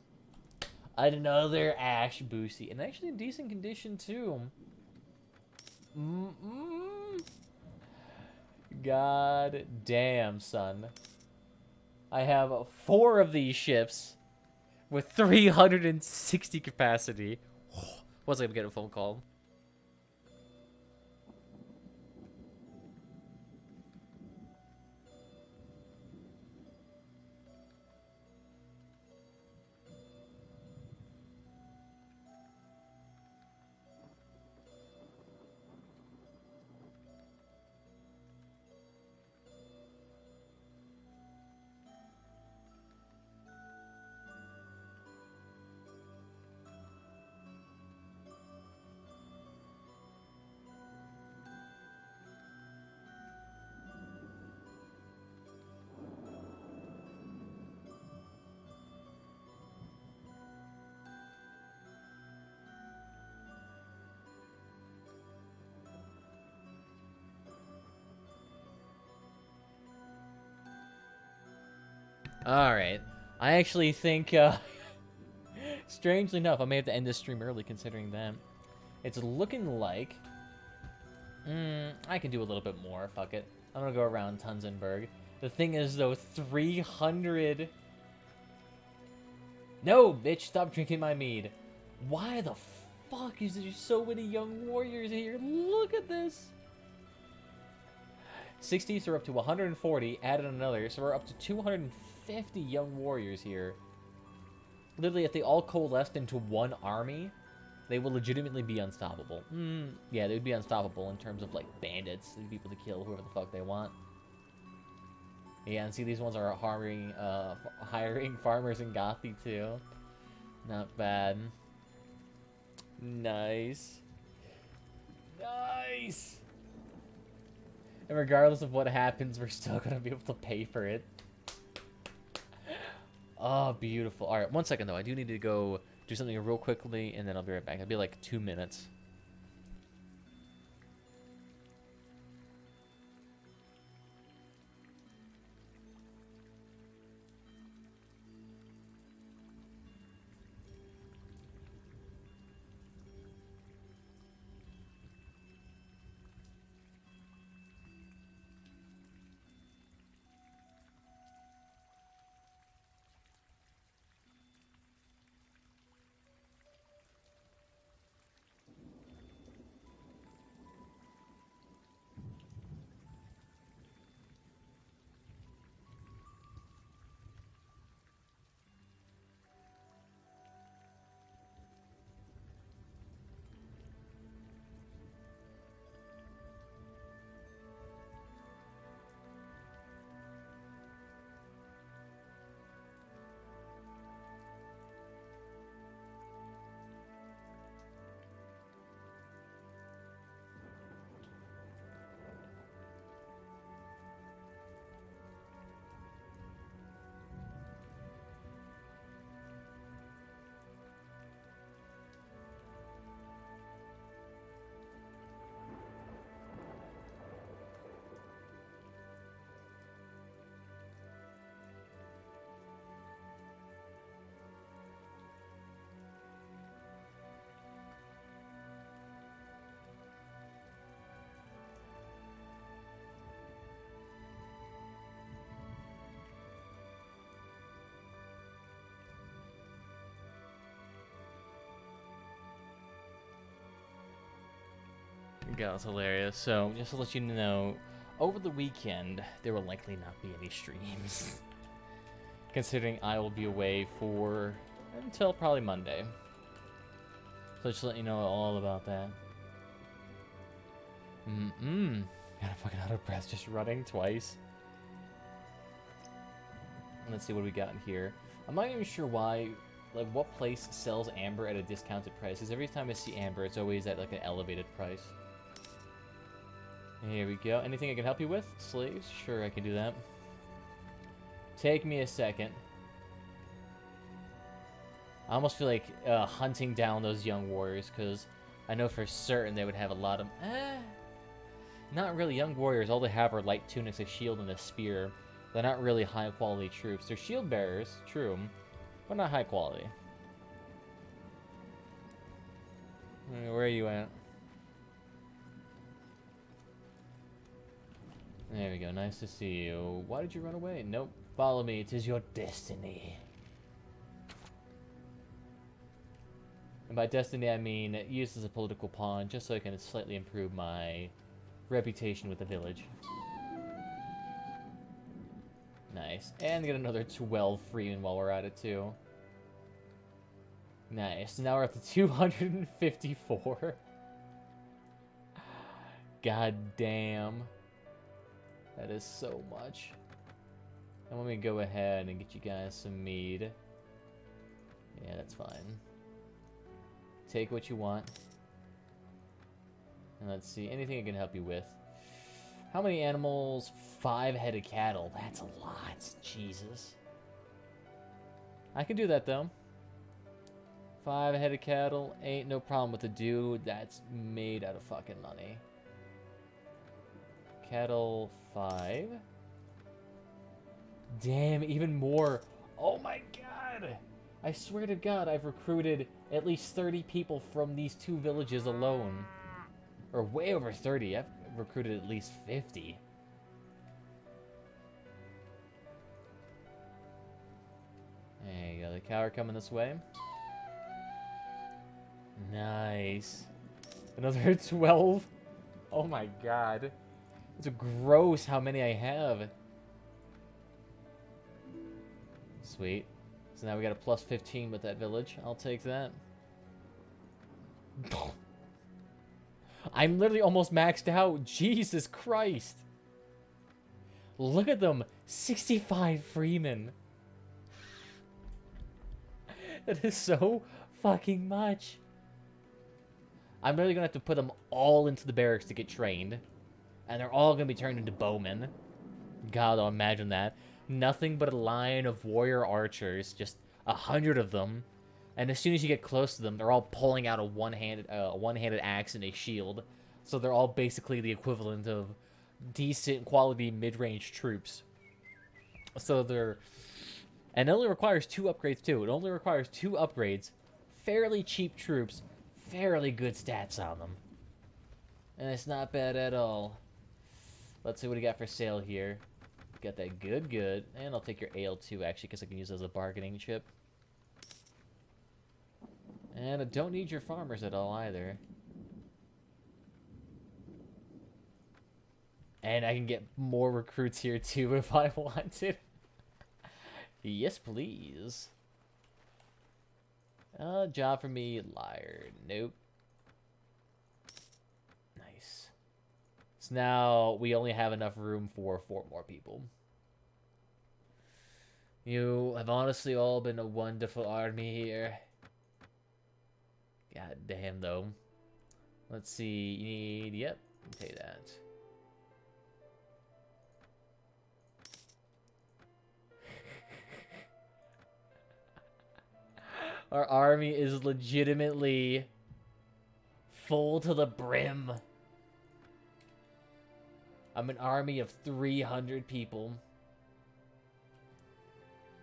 Another Ash Boosie. And actually in decent condition too. God damn, son. I have 4 of these ships with 360 capacity. Wasn't gonna get a phone call. Alright. I actually think, strangely enough, I may have to end this stream early considering that. It's looking like... I can do a little bit more. Fuck it. I'm gonna go around Tunzenberg. The thing is, though, 300... No, bitch, stop drinking my mead. Why the fuck is there so many young warriors here? Look at this. 60, so we're up to 140, added another, so we're up to 250 young warriors here. Literally, if they all coalesced into one army, they will legitimately be unstoppable. Yeah, they would be unstoppable in terms of, like, bandits. They'd be able to kill whoever the fuck they want. Yeah, and see, these ones are hiring farmers in Gothi, too. Not bad. Nice. Nice! And regardless of what happens, we're still gonna be able to pay for it. Oh, beautiful. Alright, 1 second, though. I do need to go do something real quickly, and then I'll be right back. It'll be like 2 minutes. God, that's hilarious. So, just to let you know, over the weekend, there will likely not be any streams. Considering I will be away for until probably Monday. So just to let you know all about that. God, I'm fucking out of breath just running twice. Let's see what we got in here. I'm not even sure why, like, what place sells amber at a discounted price. Because every time I see amber, it's always at, like, an elevated price. Here we go. Anything I can help you with? Slaves? Sure, I can do that. Take me a second. I almost feel like hunting down those young warriors, because I know for certain they would have a lot of... not really young warriors. All they have are light tunics, a shield, and a spear. They're not really high-quality troops. They're shield bearers, true, but not high quality. Where are you at? There we go. Nice to see you. Why did you run away? Nope. Follow me. 'Tis your destiny. And by destiny, I mean used as a political pawn, just so I can slightly improve my reputation with the village. Nice. And get another 12 free while we're at it, too. Nice. Now we're up to 254. God damn. That is so much. And let me go ahead and get you guys some mead. Yeah, that's fine. Take what you want. And let's see, anything I can help you with. How many animals? 5 headed cattle. That's a lot. Jesus. I can do that, though. 5 headed cattle. Ain't no problem with the dude. That's made out of fucking money. Cattle 5. Damn, even more. Oh my god. I swear to God, I've recruited at least 30 people from these 2 villages alone. Or way over 30. I've recruited at least 50. There you go. Another cower coming this way. Nice. Another 12. Oh my god. It's gross how many I have. Sweet. So now we got a plus 15 with that village. I'll take that. I'm literally almost maxed out. Jesus Christ. Look at them. 65 freemen. That is so fucking much. I'm really gonna have to put them all into the barracks to get trained. And they're all gonna be turned into bowmen. God, I'll imagine that. Nothing but a line of warrior archers. Just 100 of them. And as soon as you get close to them, they're all pulling out a one-handed axe and a shield. So they're all basically the equivalent of decent quality mid-range troops. So they're... And it only requires 2 upgrades, too. It only requires 2 upgrades. Fairly cheap troops. Fairly good stats on them. And it's not bad at all. Let's see what we got for sale here. Got that good. And I'll take your ale, too, actually, because I can use it as a bargaining chip. And I don't need your farmers at all, either. And I can get more recruits here, too, if I wanted. Yes, please. Job for me, liar. Nope. Nice. So now we only have enough room for 4 more people. You have honestly all been a wonderful army here. God damn, though. Let's see. You need... Yep. I'll take that. Our army is legitimately full to the brim. I'm an army of 300 people.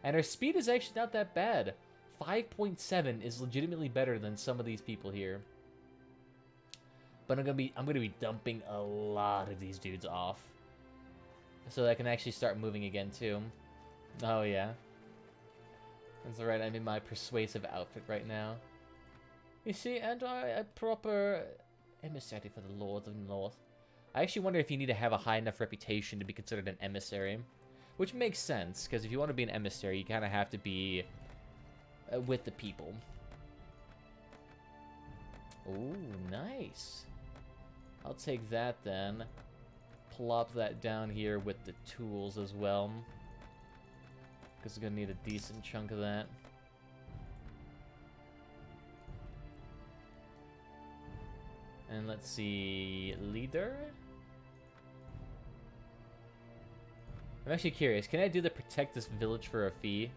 And our speed is actually not that bad. 5.7 is legitimately better than some of these people here. But I'm gonna be dumping a lot of these dudes off. So that I can actually start moving again too. Oh yeah. That's alright, I'm in my persuasive outfit right now. You see, and a proper emissary for the Lords of the North. I actually wonder if you need to have a high enough reputation to be considered an emissary. Which makes sense, because if you want to be an emissary, you kind of have to be with the people. Ooh, nice. I'll take that then. Plop that down here with the tools as well. Because we're going to need a decent chunk of that. And let's see... Leader? I'm actually curious. Can I do the protect this village for a fee?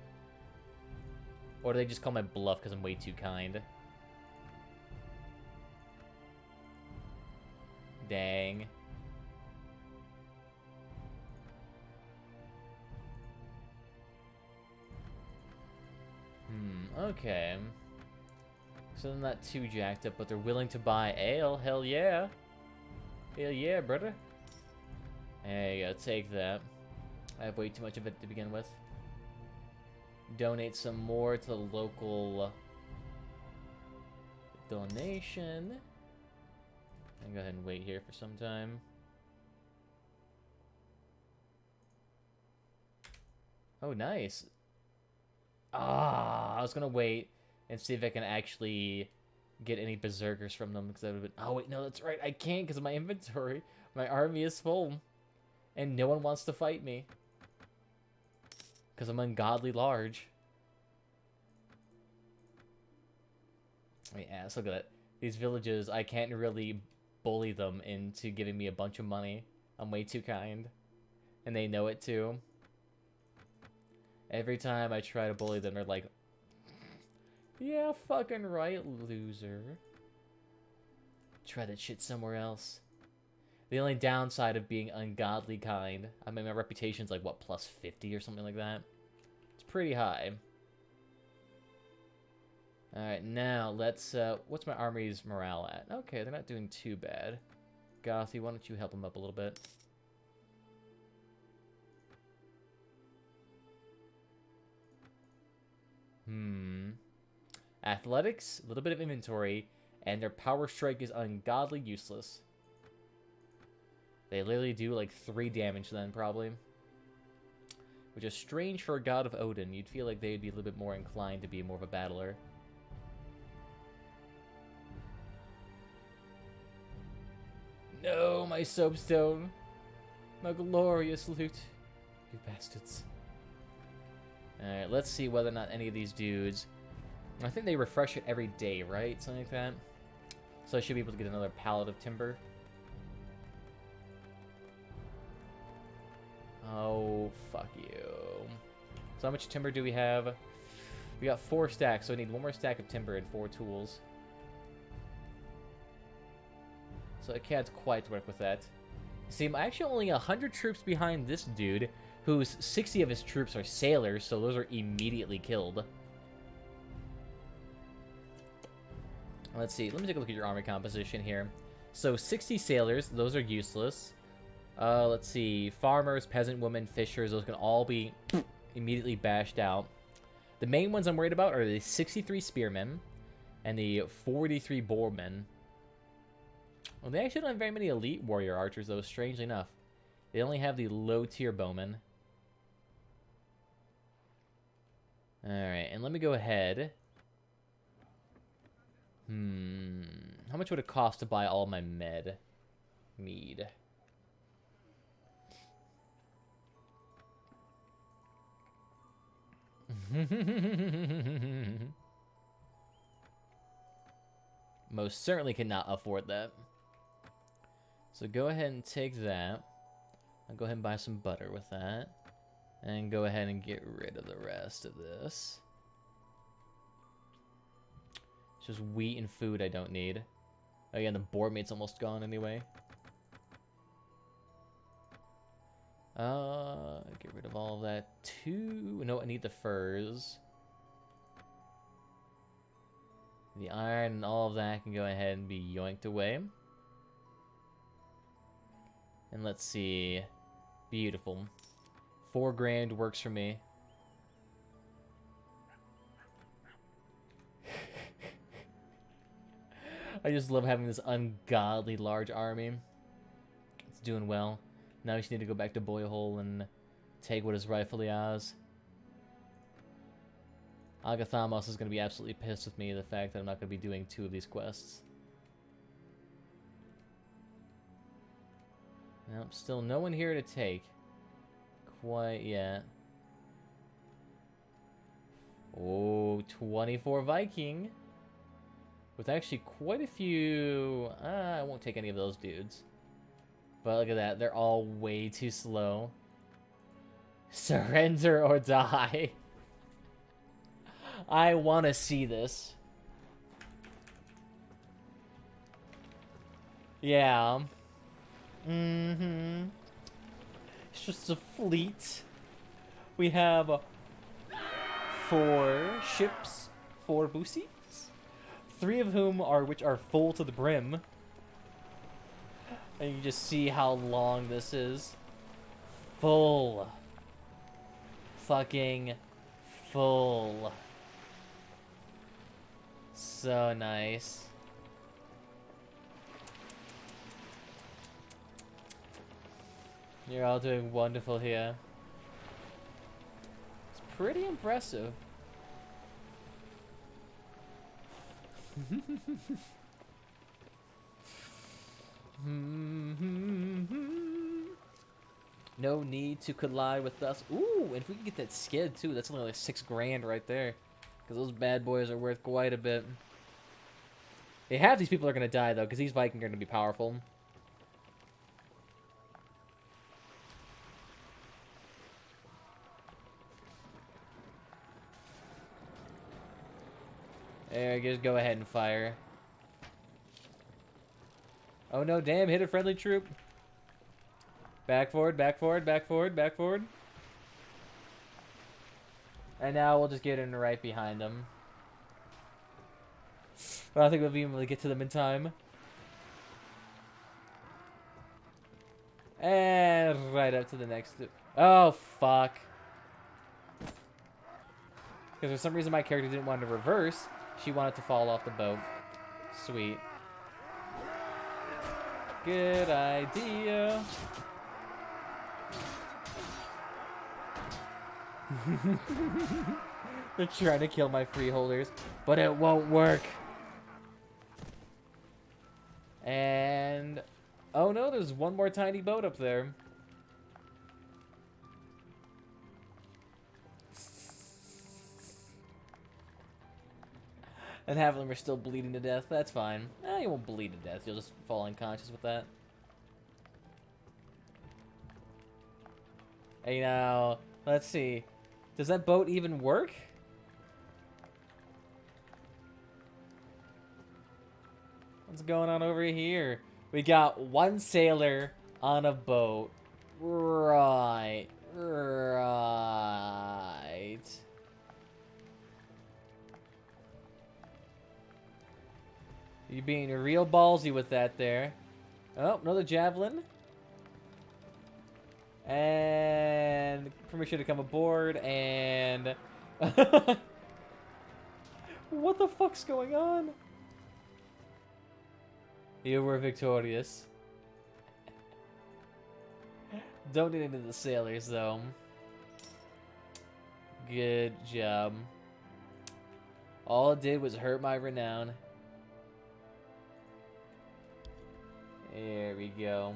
Or do they just call my bluff because I'm way too kind? Dang. Okay. So they're not too jacked up, but they're willing to buy ale. Hell yeah. Hell yeah, brother. There you go, take that. I have way too much of it to begin with. Donate some more to the local donation. And go ahead and wait here for some time. Oh, nice. Ah, I was gonna wait and see if I can actually get any berserkers from them, because that would have been... Oh, wait, no, that's right. I can't because of my inventory. My army is full. And no one wants to fight me. Because I'm ungodly large. Yeah, let's look at it. These villages, I can't really bully them into giving me a bunch of money. I'm way too kind. And they know it too. Every time I try to bully them, they're like, yeah, fucking right, loser. Try that shit somewhere else. The only downside of being ungodly kind, I mean, my reputation's like, what, plus 50 or something like that? It's pretty high. Alright, now let's, what's my army's morale at? Okay, they're not doing too bad. Gothy, why don't you help them up a little bit? Athletics, a little bit of inventory, and their power strike is ungodly useless. They literally do like 3 damage then, probably. Which is strange for a god of Odin. You'd feel like they'd be a little bit more inclined to be more of a battler. No, my soapstone. My glorious loot. You bastards. Alright, let's see whether or not any of these dudes... I think they refresh it every day, right? Something like that. So I should be able to get another pallet of timber. Oh, fuck you. So how much timber do we have? We got 4 stacks, so I need 1 more stack of timber and 4 tools. So I can't quite work with that. See, I'm actually only 100 troops behind this dude, whose 60 of his troops are sailors, so those are immediately killed. Let's see, let me take a look at your army composition here. So 60 sailors, those are useless. Let's see, farmers, peasant women, fishers, those can all be immediately bashed out. The main ones I'm worried about are the 63 spearmen and the 43 boarmen. Well, they actually don't have very many elite warrior archers, though, strangely enough. They only have the low-tier bowmen. Alright, and let me go ahead. How much would it cost to buy all my mead? Most certainly cannot afford that. So go ahead and take that. I'll go ahead and buy some butter with that. And go ahead and get rid of the rest of this. It's just wheat and food I don't need. Oh yeah, and the board meat's almost gone anyway. Get rid of all of that too. No, I need the furs. The iron and all of that can go ahead and be yoinked away. And let's see. Beautiful. 4 grand works for me. I just love having this ungodly large army. It's doing well. Now we just need to go back to Boyhole and take what is rightfully ours. Agathamos is going to be absolutely pissed with me, the fact that I'm not going to be doing 2 of these quests. Nope, still no one here to take. Quite yet. Oh, 24 Viking. With actually quite a few... I won't take any of those dudes. But look at that, they're all way too slow. Surrender or die. I want to see this. Yeah. It's just a fleet. We have 4 ships, 4 boosies, 3 of whom which are full to the brim. And you just see how long this is. Full. Fucking full. So nice. You're all doing wonderful here. It's pretty impressive. No need to collide with us. Ooh, and if we can get that skid too, that's only like 6 grand right there. Because those bad boys are worth quite a bit. Hey, half these people are going to die though, because these Vikings are going to be powerful. There, just go ahead and fire. Oh no, damn, hit a friendly troop. Back forward, back forward, back forward, back forward. And now we'll just get in right behind them. I don't think we'll be able to get to them in time. And right up to the next... Oh, fuck. Because for some reason my character didn't want to reverse. She wanted to fall off the boat. Sweet. Good idea. They're trying to kill my freeholders, but it won't work. And... oh no, there's one more tiny boat up there. And half of them are still bleeding to death. That's fine. You won't bleed to death. You'll just fall unconscious with that. Hey, now, let's see. Does that boat even work? What's going on over here? We got one sailor on a boat. Right. You're being real ballsy with that there. Oh, another javelin. And permission to come aboard, and... what the fuck's going on? You were victorious. Don't get into the sailors, though. Good job. All it did was hurt my renown. There we go.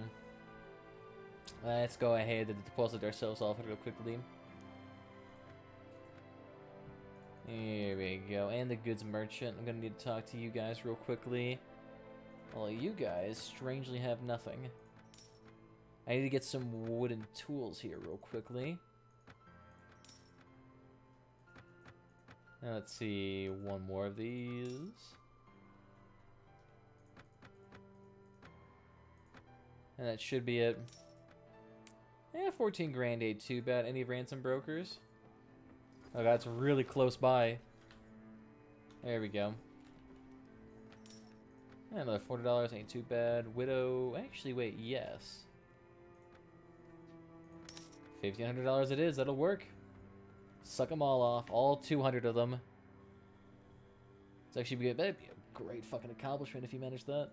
Let's go ahead and deposit ourselves off real quickly. Here we go. And the goods merchant. I'm gonna need to talk to you guys real quickly. Well, you guys strangely have nothing. I need to get some wooden tools here real quickly. Now, let's see. One more of these. And that should be it. Yeah, 14 grand ain't too bad. Any ransom brokers? Oh, that's really close by. There we go. Another $40 ain't too bad. Widow, actually, wait, yes. $1,500 it is. That'll work. Suck them all off. All 200 of them. It's actually that'd be a great fucking accomplishment if you manage that.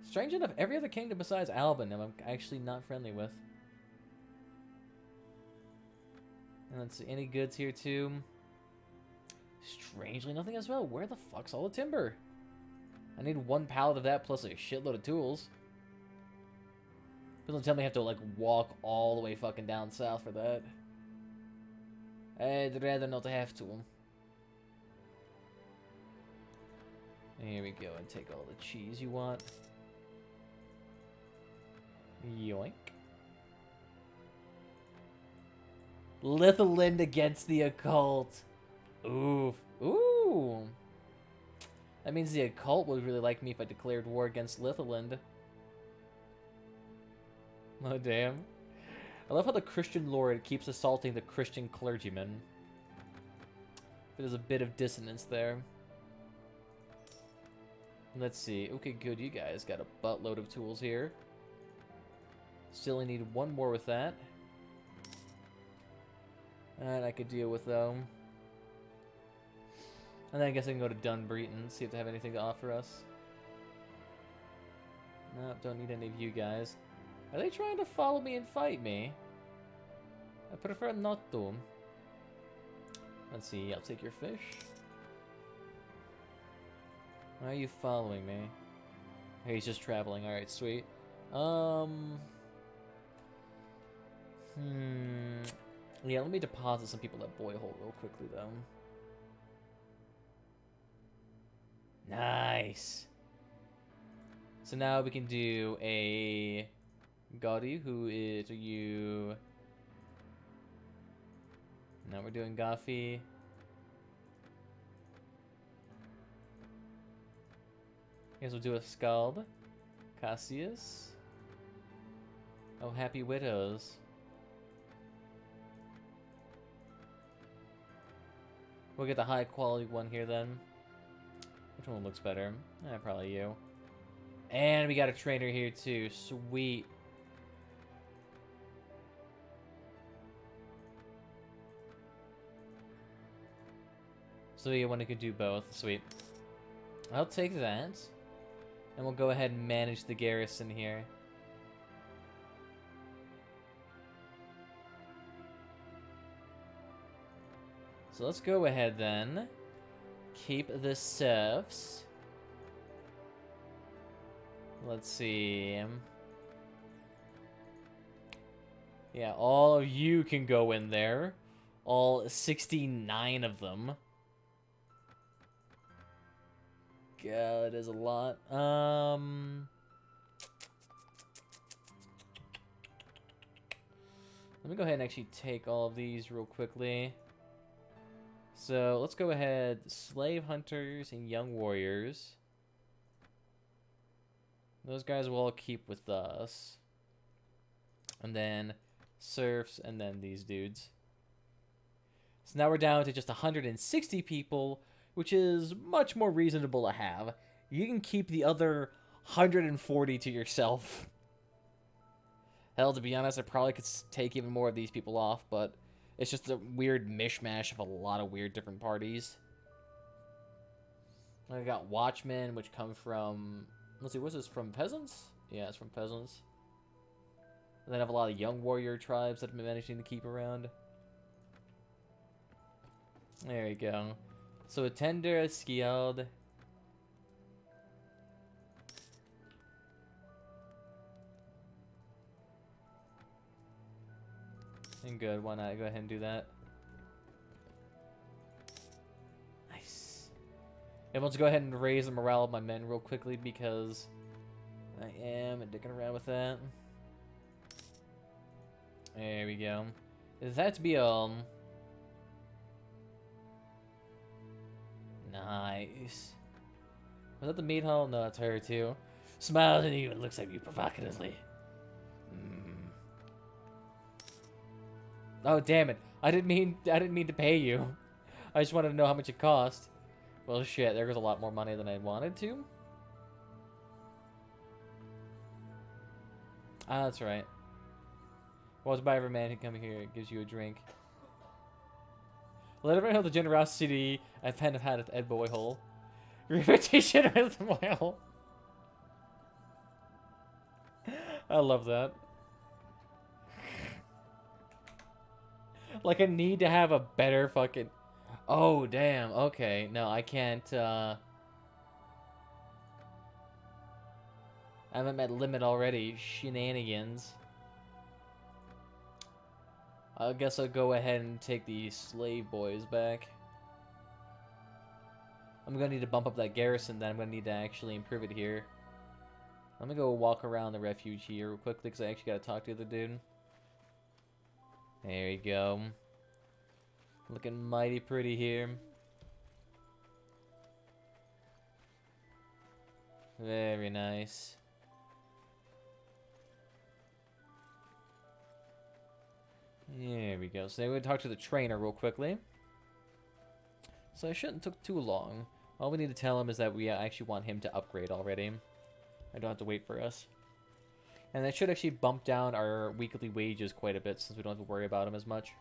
Strange enough, every other kingdom besides Alban I'm actually not friendly with. And let's see, any goods here too? Strangely, nothing as well. Where the fuck's all the timber? I need one pallet of that plus a shitload of tools. Please don't tell me I have to, like, walk all the way fucking down south for that. I'd rather not have to. Here we go, and take all the cheese you want. Yoink. Litherland against the occult. Oof. Ooh. That means the occult would really like me if I declared war against Litherland. Oh, damn. I love how the Christian Lord keeps assaulting the Christian clergyman. There's a bit of dissonance there. Let's see. Okay, good. You guys got a buttload of tools here. Still need one more with that. And I could deal with them. And then I guess I can go to Dunbreton, see if they have anything to offer us. No, don't need any of you guys. Are they trying to follow me and fight me? I prefer not to. Let's see, I'll take your fish. Why are you following me? Hey, he's just traveling, alright, sweet. Yeah, let me deposit some people at Boyhole real quickly, though. Nice. So now we can do a Gaudi, who is you. Now we're doing Gafi. Guess we'll do a Scald. Cassius. Oh, Happy Widows. We'll get the high quality one here then. Which one looks better? Probably you. And we got a trainer here too. Sweet. So you want to do both. Sweet. I'll take that. And we'll go ahead and manage the garrison here. So let's go ahead then. Keep the serfs. Let's see. Yeah, all of you can go in there. All 69 of them. God, that is a lot. Let me go ahead and actually take all of these real quickly. So let's go ahead. Slave hunters and young warriors. Those guys will all keep with us. And then serfs and then these dudes. So now we're down to just 160 people, which is much more reasonable to have. You can keep the other 140 to yourself. Hell, to be honest, I probably could take even more of these people off, but it's just a weird mishmash of a lot of weird different parties. I got watchmen, which come from... Let's see, what's this? From peasants? Yeah, it's from peasants. And then I have a lot of young warrior tribes that I've been managing to keep around. There we go. So a tender, a skilled. And good, why not? Go ahead and do that. Nice. And let's go ahead and raise the morale of my men real quickly because I am dicking around with that. There we go. Does that have to be, Nice. Was that the meat hall? No, that's her too. Smiles and even looks at you provocatively. Oh damn it! I didn't mean to pay you. I just wanted to know how much it cost. Well, shit. There goes a lot more money than I wanted to. Ah, that's right. Well, to buy every man who come here, it gives you a drink. Let everyone know the generosity I've had at Ed Boyhole. Reputation with Boyhole. I love that. Like, I need to have a better fucking... Oh, damn. Okay. No, I can't, I'm at my limit already. Shenanigans. I guess I'll go ahead and take the slave boys back. I'm gonna need to bump up that garrison, then I'm gonna need to actually improve it here. I'm gonna go walk around the refuge here real quickly because I actually gotta talk to the other dude. There you go. Looking mighty pretty here. Very nice. There we go. So we're going to talk to the trainer real quickly. So it shouldn't take too long. All we need to tell him is that we actually want him to upgrade already. I don't have to wait for us. And that should actually bump down our weekly wages quite a bit since we don't have to worry about him as much.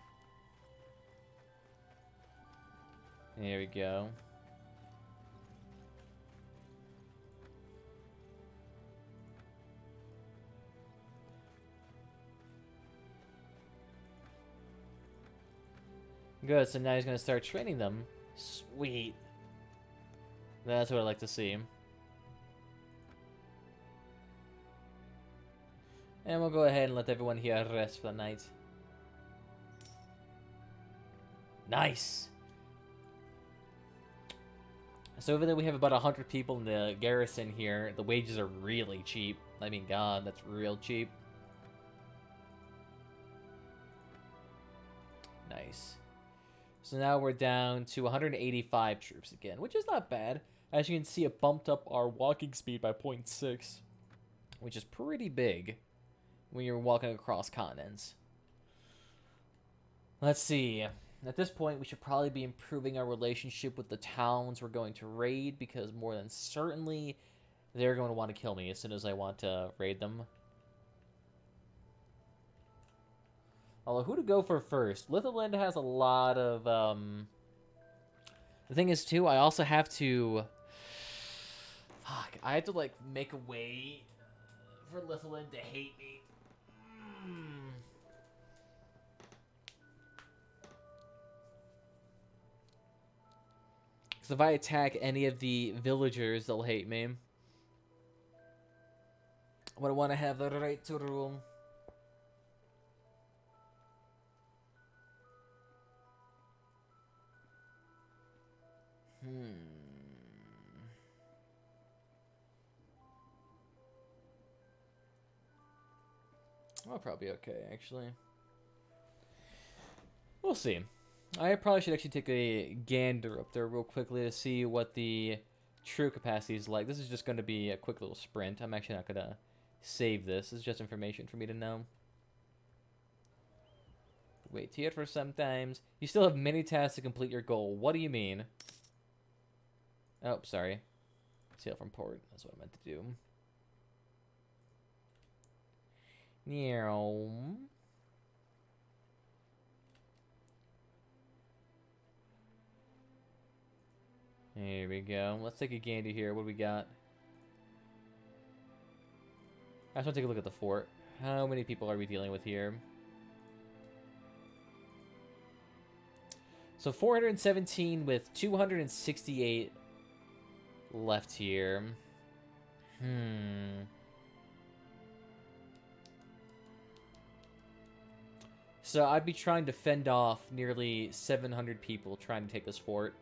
There we go. Good, so now he's going to start training them. Sweet. That's what I like to see. And we'll go ahead and let everyone here rest for the night. Nice! So over there we have about 100 people in the garrison here. The wages are really cheap. I mean, God, that's real cheap. Nice. So now we're down to 185 troops again, which is not bad. As you can see, it bumped up our walking speed by 0.6, which is pretty big when you're walking across continents. Let's see. At this point, we should probably be improving our relationship with the towns we're going to raid, because more than certainly they're going to want to kill me as soon as I want to raid them. Although, who to go for first? Litherland has a lot of The thing is, too, I also have to... Fuck, I have to, like, make a way for Lithlin to hate me. Because if I attack any of the villagers, they'll hate me. But I want to have the right to rule. I'll probably be okay, actually. We'll see. I probably should actually take a gander up there real quickly to see what the true capacity is like. This is just going to be a quick little sprint. I'm actually not going to save this. It's just information for me to know. Wait here for sometimes. You still have many tasks to complete your goal. What do you mean? Oh, sorry. Sail from port. That's what I meant to do. Meow. Here we go. Let's take a gander here. What do we got? I just want to take a look at the fort. How many people are we dealing with here? So 417 with 268 left here. So I'd be trying to fend off nearly 700 people trying to take this fort.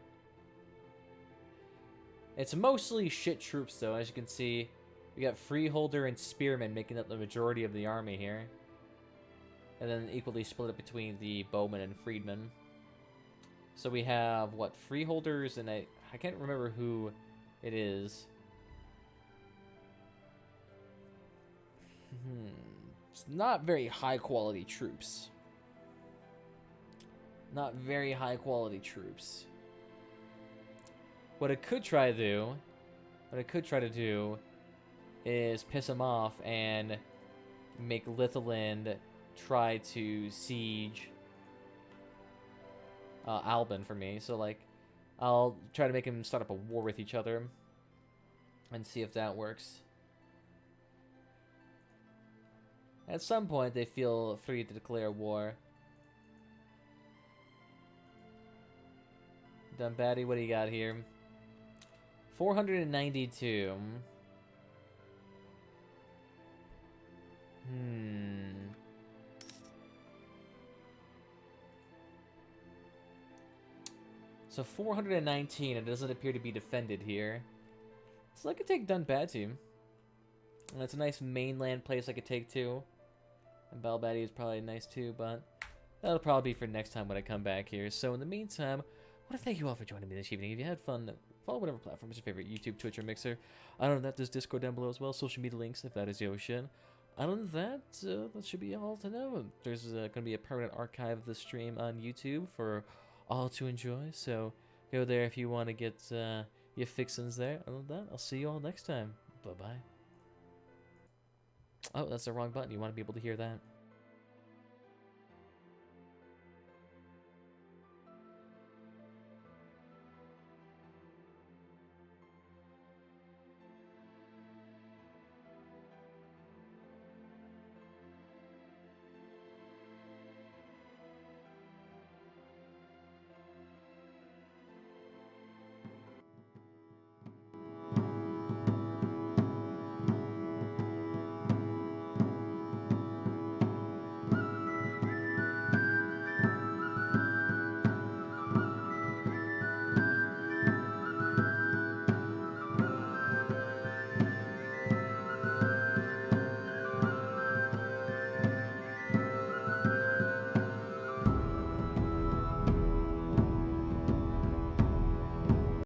It's mostly shit troops, though. As you can see, we got Freeholder and Spearmen making up the majority of the army here. And then equally split up between the Bowmen and Freedmen. So we have, what, Freeholders, and I can't remember who it is. It's not very high-quality troops. Not very high-quality troops. What I could try to do is piss him off and make Litherland try to siege Albin for me. So, like, I'll try to make him start up a war with each other and see if that works. At some point, they feel free to declare war. Dumbatty, what do you got here? 492. So 419, it doesn't appear to be defended here. So I could take Dunbatty. And that's a nice mainland place I could take too. And Balbatti is probably nice too, but that'll probably be for next time when I come back here. So in the meantime, I want to thank you all for joining me this evening. If you had fun, follow whatever platform is your favorite, YouTube, Twitch, or Mixer. Other than that, there's Discord down below as well, social media links if that is your shit. Other than that, that should be all to know. There's going to be a permanent archive of the stream on YouTube for all to enjoy, so go there if you want to get your fixins there. Other than that, I'll see you all next time. Bye-bye. Oh, that's the wrong button. You want to be able to hear that.